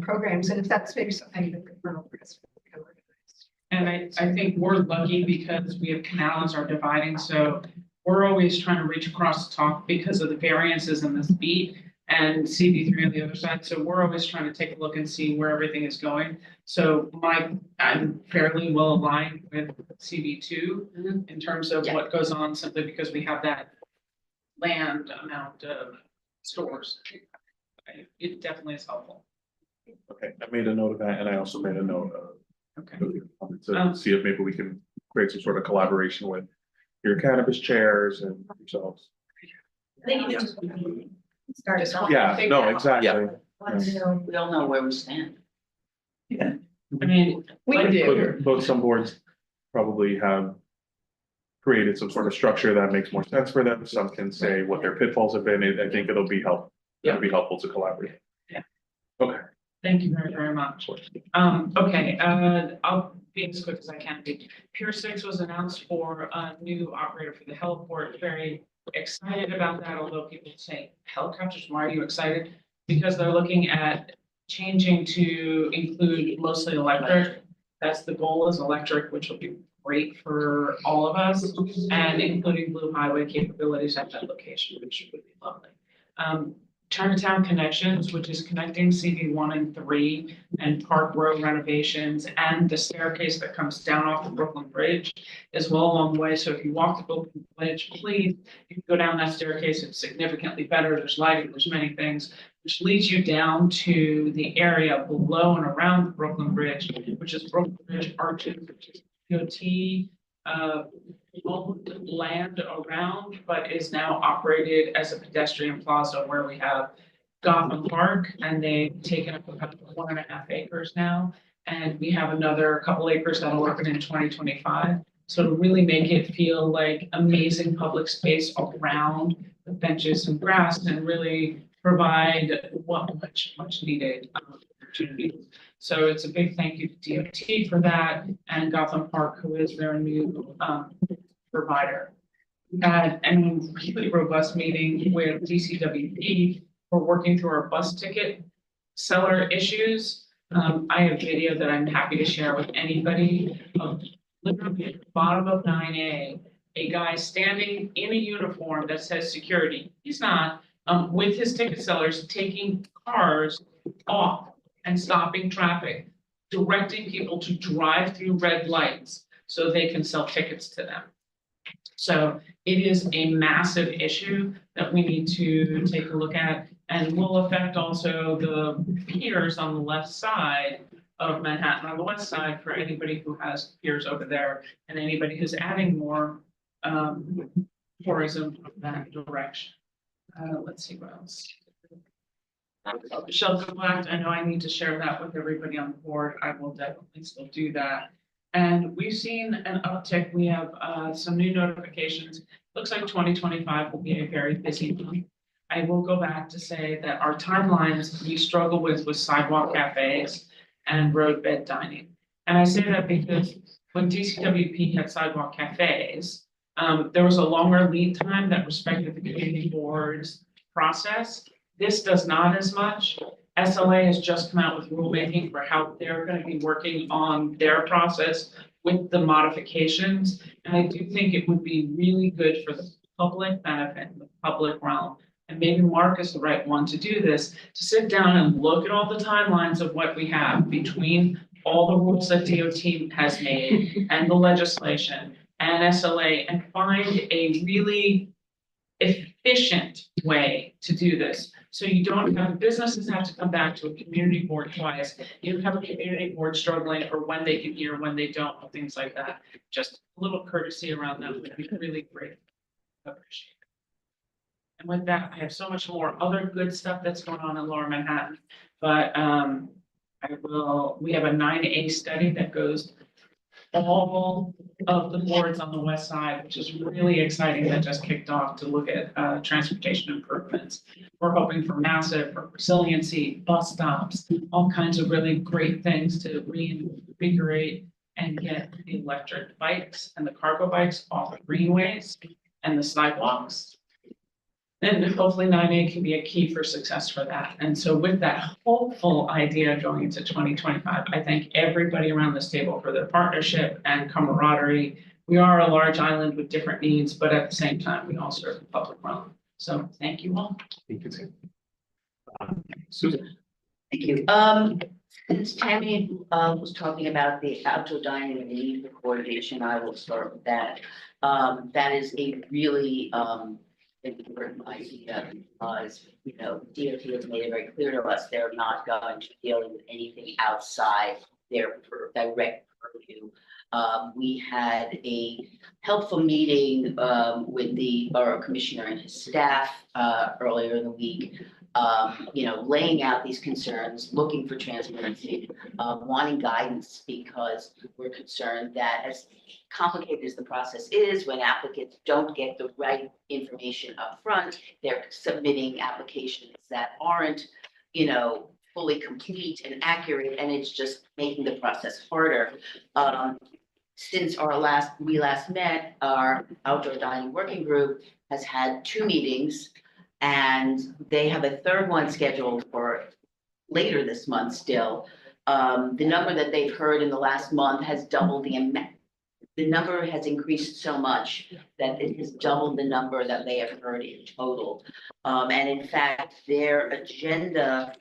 programs, and if that's maybe something that the borough president can organize. And I think we're lucky because we have canals are dividing, so we're always trying to reach across the top because of the variances in this beat and CB3 on the other side. So we're always trying to take a look and see where everything is going. So I'm fairly well aligned with CB2 in terms of what goes on, simply because we have that land amount of stores. It definitely is helpful. Okay, I made a note of that, and I also made a note of Okay. to see if maybe we can create some sort of collaboration with your cannabis chairs and yourselves. Start us off. Yeah, no, exactly. We all know where we stand. I mean, We do. But some boards probably have created some sort of structure that makes more sense for them. Some can say what their pitfalls have been. I think it'll be helpful to collaborate. Yeah. Okay. Thank you very, very much. Okay, I'll be as quick as I can be. Pier 6 was announced for a new operator for the heliport. Very excited about that, although people say helicopters, why are you excited? Because they're looking at changing to include mostly electric. That's the goal, is electric, which will be great for all of us, and including blue highway capabilities at that location, which would be lovely. Chinatown Connections, which is connecting CD 1 and 3 and Park Row renovations and the staircase that comes down off the Brooklyn Bridge is well along the way. So if you walk the Brooklyn Bridge, please, you can go down that staircase. It's significantly better. There's lighting, there's many things, which leads you down to the area below and around the Brooklyn Bridge, which is Brooklyn Bridge Arches, which is DOT owned land around, but is now operated as a pedestrian plaza where we have Gotham Park, and they've taken up about 1.5 acres now. And we have another couple acres that'll open in 2025. So to really make it feel like amazing public space around the benches and grass and really provide what much needed opportunities. So it's a big thank you to DOT for that and Gotham Park, who is their new provider. We had a really robust meeting with DCWP. We're working through our bus ticket seller issues. I have video that I'm happy to share with anybody of literally at the bottom of 9A, a guy standing in a uniform that says security. He's not, with his ticket sellers, taking cars off and stopping traffic, directing people to drive through red lights so they can sell tickets to them. So it is a massive issue that we need to take a look at and will affect also the piers on the left side of Manhattan, on the west side, for anybody who has piers over there and anybody who's adding more tourism from that direction. Let's see what else. Shelter Black, I know I need to share that with everybody on the board. I will definitely still do that. And we've seen an uptick. We have some new notifications. Looks like 2025 will be a very busy month. I will go back to say that our timelines we struggle with sidewalk cafes and roadbed dining. And I say that because when DCWP had sidewalk cafes, there was a longer lead time that respected the community board's process. This does not as much. SLA has just come out with rulemaking for how they're going to be working on their process with the modifications. And I do think it would be really good for the public benefit, the public realm. And maybe Mark is the right one to do this, to sit down and look at all the timelines of what we have between all the rules that DOT has made and the legislation and SLA, and find a really efficient way to do this. So you don't have, the businesses have to come back to a community board twice. You have a community board struggling for when they can hear, when they don't, things like that. Just a little courtesy around that would be really great. Appreciate it. And with that, I have so much more other good stuff that's going on in Lower Manhattan, but we have a 9A study that goes all of the boards on the west side, which is really exciting, that just kicked off to look at transportation improvements. We're hoping for massive, for resiliency, bus stops, all kinds of really great things to reinvigorate and get the electric bikes and the cargo bikes off the greenways and the sidewalks. And hopefully 9A can be a key for success for that. And so with that hopeful idea going into 2025, I thank everybody around this table for their partnership and camaraderie. We are a large island with different needs, but at the same time, we all serve the public realm. So thank you all. Thank you, Tim. Susan. Thank you. Since Tammy was talking about the outdoor dining and the need for coordination, I will start with that. That is a really important idea, because DOT has made it very clear to us they're not going to be dealing with anything outside their direct purview. We had a helpful meeting with the borough commissioner and his staff earlier in the week. Laying out these concerns, looking for transparency, wanting guidance, because we're concerned that as complicated as the process is, when applicants don't get the right information up front, they're submitting applications that aren't, fully complete and accurate, and it's just making the process harder. Since we last met, our outdoor dining working group has had 2 meetings, and they have a 3rd one scheduled for later this month still. The number that they've heard in the last month has doubled the amount. the number has increased so much that it has doubled the number that they have heard in total. And in fact, their agenda,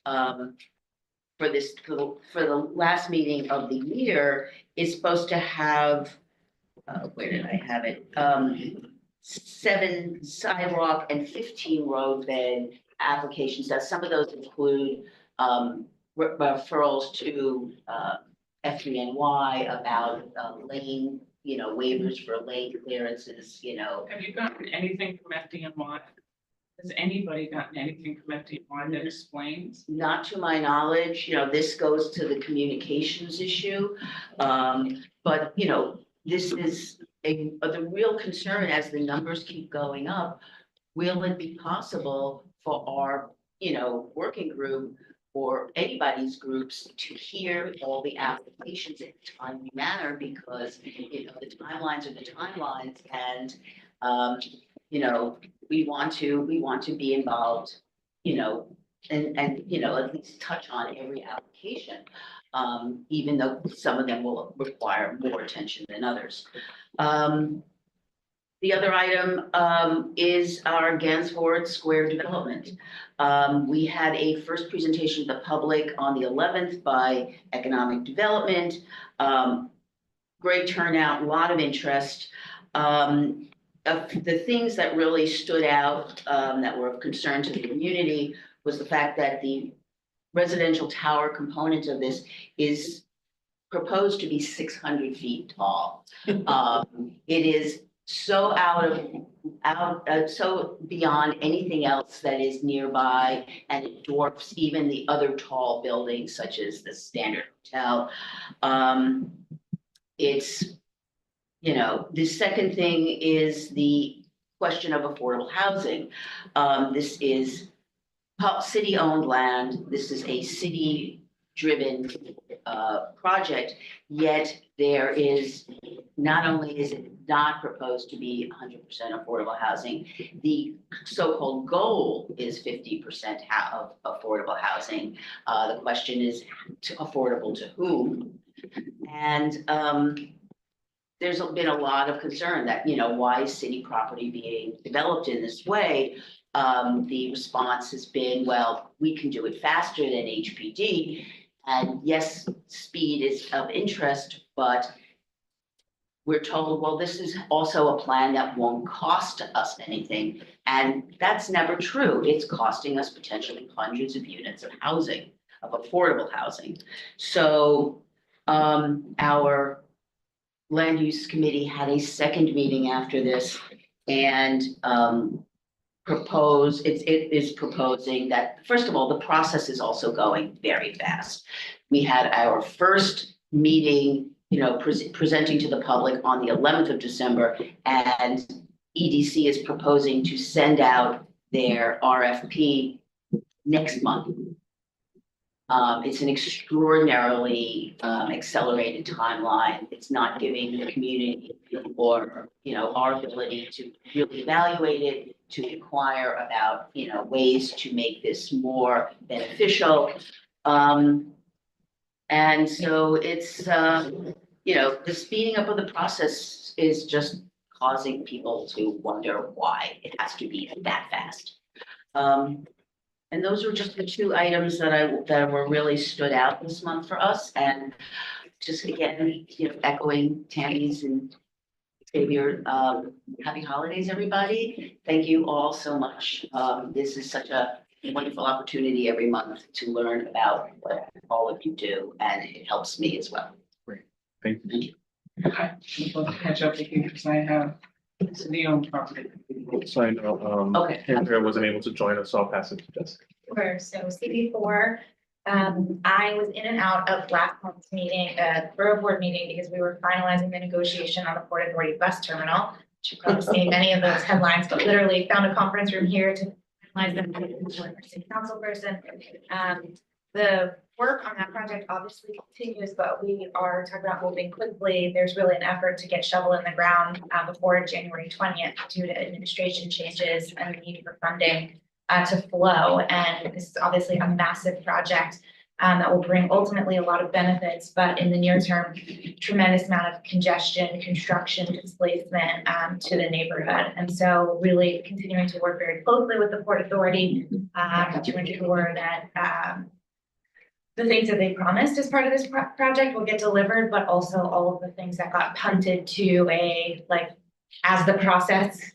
for the last meeting of the year is supposed to have, where did I have it? 7 sidewalk and 15 roadbed applications. Now, some of those include referrals to FDNY about lane, waivers for lane clearances, Have you gotten anything from FDNY? Has anybody gotten anything from FDNY that explains? Not to my knowledge, this goes to the communications issue. But, this is the real concern as the numbers keep going up. Will it be possible for our, working group or anybody's groups to hear all the applications in a timely manner? Because, the timelines are the timelines and, we want to be involved, and at least touch on every application. Even though some of them will require more attention than others. The other item is our Gansford Square development. We had a first presentation to the public on the 11th by Economic Development. Great turnout, a lot of interest. The things that really stood out that were of concern to the community was the fact that the residential tower component of this is proposed to be 600 feet tall. It is so so beyond anything else that is nearby, and it dwarfs even the other tall buildings such as the Standard Hotel. It's, the second thing is the question of affordable housing. This is city-owned land. This is a city-driven project, yet there is, not only is it not proposed to be 100% affordable housing, the so-called goal is 50% of affordable housing. The question is affordable to whom? And there's been a lot of concern that, why is city property being developed in this way? The response has been, well, we can do it faster than HPD. And yes, speed is of interest, but we're told, well, this is also a plan that won't cost us anything. And that's never true. It's costing us potentially hundreds of units of housing, of affordable housing. So our land use committee had a second meeting after this and it is proposing that, first of all, the process is also going very fast. We had our first meeting, presenting to the public on the 11th of December, and EDC is proposing to send out their RFP next month. It's an extraordinarily accelerated timeline. It's not giving the community or, our ability to really evaluate it, to inquire about, ways to make this more beneficial. And so it's, the speeding up of the process is just causing people to wonder why it has to be that fast. And those were just the 2 items that were really stood out this month for us. And just again, echoing Tammy's and Xavier, happy holidays, everybody. Thank you all so much. This is such a wonderful opportunity every month to learn about what all of you do, and it helps me as well. Great, thank you. I'd love to catch up with you because I have city-owned property. So I know, Okay. Andrea wasn't able to join us, so I'll pass it to Jessica. Sure, so CB4, I was in and out of last month's meeting, Borough Board meeting, because we were finalizing the negotiation on the Port Authority bus terminal. You've probably seen many of those headlines, but literally found a conference room here to finalize them with our city council person. The work on that project obviously continues, but we are talking about moving quickly. There's really an effort to get shovel in the ground before January 20th due to administration changes and the need for funding to flow. And this is obviously a massive project. that will bring ultimately a lot of benefits, but in the near term, tremendous amount of congestion, construction, displacement to the neighborhood. And so really continuing to work very closely with the Port Authority to ensure that the things that they promised as part of this project will get delivered, but also all of the things that got punted to as the process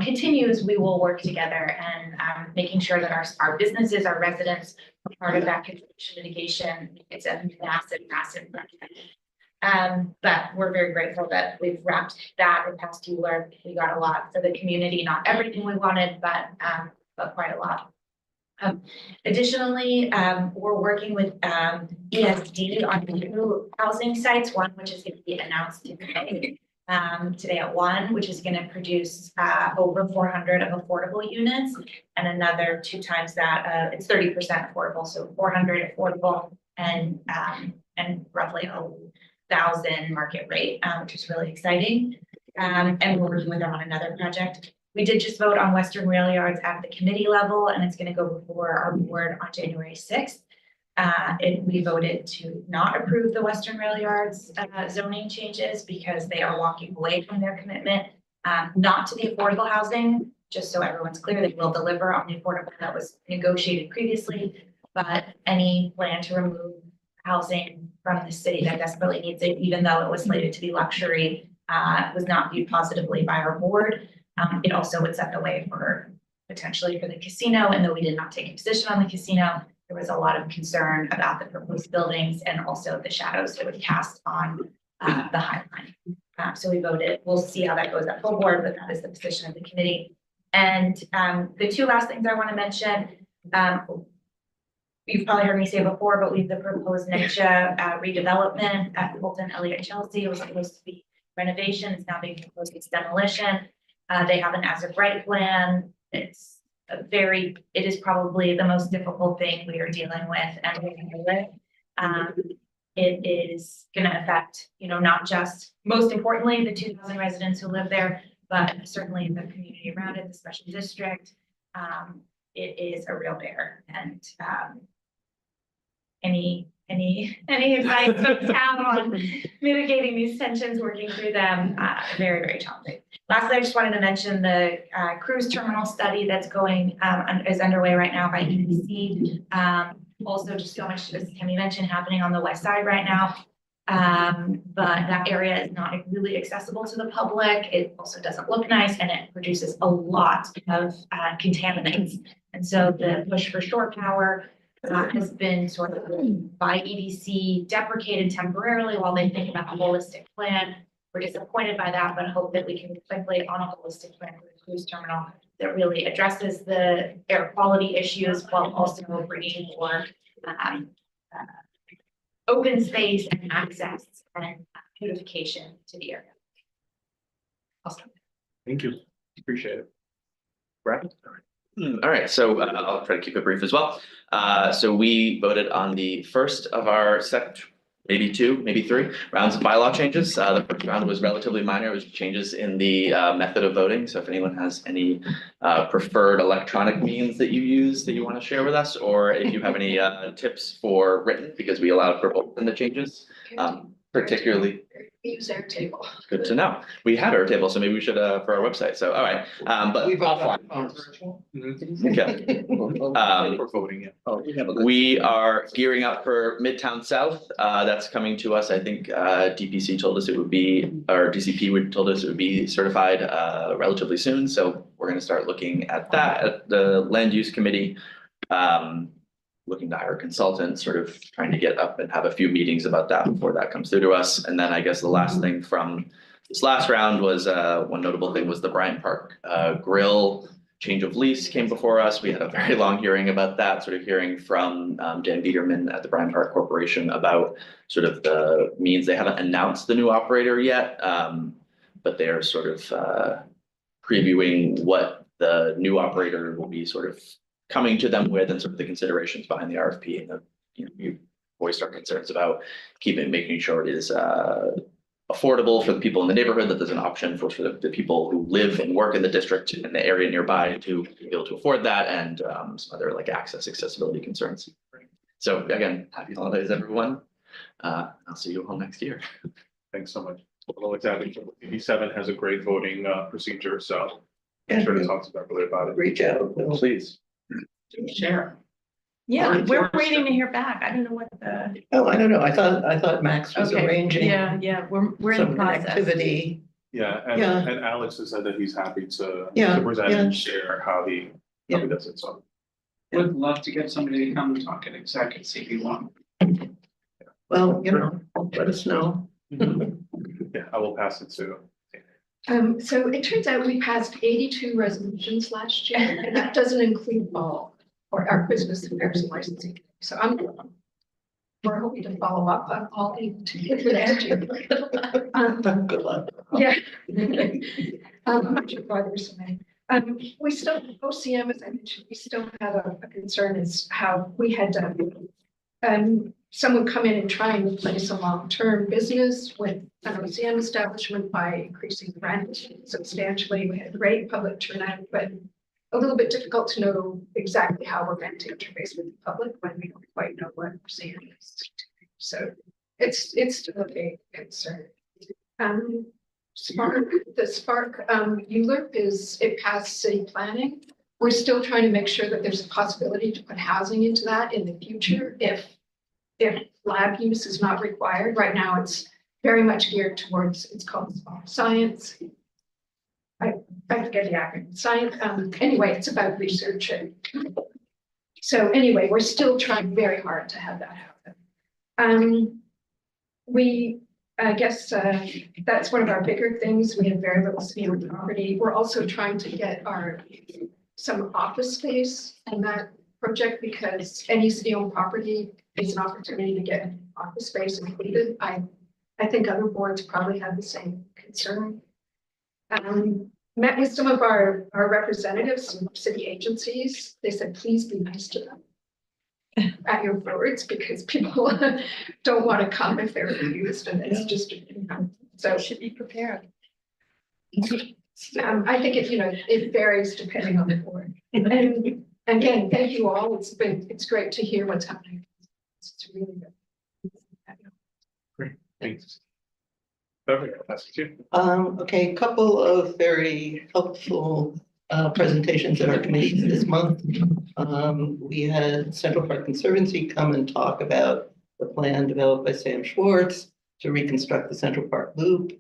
continues, we will work together and making sure that our businesses, our residents are part of that construction mitigation. It's a massive, massive project. But we're very grateful that we've wrapped that with past year. We got a lot for the community, not everything we wanted, but quite a lot. Additionally, we're working with ESD on new housing sites, one which is going to be announced today at 1, which is going to produce over 400 of affordable units, and another 2 times that, it's 30% affordable, so 400 affordable and roughly 1,000 market rate, which is really exciting. And we're working with them on another project. We did just vote on Western Rail Yards at the committee level, and it's going to go before our board on January 6th. We voted to not approve the Western Rail Yards zoning changes because they are walking away from their commitment, not to the affordable housing. Just so everyone's clear, they will deliver on the affordable that was negotiated previously, but any plan to remove housing from the city that desperately needs it, even though it was slated to be luxury, was not viewed positively by our board. It also would set the way for potentially for the casino, and though we did not take a position on the casino, there was a lot of concern about the proposed buildings and also the shadows it would cast on the High Line. So we voted. We'll see how that goes at full board, but that is the position of the committee. And the 2 last things I want to mention, you've probably heard me say before, but we have the proposed NYCHA redevelopment at Fulton, Elliott, Chelsea. It was supposed to be renovation. It's now being proposed as demolition. They have an as-of-right plan. It is probably the most difficult thing we are dealing with and working with. It is going to affect, not just, most importantly, the 2,000 residents who live there, but certainly the community around it, the special district. It is a real bear, and any advice from the town on mitigating these tensions, working through them, very, very challenging. Lastly, I just wanted to mention the cruise terminal study that's is underway right now by EDC. Also, just so much, as Tammy mentioned, happening on the west side right now. But that area is not really accessible to the public. It also doesn't look nice, and it produces a lot of contaminants. And so the push for shore power has been sort of by EDC deprecated temporarily while they think about a holistic plan. We're disappointed by that, but hope that we can reflect on a holistic plan for the cruise terminal that really addresses the air quality issues while also bringing more open space and access and beautification to the area. Awesome. Thank you. Appreciate it. Brad? All right, so I'll try to keep it brief as well. So we voted on the first of our maybe 2, maybe 3 rounds of bylaw changes. The first round was relatively minor. It was changes in the method of voting. So if anyone has any preferred electronic means that you use that you want to share with us, or if you have any tips for written, because we allowed for both in the changes, particularly. We use Airtable. Good to know. We had Airtable, so maybe we should for our website. So all right, but offline. Okay. We're voting it. We are gearing up for Midtown South. That's coming to us. I think DPC told us it would be, or DCP told us it would be certified relatively soon. So we're going to start looking at that at the Land Use Committee. Looking to hire a consultant, sort of trying to get up and have a few meetings about that before that comes through to us. And then I guess the last thing from this last round was one notable thing was the Bryant Park Grill change of lease came before us. We had a very long hearing about that, sort of hearing from Dan Biederman at the Bryant Park Corporation about sort of the means. They haven't announced the new operator yet, but they're sort of previewing what the new operator will be sort of coming to them with, and sort of the considerations behind the RFP. And you voiced our concerns about making sure it is affordable for the people in the neighborhood, that there's an option for sort of the people who live and work in the district and the area nearby to be able to afford that, and some other like accessibility concerns. So again, happy holidays, everyone. I'll see you all next year. Thanks so much. Although it's happening, 87 has a great voting procedure, so I'm sure to talk to Beverly about it. Reach out. Please. Share. Yeah, we're Volunteers. waiting to hear back. I don't know what the, Oh, I don't know. I thought Max was okay, arranging yeah, we're in some process. activity. Yeah, Yeah. and Alex has said that he's happy to Yeah, present yeah. and share how he does it, so. Would love to get somebody to come and talk at exec at CB1. Well, let us know. Yeah, I will pass it to. So it turns out we passed 82 resolutions last year, and that doesn't include all, or our business affairs and licensing. So we're hoping to follow up on all 82 for next year. Good luck. Yeah. I'm not sure why there's so many. We still, OCM, as I mentioned, we still have a concern is how we had someone come in and try and replace a long-term business with an OCM establishment by increasing the rent substantially. We had great public turnout, but a little bit difficult to know exactly how we're meant to interface with the public when we don't quite know what OCM is. So it's still a big concern. The Spark ULURP it passed city planning. We're still trying to make sure that there's a possibility to put housing into that in the future if lab use is not required. Right now, it's very much geared towards, it's called Spark Science. I forget the acronym, science. Anyway, it's about research. So anyway, we're still trying very hard to have that happen. I guess that's one of our bigger things. We have very little city-owned property. We're also trying to get some office space in that project because any city-owned property is an opportunity to get office space included. I think other boards probably have the same concern. Met with some of our representatives from city agencies. They said, please be nice to them at your boards because people don't want to come if they're abused and it's just, so should be prepared. I think it varies depending on the board. And again, thank you all. It's great to hear what's happening. It's really good. Great, thanks. Perfect, that's you. Okay, a couple of very helpful presentations at our committees this month. We had Central Park Conservancy come and talk about the plan developed by Sam Schwartz to reconstruct the Central Park Loop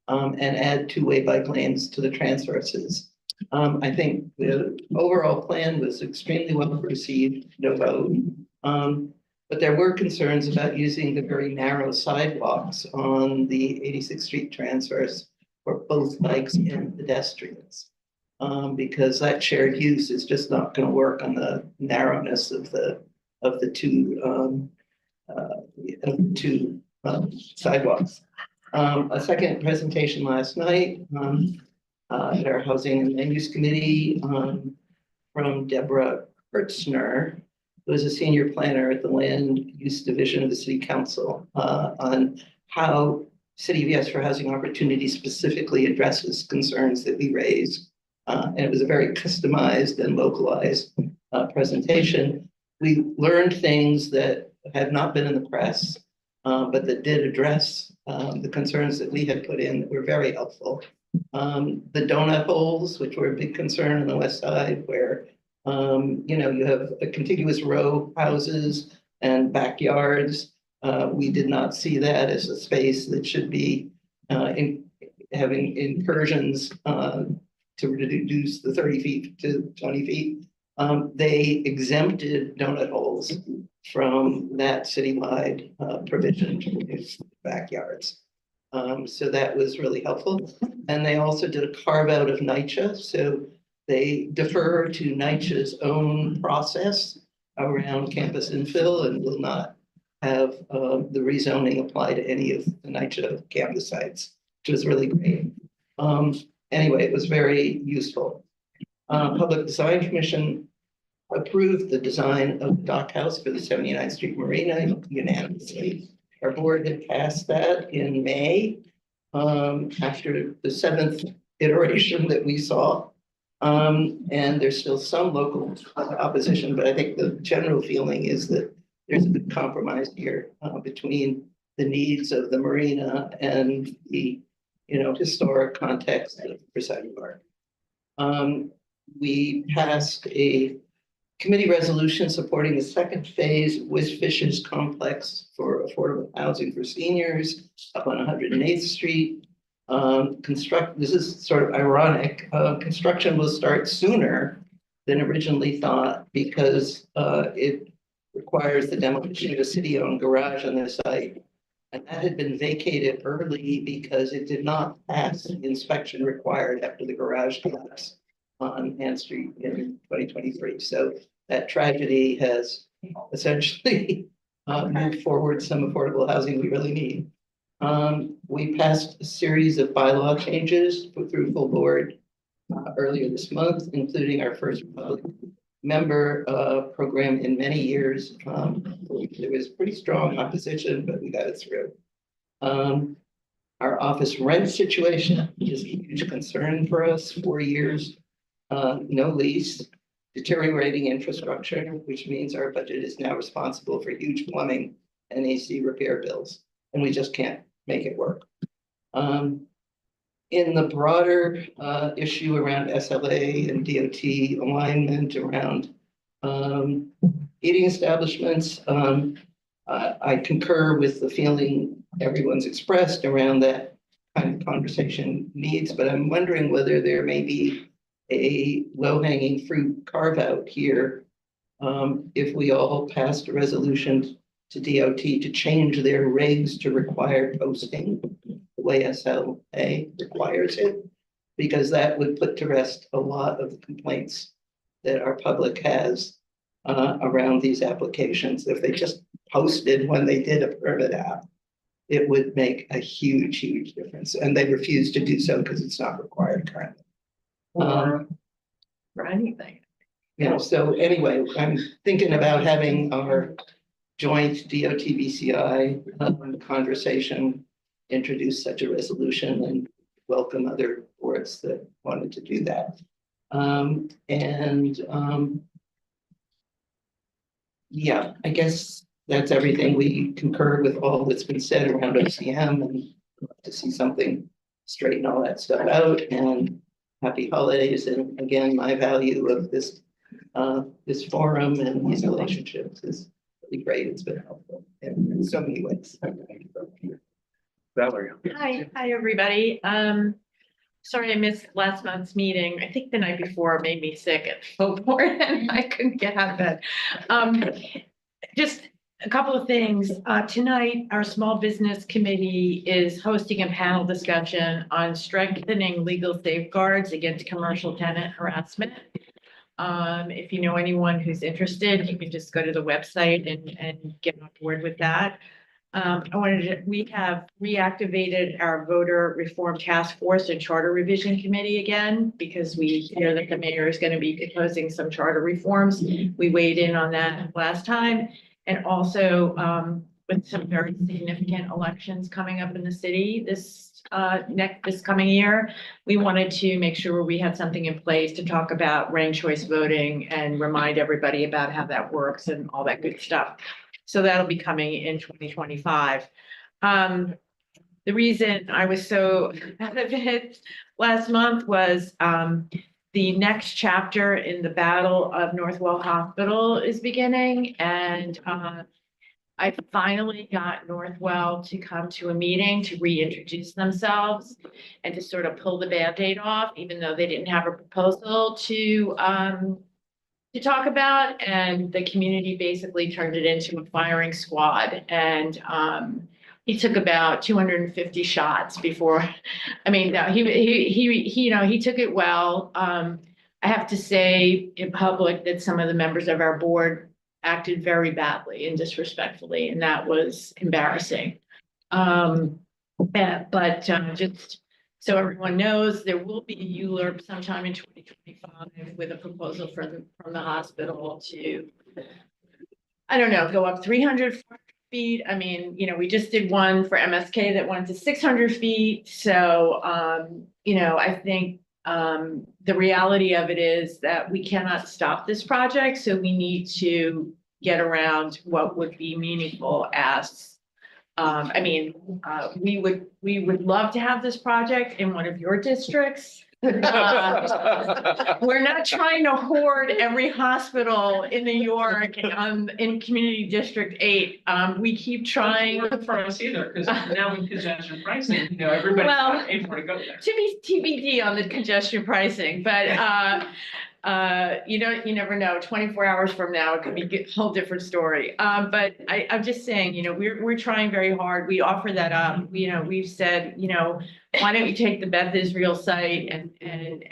and add two-way bike lanes to the transverses. I think the overall plan was extremely well received, no vote. But there were concerns about using the very narrow sidewalks on the 86th Street transverse for both bikes and pedestrians. Because that shared use is just not going to work on the narrowness of the two sidewalks. A second presentation last night at our Housing and Land Use Committee from Deborah Hertzner, who is a senior planner at the Land Use Division of the City Council, on how City of Yes for Housing Opportunities specifically addresses concerns that we raise. And it was a very customized and localized presentation. We learned things that had not been in the press, but that did address the concerns that we had put in that were very helpful. The donut holes, which were a big concern on the west side, where you have a contiguous row houses and backyards. We did not see that as a space that should be having incursions to reduce the 30 feet to 20 feet. They exempted donut holes from that citywide provision to reduce backyards. So that was really helpful. And they also did a carve out of NYCHA. So they defer to NYCHA's own process around campus infill and will not have the rezoning apply to any of the NYCHA campus sites, which was really great. Anyway, it was very useful. Public Design Commission approved the design of the dock house for the 79th Street Marina unanimously. Our board had passed that in May after the 7th iteration that we saw. And there's still some local opposition, but I think the general feeling is that there's a good compromise here between the needs of the marina and the, historic context of Versailles Park. We passed a committee resolution supporting the second phase of Wiz Fish's complex for affordable housing for seniors up on 108th Street. This is sort of ironic. Construction will start sooner than originally thought because it requires the demolition of a city-owned garage on the site. And that had been vacated early because it did not pass the inspection required after the garage collapse on Ann Street in 2023. So that tragedy has essentially moved forward some affordable housing we really need. We passed a series of bylaw changes put through full board earlier this month, including our first public member program in many years. There was pretty strong opposition, but we got it through. Our office rent situation is a huge concern for us. 4 years, no lease, deteriorating infrastructure, which means our budget is now responsible for huge plumbing and AC repair bills, and we just can't make it work. In the broader issue around SLA and DOT alignment around eating establishments, I concur with the feeling everyone's expressed around that kind of conversation needs, but I'm wondering whether there may be a low-hanging fruit carve-out here if we all passed a resolution to DOT to change their regs to require posting the way SLA requires it, because that would put to rest a lot of the complaints that our public has around these applications. If they just posted when they did a permit app, it would make a huge, huge difference. And they refuse to do so because it's not required currently. For anything. Yeah, so anyway, I'm thinking about having our joint DOT BCI conversation, introduce such a resolution and welcome other boards that wanted to do that. Yeah, I guess that's everything. We concur with all that's been said around OCM and to see something straighten all that stuff out, and happy holidays. And again, my value of this forum and these relationships is really great. It's been helpful in so many ways. Valerie. Hi, everybody. Sorry I missed last month's meeting. I think the night before made me sick at full board and I couldn't get out of bed. Just a couple of things. Tonight, our small business committee is hosting a panel discussion on strengthening legal safeguards against commercial tenant harassment. If you know anyone who's interested, you can just go to the website and get on board with that. We have reactivated our voter reform task force and charter revision committee again, because we hear that the mayor is going to be proposing some charter reforms. We weighed in on that last time. And also with some very significant elections coming up in the city this coming year, we wanted to make sure we had something in place to talk about ranked choice voting and remind everybody about how that works and all that good stuff. So that'll be coming in 2025. The reason I was so out of it last month was the next chapter in the Battle of Northwell Hospital is beginning, and I finally got Northwell to come to a meeting to reintroduce themselves and to sort of pull the Band-Aid off, even though they didn't have a proposal to talk about, and the community basically turned it into a firing squad. And he took about 250 shots before. I mean, no, he took it well. I have to say in public that some of the members of our board acted very badly and disrespectfully, and that was embarrassing. But just so everyone knows, there will be a ULURP sometime in 2025 with a proposal from the hospital to, I don't know, go up 300 feet. I mean, we just did one for MSK that went to 600 feet. So, I think the reality of it is that we cannot stop this project. So we need to get around what would be meaningful asks. We would love to have this project in one of your districts. We're not trying to hoard every hospital in New York in Community District 8. We keep trying. For us either, because now with congestion pricing, you know, everybody's Well, not able to go there. To be TBD on the congestion pricing, but you never know. 24 hours from now, it could be a whole different story. But I'm just saying, you know, we're trying very hard. We offer that up. You know, we've said, you know, why don't you take the Beth Israel site and build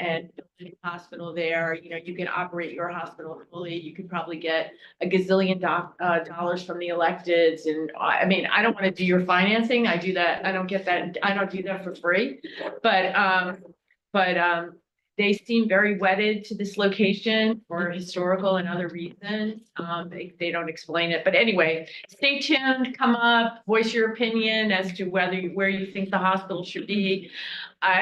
a hospital there? You know, you can operate your hospital fully. You could probably get a gazillion dollars from the electeds. And I mean, I don't want to do your financing. I do that. I don't get that. I don't do that for free. But they seem very wedded to this location for historical and other reasons. They don't explain it, but anyway, stay tuned, come up, voice your opinion as to where you think the hospital should be.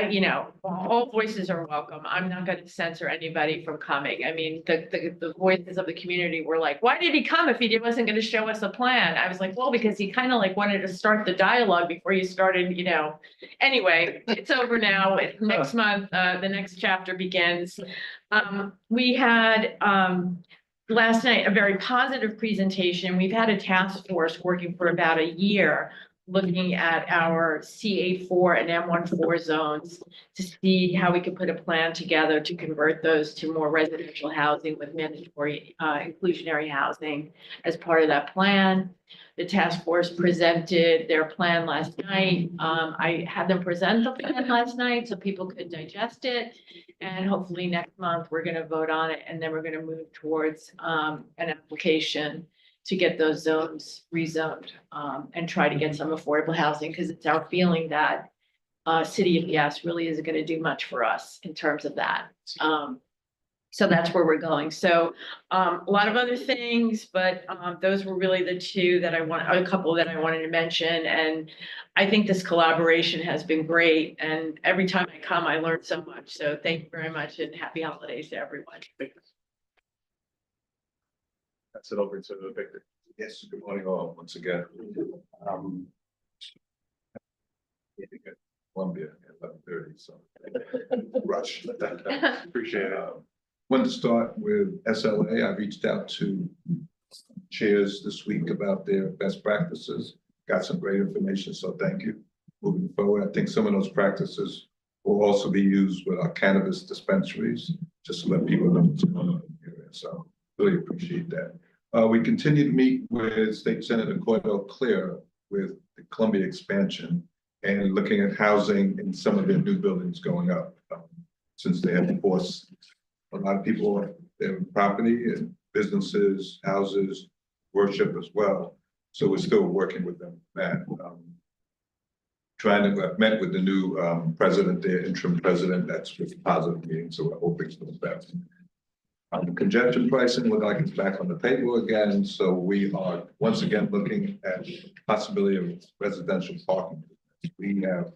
You know, all voices are welcome. I'm not going to censor anybody from coming. I mean, the voices of the community were like, why did he come if he wasn't going to show us a plan? I was like, well, because he kind of like wanted to start the dialogue before you started, you know. Anyway, it's over now. Next month, the next chapter begins. We had last night a very positive presentation. We've had a task force working for about a year looking at our CA4 and M14 zones to see how we could put a plan together to convert those to more residential housing with mandatory inclusionary housing as part of that plan. The task force presented their plan last night. I had them present the plan last night so people could digest it. And hopefully next month, we're going to vote on it, and then we're going to move towards an application to get those zones rezoned and try to get some affordable housing, because it's our feeling that City of Yes really isn't going to do much for us in terms of that. So that's where we're going. So a lot of other things, but those were really the two that a couple that I wanted to mention. And I think this collaboration has been great. And every time I come, I learn so much. So thank you very much, and happy holidays to everyone. Pass it over to Victor. Yes, good morning all, once again. Columbia at 11:30, so rush. Appreciate it. Wanted to start with SLA. I reached out to chairs this week about their best practices. Got some great information, so thank you. Moving forward, I think some of those practices will also be used with our cannabis dispensaries, just to let people know what's going on in the area. So really appreciate that. We continue to meet with State Senator Cordell Clear with the Columbia expansion and looking at housing in some of their new buildings going up, since they have forced a lot of people on their property and businesses, houses, worship as well. So we're still working with them, Matt. I've met with the new president, their interim president. That's with a positive meeting, so we're hoping for the best. Congestion pricing look like it's back on the table again, so we are once again looking at the possibility of residential parking. We have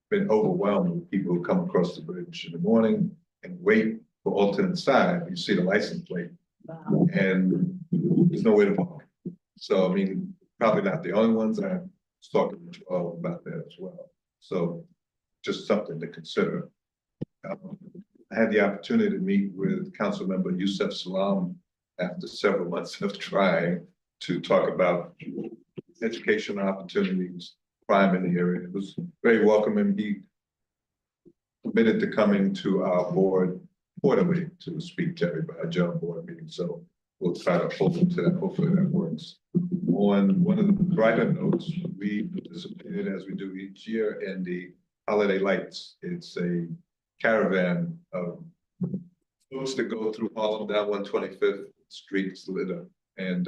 been overwhelmed with people who come across the bridge in the morning and wait for alternate side. You see the license plate, and there's nowhere to park. So I mean, probably not the only ones. I was talking to you about that as well. So just something to consider. I had the opportunity to meet with Councilmember Yusef Salam after several months of trying to talk about educational opportunities, crime in the area. It was very welcoming. He committed to coming to our board quarterly to speak to everybody, a general board meeting. So we'll try to hold him to that. Hopefully that works. On one of the brighter notes, we participated, as we do each year, in the Holiday Lights. It's a caravan of folks that go through Harlem down 125th Street, lit up, and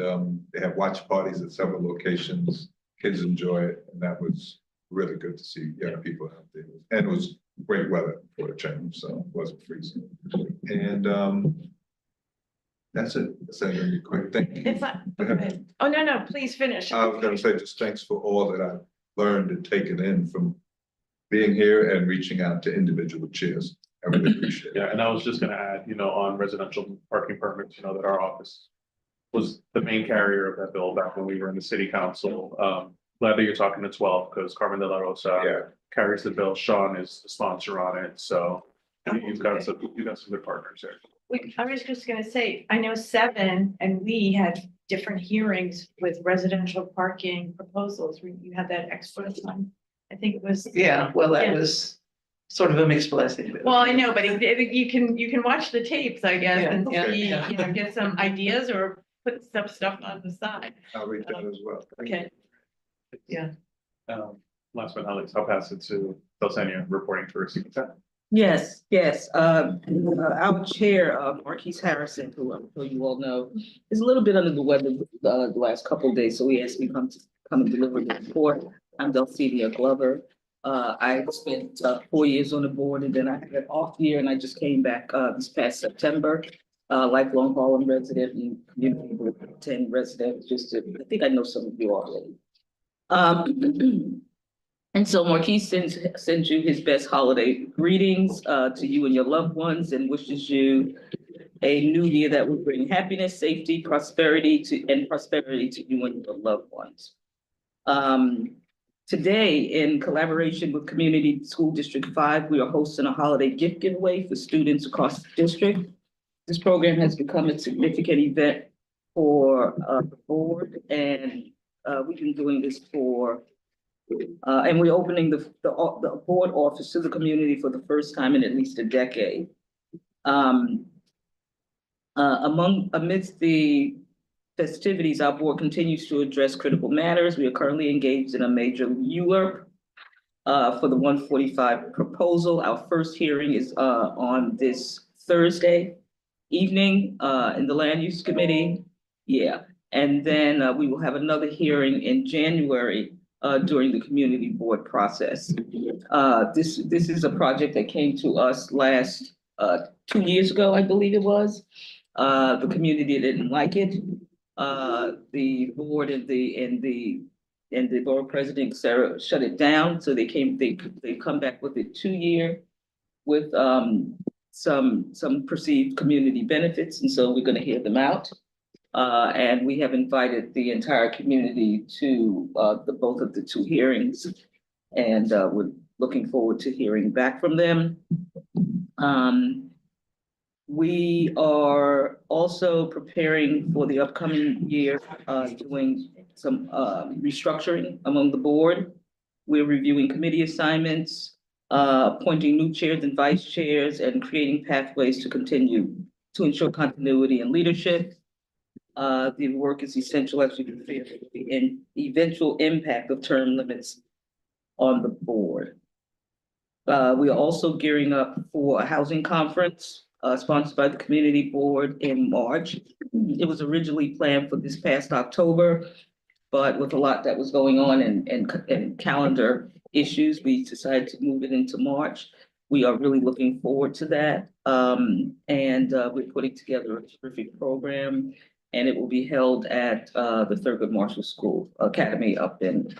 they have watch parties at several locations. Kids enjoy it, and that was really good to see young people out there. And it was great weather for the change, so it wasn't freezing. And that's it. That's going to be quick. Thank you. Okay. Oh, no, please finish. I was going to say just thanks for all that I've learned and taken in from being here and reaching out to individual chairs. I really appreciate it. Yeah, and I was just gonna add, on residential parking permits, that our office was the main carrier of that bill back when we were in the city council. Glad that you're talking to 12 because Carmen de la Rosa carries the bill. Sean is the sponsor on it. So you've got some good partners there. I was just gonna say, I know 7 and we had different hearings with residential parking proposals. You had that extra one. I think it was. Yeah, well, that Yeah. was sort of a mixed blessing. Well, I know, but you can watch the tapes, I guess, Yeah, and yeah, see, yeah. you know, get some ideas or put some stuff on the side. I'll read that as well. Okay. Yeah. Last but not least, I'll pass it to Dulcinea reporting for superintendent. Yes, yes. Our chair, Marquise Harrison, who I'm sure you all know, is a little bit under the weather the last couple of days, so he asked me to come and deliver the report. I'm Dulcinea Glover. I spent 4 years on the board, and then I had an off year, and I just came back this past September. Lifelong Harlem resident and community board 10 resident. I think I know some of you already. And so Marquise sends you his best holiday greetings to you and your loved ones, and wishes you a new year that will bring happiness, safety, prosperity to you and your loved ones. Today, in collaboration with Community School District 5, we are hosting a holiday gift giveaway for students across the district. This program has become a significant event for the board, and we've been doing this and we're opening the board office to the community for the first time in at least a decade. Amidst the festivities, our board continues to address critical matters. We are currently engaged in a major ULURP for the 145 proposal. Our first hearing is on this Thursday evening in the Land Use Committee. Yeah, and then we will have another hearing in January during the community board process. This is a project that came to us last 2 years ago, I believe it was. The community didn't like it. The board and the borough president Sarah shut it down. So they come back with a 2-year with some perceived community benefits, and so we're going to hear them out. And we have invited the entire community to both of the 2 hearings, and we're looking forward to hearing back from them. We are also preparing for the upcoming year, doing some restructuring among the board. We're reviewing committee assignments, appointing new chairs and vice chairs, and creating pathways to continue to ensure continuity and leadership. The work is essential as we prepare for the eventual impact of term limits on the board. We are also gearing up for a housing conference sponsored by the community board in March. It was originally planned for this past October, but with a lot that was going on and calendar issues, we decided to move it into March. We are really looking forward to that. And we're putting together a terrific program, and it will be held at the Thurgood Marshall School Academy up in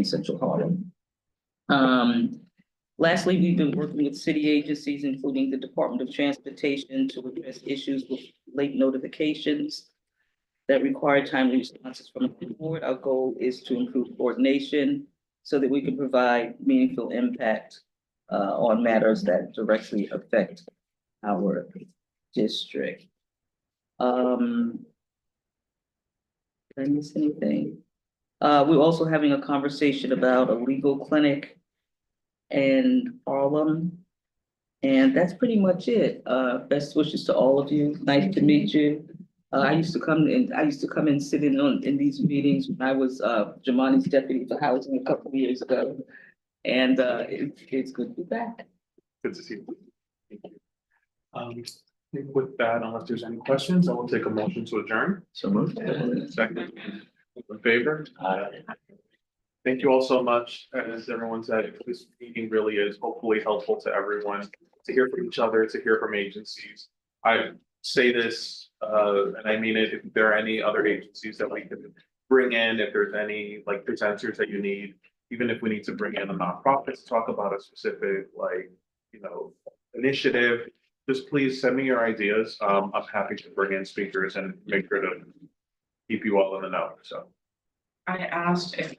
Central Harlem. Lastly, we've been working with city agencies, including the Department of Transportation, to address issues with late notifications that require timely responses from the board. Our goal is to improve coordination so that we can provide meaningful impact on matters that directly affect our district. Did I miss anything? We're also having a conversation about a legal clinic in Harlem. And that's pretty much it. Best wishes to all of you. Nice to meet you. I used to come and sit in these meetings when I was Jamani's deputy for housing a couple of years ago. And it's good to be back. Good to see you. Thank you. With that, unless there's any questions, I will take a motion to adjourn. So moved. Second, in favor? Thank you all so much. As everyone said, this meeting really is hopefully helpful to everyone, to hear from each other, to hear from agencies. I say this, and I mean it, if there are any other agencies that we can bring in, if there's any like presenters that you need, even if we need to bring in a nonprofit to talk about a specific initiative, just please send me your ideas. I'm happy to bring in speakers and make sure to keep you all in the know, so. I asked if